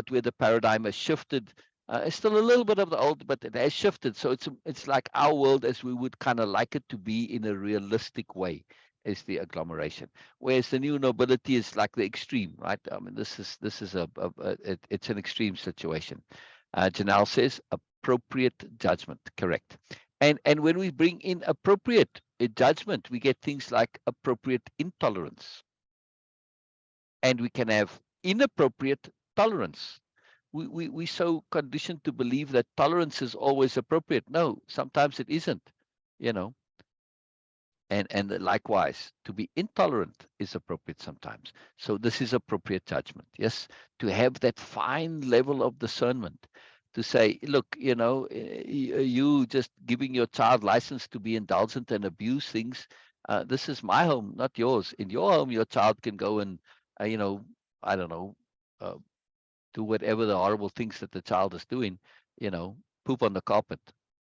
where the paradigm has shifted. It's still a little bit of the old, but it has shifted. So it's like our world as we would kind of like it to be in a realistic way, is the agglomeration. Whereas the new nobility is like the extreme, right? I mean, this is it's an extreme situation. Janelle says appropriate judgment, correct. And when we bring in appropriate judgment, we get things like appropriate intolerance, and we can have inappropriate tolerance. We so conditioned to believe that tolerance is always appropriate. No, sometimes it isn't, you know. And likewise, to be intolerant is appropriate sometimes. So this is appropriate judgment. Yes, to have that fine level of discernment, to say, look, you just giving your child license to be indulgent and abuse things. This is my home, not yours. In your home, your child can go and, I don't know, uh, do whatever the horrible things that the child is doing, poop on the carpet.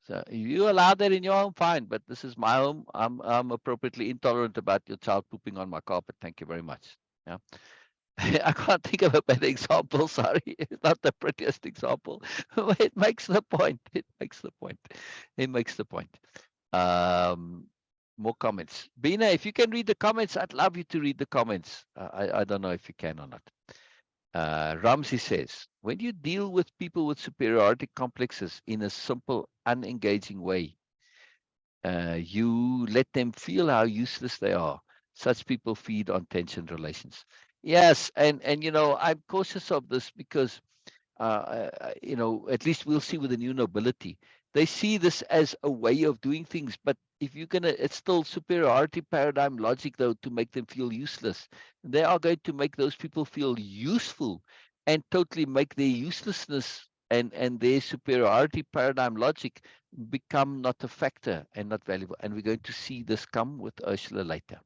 So if you allow that in your home, fine. But this is my home. I'm appropriately intolerant about your child pooping on my carpet. Thank you very much. Yeah. I can't think of a better example. Sorry, it's not the prettiest example, but it makes the point. It makes the point. It makes the point. More comments. Bina, if you can read the comments, I'd love you to read the comments. I don't know if you can or not. Ramsey says, when you deal with people with superiority complexes in a simple, unengaging way, you let them feel how useless they are. Such people feed on tension relations. Yes, and I'm cautious of this because at least we'll see with the new nobility. They see this as a way of doing things, but if you're gonna, it's still superiority paradigm logic, though, to make them feel useless. They are going to make those people feel useful and totally make their uselessness and their superiority paradigm logic become not a factor and not valuable. And we're going to see this come with Ursula later.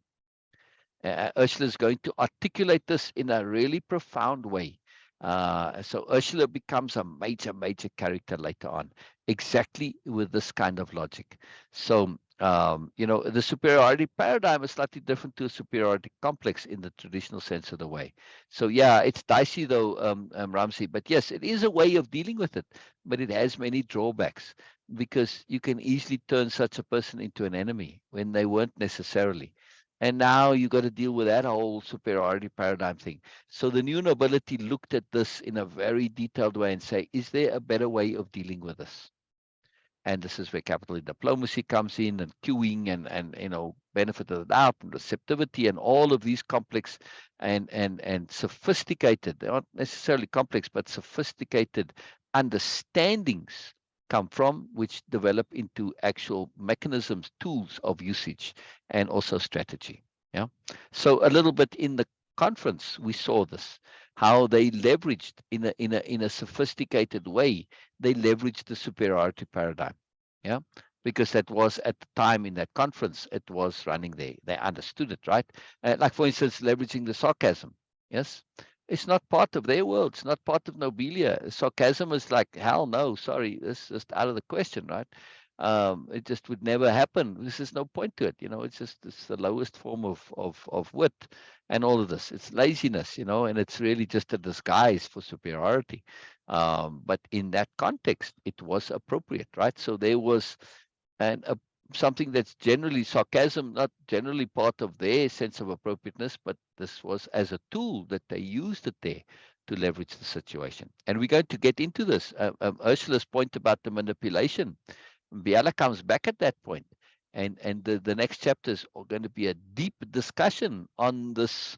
Ursula is going to articulate this in a really profound way. So Ursula becomes a major, major character later on, exactly with this kind of logic. So, the superiority paradigm is slightly different to a superiority complex in the traditional sense of the way. So, yeah, it's dicey though, Ramsey, but yes, it is a way of dealing with it, but it has many drawbacks because you can easily turn such a person into an enemy when they weren't necessarily. And now you got to deal with that whole superiority paradigm thing. So the new nobility looked at this in a very detailed way and say, is there a better way of dealing with this? And this is where capital diplomacy comes in, and queuing, and benefit of the doubt and receptivity, and all of these complex and sophisticated, they're not necessarily complex, but sophisticated understandings come from, which develop into actual mechanisms, tools of usage, and also strategy. Yeah. So a little bit in the conference we saw this, how they leveraged in a sophisticated way, they leveraged the superiority paradigm. Yeah. Because that was at the time in that conference, it was running there. They understood it, right? Like, for instance, leveraging the sarcasm. Yes. It's not part of their world. It's not part of Nobelia. Sarcasm is like, hell no, sorry, this is just out of the question, right? It just would never happen. This is no point to it. It's the lowest form of wit and all of this. It's laziness, and it's really just a disguise for superiority. But in that context, it was appropriate, right? So there was something that's generally sarcasm, not generally part of their sense of appropriateness, but this was as a tool that they used it there to leverage the situation. And we're going to get into this. Ursula's point about the manipulation, Biella comes back at that point, and the next chapters are going to be a deep discussion on this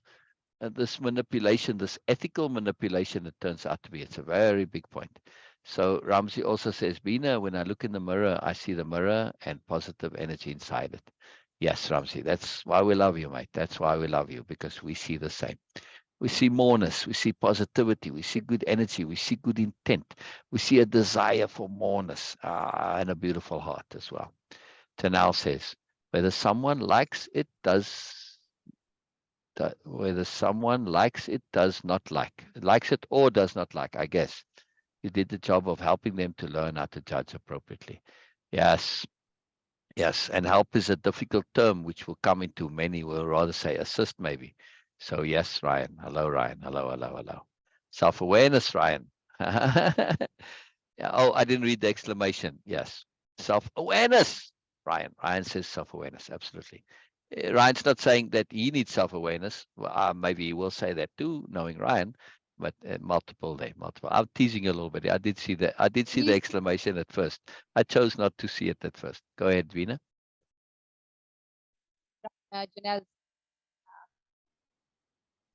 manipulation, this ethical manipulation. It turns out to be, it's a very big point. So Ramsey also says, Bina, when I look in the mirror, I see the mirror and positive energy inside it. Yes, Ramsey, that's why we love you, mate. That's why we love you, because we see the same. We see moreness, we see positivity, we see good energy, we see good intent, we see a desire for moreness, and a beautiful heart as well. Tanal says, whether someone likes it, whether someone likes it, likes it or does not like, I guess. You did the job of helping them to learn how to judge appropriately. Yes, yes. And help is a difficult term, which will come into, many will rather say assist, maybe. So yes, Ryan. Hello, Ryan. Hello, hello, hello. Self-awareness, Ryan. Yeah, oh, I didn't read the exclamation. Yes. Self-awareness. Ryan says self-awareness. Absolutely. Ryan's not saying that he needs self-awareness. Well, maybe he will say that too, knowing Ryan, but multiple. I'm teasing you a little bit. I did see that. I did see the He's exclamation at first. I chose not to see it at first. Go ahead, Vina. Janelle.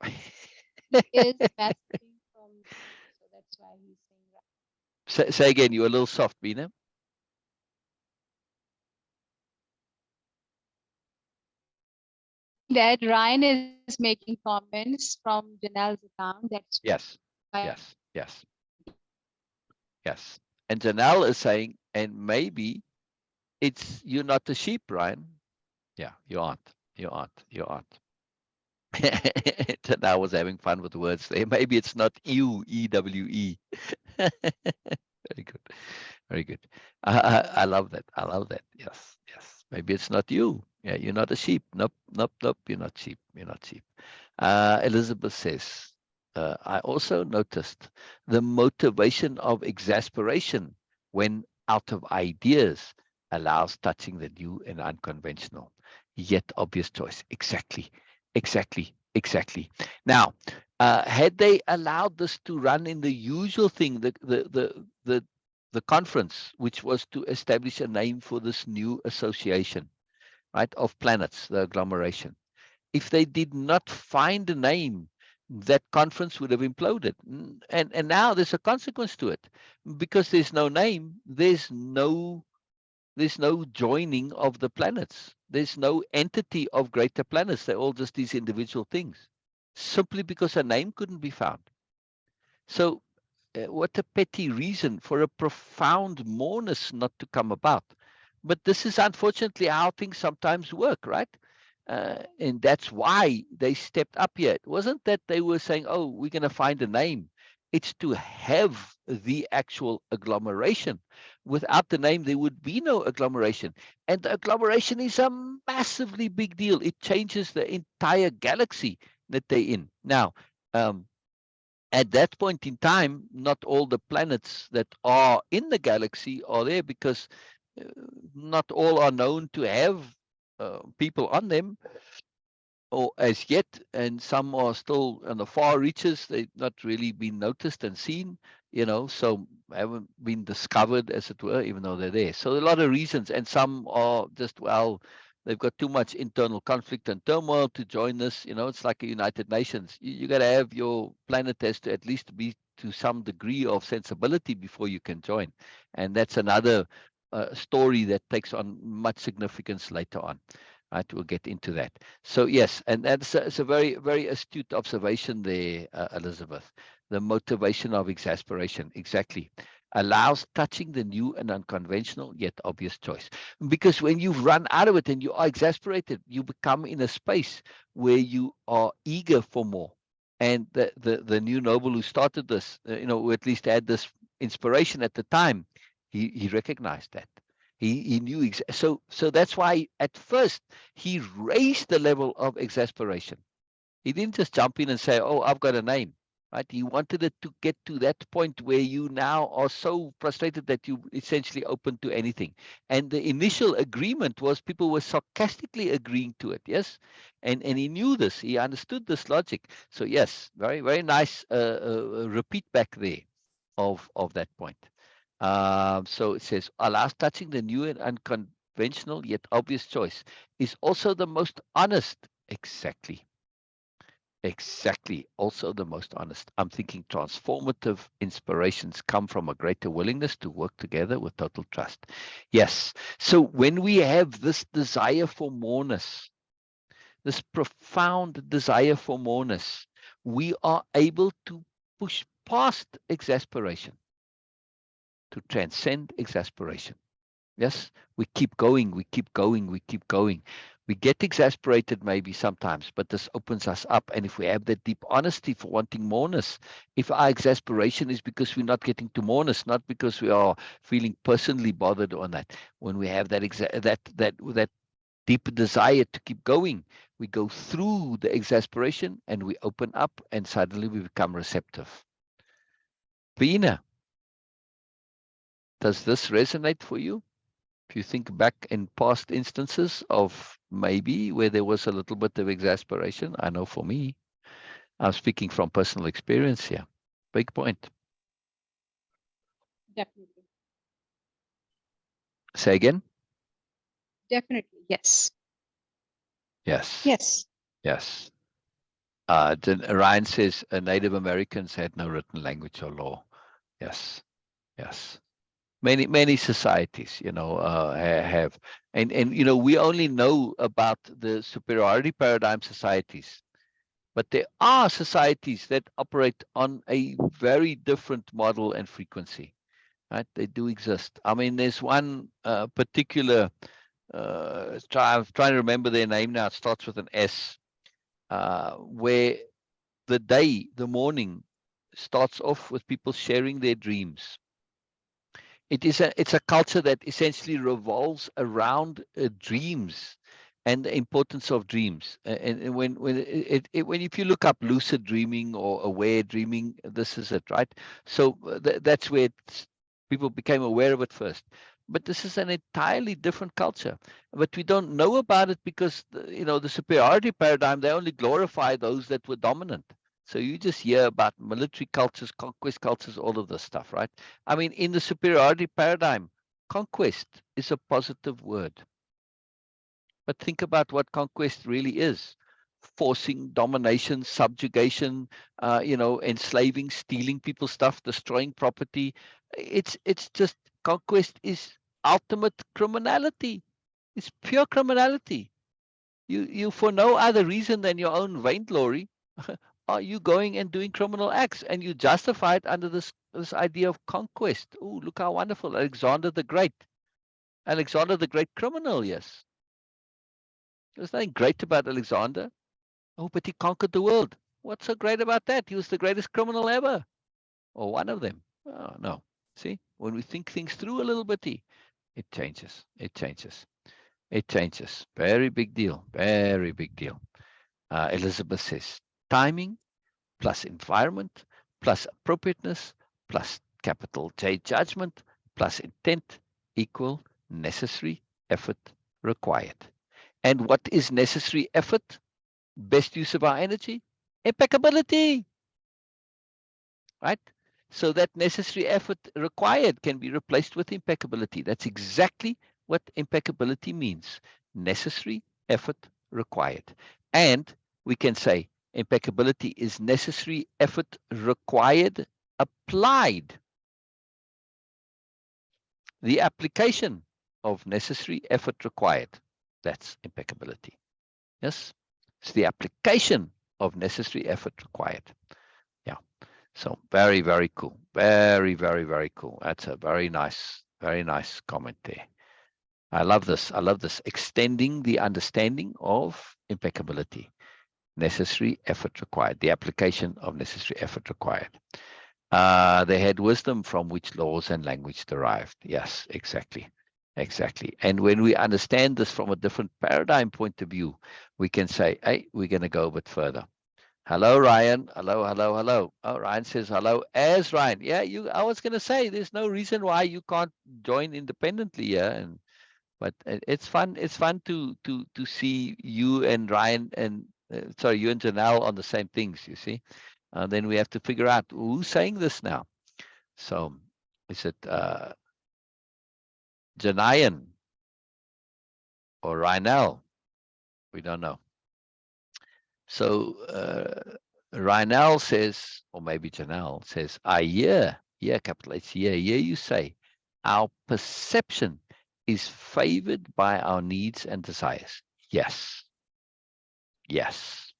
He is messaging from, so that's why he's saying that. Say again. You're a little soft, Vina. That Ryan is making comments from Janelle's account. That's Yes. why. Yes. Yes. Yes. And Janelle is saying, and maybe it's you're not the sheep, Ryan. Yeah, you aren't. You aren't. You aren't. I was having fun with the words there. Maybe it's not you, EWE. Very good. Very good. I love that. I love that. Yes. Yes. Maybe it's not you. Yeah, you're not a sheep. Nope. Nope. Nope. You're not sheep. You're not sheep. Elizabeth says, I also noticed the motivation of exasperation when out of ideas allows touching the new and unconventional, yet obvious choice. Exactly. Exactly. Exactly. Now, had they allowed this to run in the usual thing, the conference, which was to establish a name for this new association, right, of planets, the agglomeration. If they did not find a name, that conference would have imploded. And now there's a consequence to it, because there's no name, there's no joining of the planets. There's no entity of greater planets. They're all just these individual things, simply because a name couldn't be found. So what a petty reason for a profound moreness not to come about. But this is unfortunately how things sometimes work, right? And that's why they stepped up here. It wasn't that they were saying, oh, we're going to find a name. It's to have the actual agglomeration. Without the name, there would be no agglomeration. And the agglomeration is a massively big deal. It changes the entire galaxy that they're in. Now, at that point in time, not all the planets that are in the galaxy are there, because uh, not all are known to have people on them, or as yet, and some are still in the far reaches. They've not really been noticed and seen, so haven't been discovered, as it were, even though they're there. So a lot of reasons, and some are just, well, they've got too much internal conflict and turmoil to join this. It's like a United Nations. You got to have, your planet has to at least be to some degree of sensibility before you can join. And that's another story that takes on much significance later on. Right, we'll get into that. So yes, and it's a very, very astute observation there, Elizabeth. The motivation of exasperation, exactly, allows touching the new and unconventional yet obvious choice. Because when you've run out of it and you are exasperated, you become in a space where you are eager for more. And the new noble who started this, who at least had this inspiration at the time, he recognized that. He knew so that's why at first he raised the level of exasperation. He didn't just jump in and say, "Oh, I've got a name." Right? He wanted it to get to that point where you now are so frustrated that you essentially open to anything. And the initial agreement was people were sarcastically agreeing to it. Yes, and he knew this. He understood this logic. So yes, very, very nice repeat back there of that point. So it says, allows touching the new and unconventional yet obvious choice is also the most honest. Exactly. Exactly. Also the most honest. I'm thinking transformative inspirations come from a greater willingness to work together with total trust. Yes. So when we have this desire for moreness, this profound desire for moreness, we are able to push past exasperation, to transcend exasperation. Yes, we keep going, we keep going, we keep going. We get exasperated maybe sometimes, but this opens us up. And if we have that deep honesty for wanting moreness, if our exasperation is because we're not getting to moreness, not because we are feeling personally bothered on that, when we have that deep desire to keep going, we go through the exasperation and we open up, and suddenly we become receptive. Bina, does this resonate for you? If you think back in past instances of maybe where there was a little bit of exasperation, I know for me, I'm speaking from personal experience here. Big point. Definitely. Say again? Definitely. Yes. Yes. Yes. Yes. Ryan says Native Americans had no written language or law. Yes. Yes. Many societies, have, and we only know about the superiority paradigm societies. But there are societies that operate on a very different model and frequency, right? They do exist. I mean, there's one particular, I'm trying to remember their name now. It starts with an S, where the morning starts off with people sharing their dreams. It's a culture that essentially revolves around dreams and the importance of dreams. And when if you look up lucid dreaming or aware dreaming, this is it, right? So that's where people became aware of it first. But this is an entirely different culture. But we don't know about it because the superiority paradigm, they only glorify those that were dominant. So you just hear about military cultures, conquest cultures, all of this stuff, right? I mean, in the superiority paradigm, conquest is a positive word. But think about what conquest really is. forcing, domination, subjugation, enslaving, stealing people's stuff, destroying property. It's just conquest is ultimate criminality. It's pure criminality. You for no other reason than your own vainglory are you going and doing criminal acts, and you justify it under this idea of conquest. Oh, look how wonderful, Alexander the Great. Alexander the Great criminal, yes. There's nothing great about Alexander. Oh, but he conquered the world. What's so great about that? He was the greatest criminal ever, or one of them. Oh, no. See, when we think things through a little bit, it changes. It changes. It changes. Very big deal. Very big deal. Elizabeth says timing plus environment plus appropriateness plus capital J judgment plus intent equal necessary effort required. And what is necessary effort? Best use of our energy? Impeccability, right? So that necessary effort required can be replaced with impeccability. That's exactly what impeccability means. Necessary effort required. And we can say impeccability is necessary effort required applied. The application of necessary effort required. That's impeccability. Yes, it's the application of necessary effort required. Yeah. So very, very cool. Very, very, very cool. That's a very nice comment there. I love this. I love this. Extending the understanding of impeccability. Necessary effort required. The application of necessary effort required. They had wisdom from which laws and language derived. Yes, exactly. Exactly. And when we understand this from a different paradigm point of view, we can say, hey, we're going to go a bit further. Hello, Ryan. Hello, hello, hello. Oh, Ryan says hello as Ryan. Yeah, I was going to say there's no reason why you can't join independently here, but it's fun. It's fun to see you and Ryan and sorry, you and Janelle on the same things. You see, then we have to figure out who's saying this now. So, is it Janayan or Ryanel? We don't know. So Ryanel says, or maybe Janelle says, I hear, capital H, hear you say, our perception is favored by our needs and desires. Yes. Yes.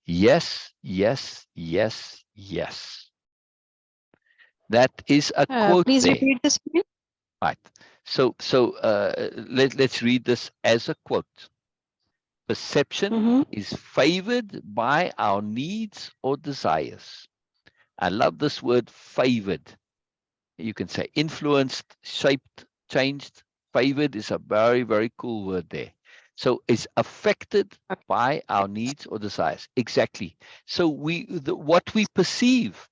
Yes, yes, yes, yes. That is a quote Please there. repeat this, please. Right. So let's read this as a quote. Perception is favored by our needs or desires. I love this word favored. You can say influenced, shaped, changed. Favored is a very, very cool word there. So it's affected by our needs or desires. Exactly. So what we perceive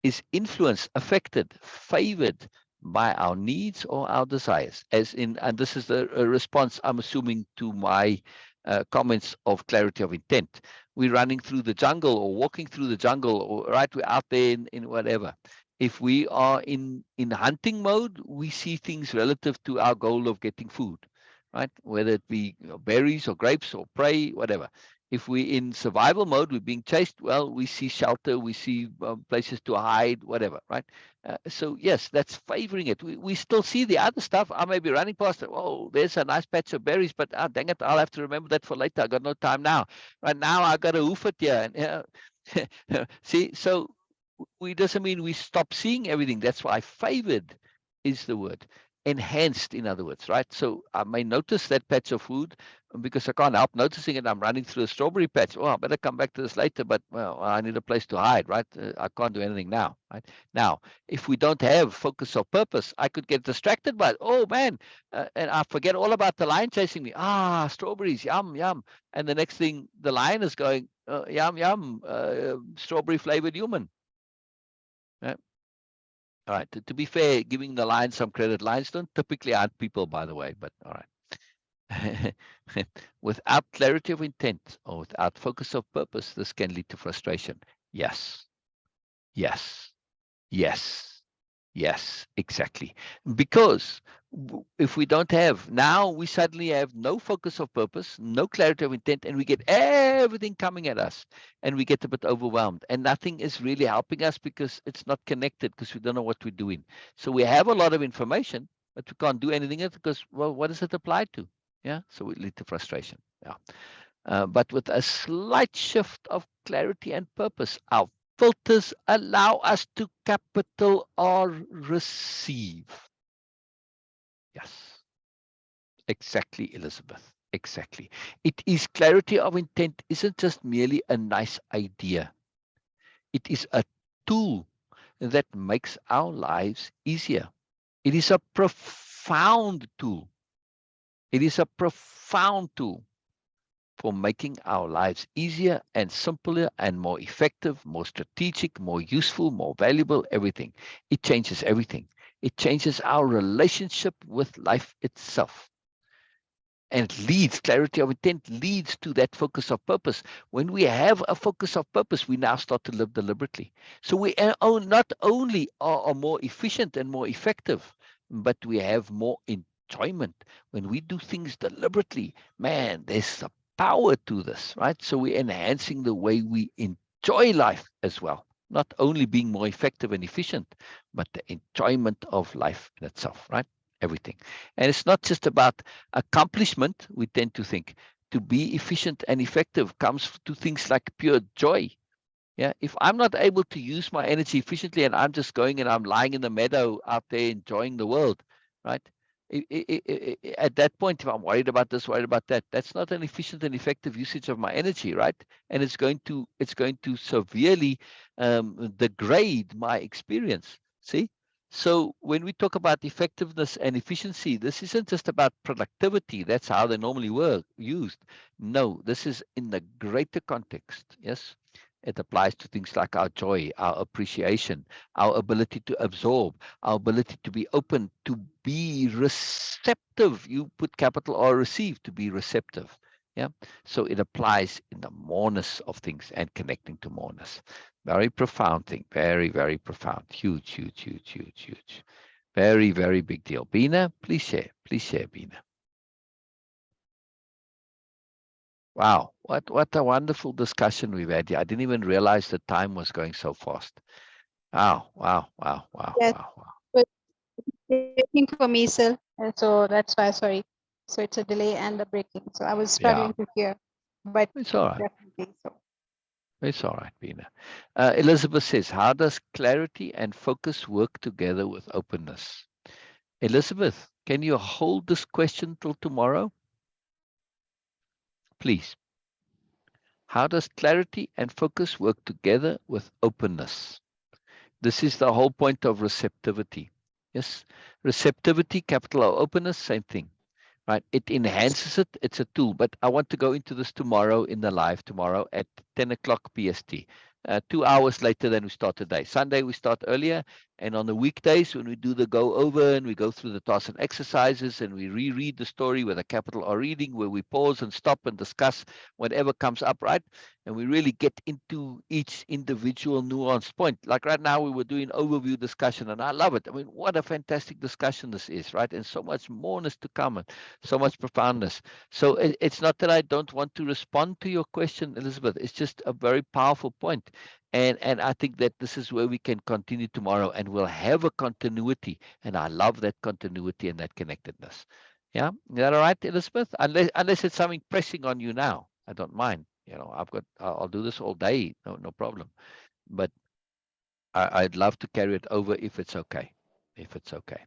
is influenced, affected, favored by our needs or our desires. As in, and this is the response, I'm assuming, to my comments of clarity of intent. We're running through the jungle or walking through the jungle, or right, we're out there in whatever. If we are in hunting mode, we see things relative to our goal of getting food, right? Whether it be berries or grapes or prey, whatever. If we're in survival mode, we're being chased, well, we see shelter, we see places to hide, whatever, right? So yes, that's favoring it. We still see the other stuff. I may be running past it. Oh, there's a nice patch of berries, but dang it, I'll have to remember that for later. I got no time now. Right now, I got to hoof it here. And, see, so we doesn't mean we stop seeing everything. That's why favored is the word. Enhanced, in other words, right? So I may notice that patch of food because I can't help noticing it. I'm running through a strawberry patch. Oh, I better come back to this later, but well, I need a place to hide, right? I can't do anything now, right? Now, if we don't have focus or purpose, I could get distracted by it. Oh man, and I forget all about the lion chasing me. Strawberries, yum, yum. And the next thing, the lion is going, yum, yum, strawberry flavored human. Right? All right. To be fair, giving the lions some credit, lions don't typically hunt people, by the way, but all right. Without clarity of intent or without focus of purpose, this can lead to frustration. Yes. Yes. Yes. Yes, exactly. Because if we don't have, now we suddenly have no focus of purpose, no clarity of intent, and we get everything coming at us and we get a bit overwhelmed. And nothing is really helping us because it's not connected because we don't know what we're doing. So we have a lot of information, but we can't do anything else because, well, what does it apply to? Yeah. So we lead to frustration. Yeah. But with a slight shift of clarity and purpose, our filters allow us to capital R receive. Yes, exactly, Elizabeth. Exactly. It is clarity of intent isn't just merely a nice idea. It is a tool that makes our lives easier. It is a profound tool. It is a profound tool for making our lives easier and simpler and more effective, more strategic, more useful, more valuable, everything. It changes everything. It changes our relationship with life itself. And it leads, clarity of intent leads to that focus of purpose. When we have a focus of purpose, we now start to live deliberately. So we not only are more efficient and more effective, but we have more enjoyment. When we do things deliberately, man, there's a power to this, right? So we're enhancing the way we enjoy life as well. Not only being more effective and efficient, but the enjoyment of life in itself, right? Everything. And it's not just about accomplishment. We tend to think to be efficient and effective comes to things like pure joy. Yeah, if I'm not able to use my energy efficiently and I'm just going and I'm lying in the meadow out there enjoying the world, right? At that point, if I'm worried about this, worried about that, that's not an efficient and effective usage of my energy, right? And it's going to severely degrade my experience. See, so when we talk about effectiveness and efficiency, this isn't just about productivity. That's how they normally were used. No, this is in the greater context. Yes, it applies to things like our joy, our appreciation, our ability to absorb, our ability to be open, to be receptive. You put capital R, receive, to be receptive. Yeah. So it applies in the moreness of things and connecting to moreness. Very profound thing. Very, very profound. Huge, huge, huge, huge, huge. Very, very big deal. Bina, please share. Please share, Bina. Wow, what a wonderful discussion we've had here. I didn't even realize the time was going so fast. Wow, wow, wow, wow, Yes, wow, wow. but breaking for me, sir. So that's why, sorry. So it's a delay and the breaking. So I was Yeah, struggling to hear, but it's all right. definitely so. It's all right, Bina. Elizabeth says, how does clarity and focus work together with openness? Elizabeth, can you hold this question till tomorrow? Please. How does clarity and focus work together with openness? This is the whole point of receptivity. Yes, receptivity, capital O, openness, same thing, right? It enhances it. It's a tool. But I want to go into this tomorrow in the live tomorrow at 10 o'clock PST. 2 hours later than we start today. Sunday we start earlier, and on the weekdays when we do the go over and we go through the tasks and exercises and we reread the story with a capital R reading, where we pause and stop and discuss whatever comes up, right? And we really get into each individual nuanced point. Like right now we were doing overview discussion, and I love it. I mean, what a fantastic discussion this is, right? And so much moreness to come, and so much profoundness. So it's not that I don't want to respond to your question, Elizabeth. It's just a very powerful point. And I think that this is where we can continue tomorrow, and we'll have a continuity. And I love that continuity and that connectedness. Yeah, is that all right, Elizabeth? Unless it's something pressing on you now, I don't mind. I'll do this all day, no problem. But I'd love to carry it over if it's okay. If it's okay.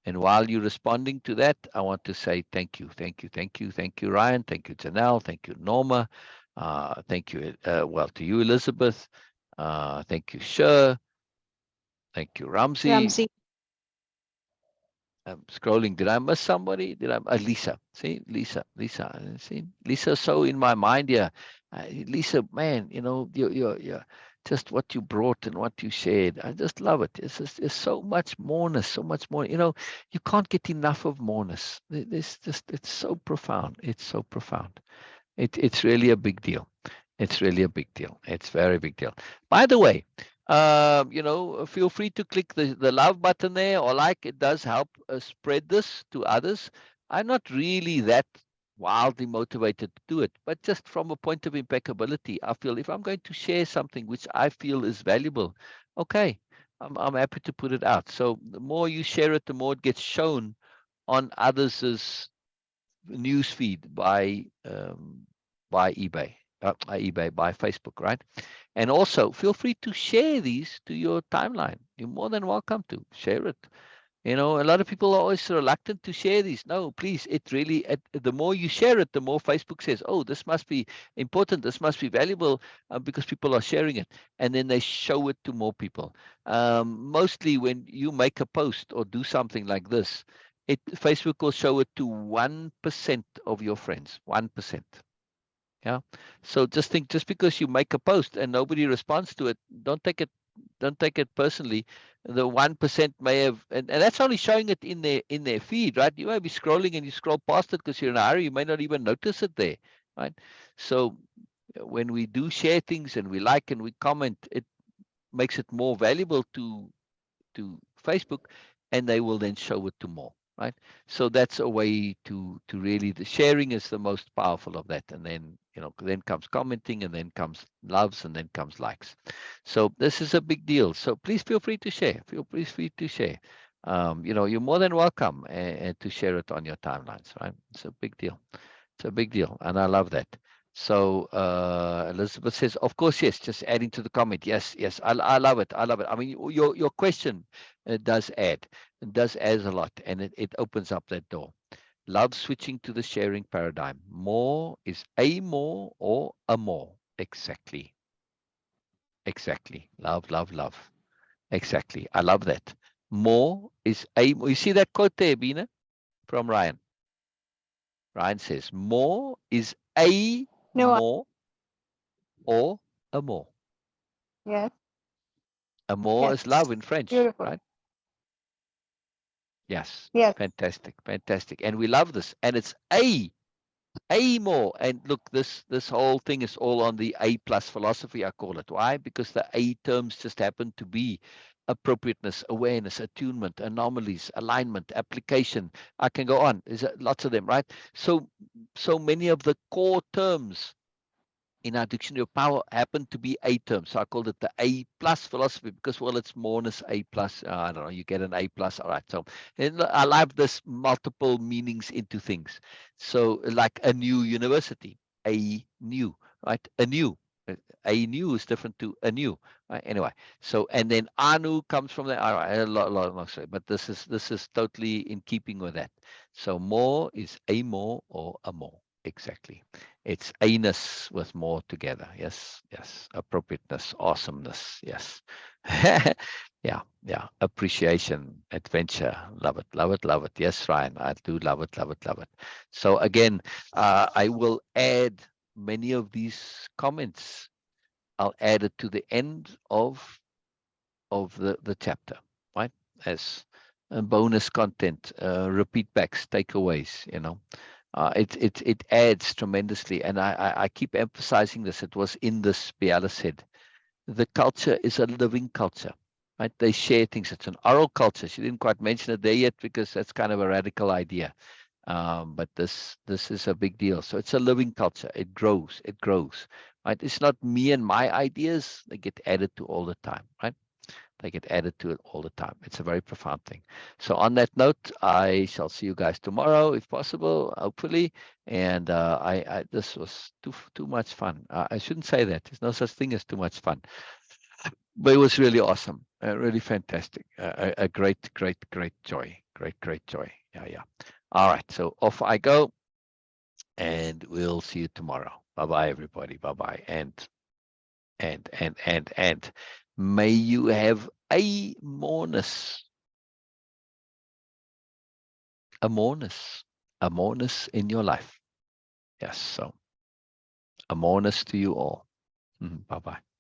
And while you're responding to that, I want to say thank you, thank you, thank you, thank you, Ryan, thank you, Janelle, thank you, Norma, thank you, well, to you, Elizabeth, thank you, Sher, thank you, Ramsey. Ramsey, I'm scrolling. Did I miss somebody? Did I? Lisa. See, Lisa. See, Lisa. So in my mind, yeah. Lisa, man, you're just what you brought and what you shared. I just love it. It's so much moreness, so much more. You can't get enough of moreness. It's so profound. It's so profound. It's really a big deal. It's really a big deal. It's very big deal. By the way, Feel free to click the love button there or like. It does help spread this to others. I'm not really that wildly motivated to do it, but just from a point of impeccability, I feel if I'm going to share something which I feel is valuable, okay, I'm happy to put it out. So the more you share it, the more it gets shown on others' news feed by eBay, by Facebook, right? And also feel free to share these to your timeline. You're more than welcome to share it. A lot of people are always reluctant to share these. No, please, the more you share it, the more Facebook says, oh, this must be important, this must be valuable, because people are sharing it. And then they show it to more people. Mostly when you make a post or do something like this, Facebook will show it to 1% of your friends, 1%. Yeah. So just because you make a post and nobody responds to it, don't take it personally. The 1% may have, and that's only showing it in their feed, right? You may be scrolling and you scroll past it because you're in a hurry. You may not even notice it there, right? So when we do share things and we like and we comment, it makes it more valuable to Facebook, and they will then show it to more, right? So that's a way to really, the sharing is the most powerful of that. And then then comes commenting, and then comes loves, and then comes likes. So this is a big deal. So please feel free to share. Please free to share. You're more than welcome and to share it on your timelines, right? It's a big deal. It's a big deal, and I love that. So Elizabeth says, of course, yes. Just adding to the comment, yes, yes. I love it. I love it. I mean, your question does add. It does add a lot, and it opens up that door. Love switching to the sharing paradigm. More is a more or a more. Exactly. Exactly. Love, love, love. Exactly. I love that. More is a more. You see that quote there, Bina, from Ryan? Ryan says, more is a No, more or a more. yes, Amour is yes. love in French, Beautiful. right? Yes. Yes. Fantastic. Fantastic. And we love this. And it's a more. And look, this whole thing is all on the A plus philosophy, I call it. Why? Because the A terms just happen to be appropriateness, awareness, attunement, anomalies, alignment, application. I can go on. There's lots of them, right? So many of the core terms in our dictionary of power happened to be A terms. So I called it the A plus philosophy because, well, it's Moreness A plus. I don't know, you get an A plus. All right. So I love this multiple meanings into things. So like a new university, a new, right? A new. A new is different to a new. Right? Anyway, so and then anu comes from there. All right, a lot, sorry, but this is totally in keeping with that. So more is a more or a more. Exactly. It's anus with more together. Yes, yes. Appropriateness, awesomeness. Yes. Yeah. Appreciation, adventure. Love it, love it, love it. Yes, Ryan, I do love it, love it, love it. So again, I will add many of these comments. I'll add it to the end of the chapter, right? As bonus content, repeat backs, takeaways, it adds tremendously. And I keep emphasizing this. It was in this, Biella said, the culture is a living culture, right? They share things. It's an oral culture. She didn't quite mention it there yet because that's kind of a radical idea. But this is a big deal. So it's a living culture. It grows, right? It's not me and my ideas. They get added to all the time, right? They get added to it all the time. It's a very profound thing. So on that note, I shall see you guys tomorrow, if possible, hopefully. And I this was too much fun. I shouldn't say that. There's no such thing as too much fun, but it was really awesome, really fantastic, a great joy, great joy. Yeah. All right, so off I go, and we'll see you tomorrow. Bye bye, everybody. Bye bye, and may you have a moreness, a moreness, a moreness in your life. Yes, so a moreness to you all. Bye bye.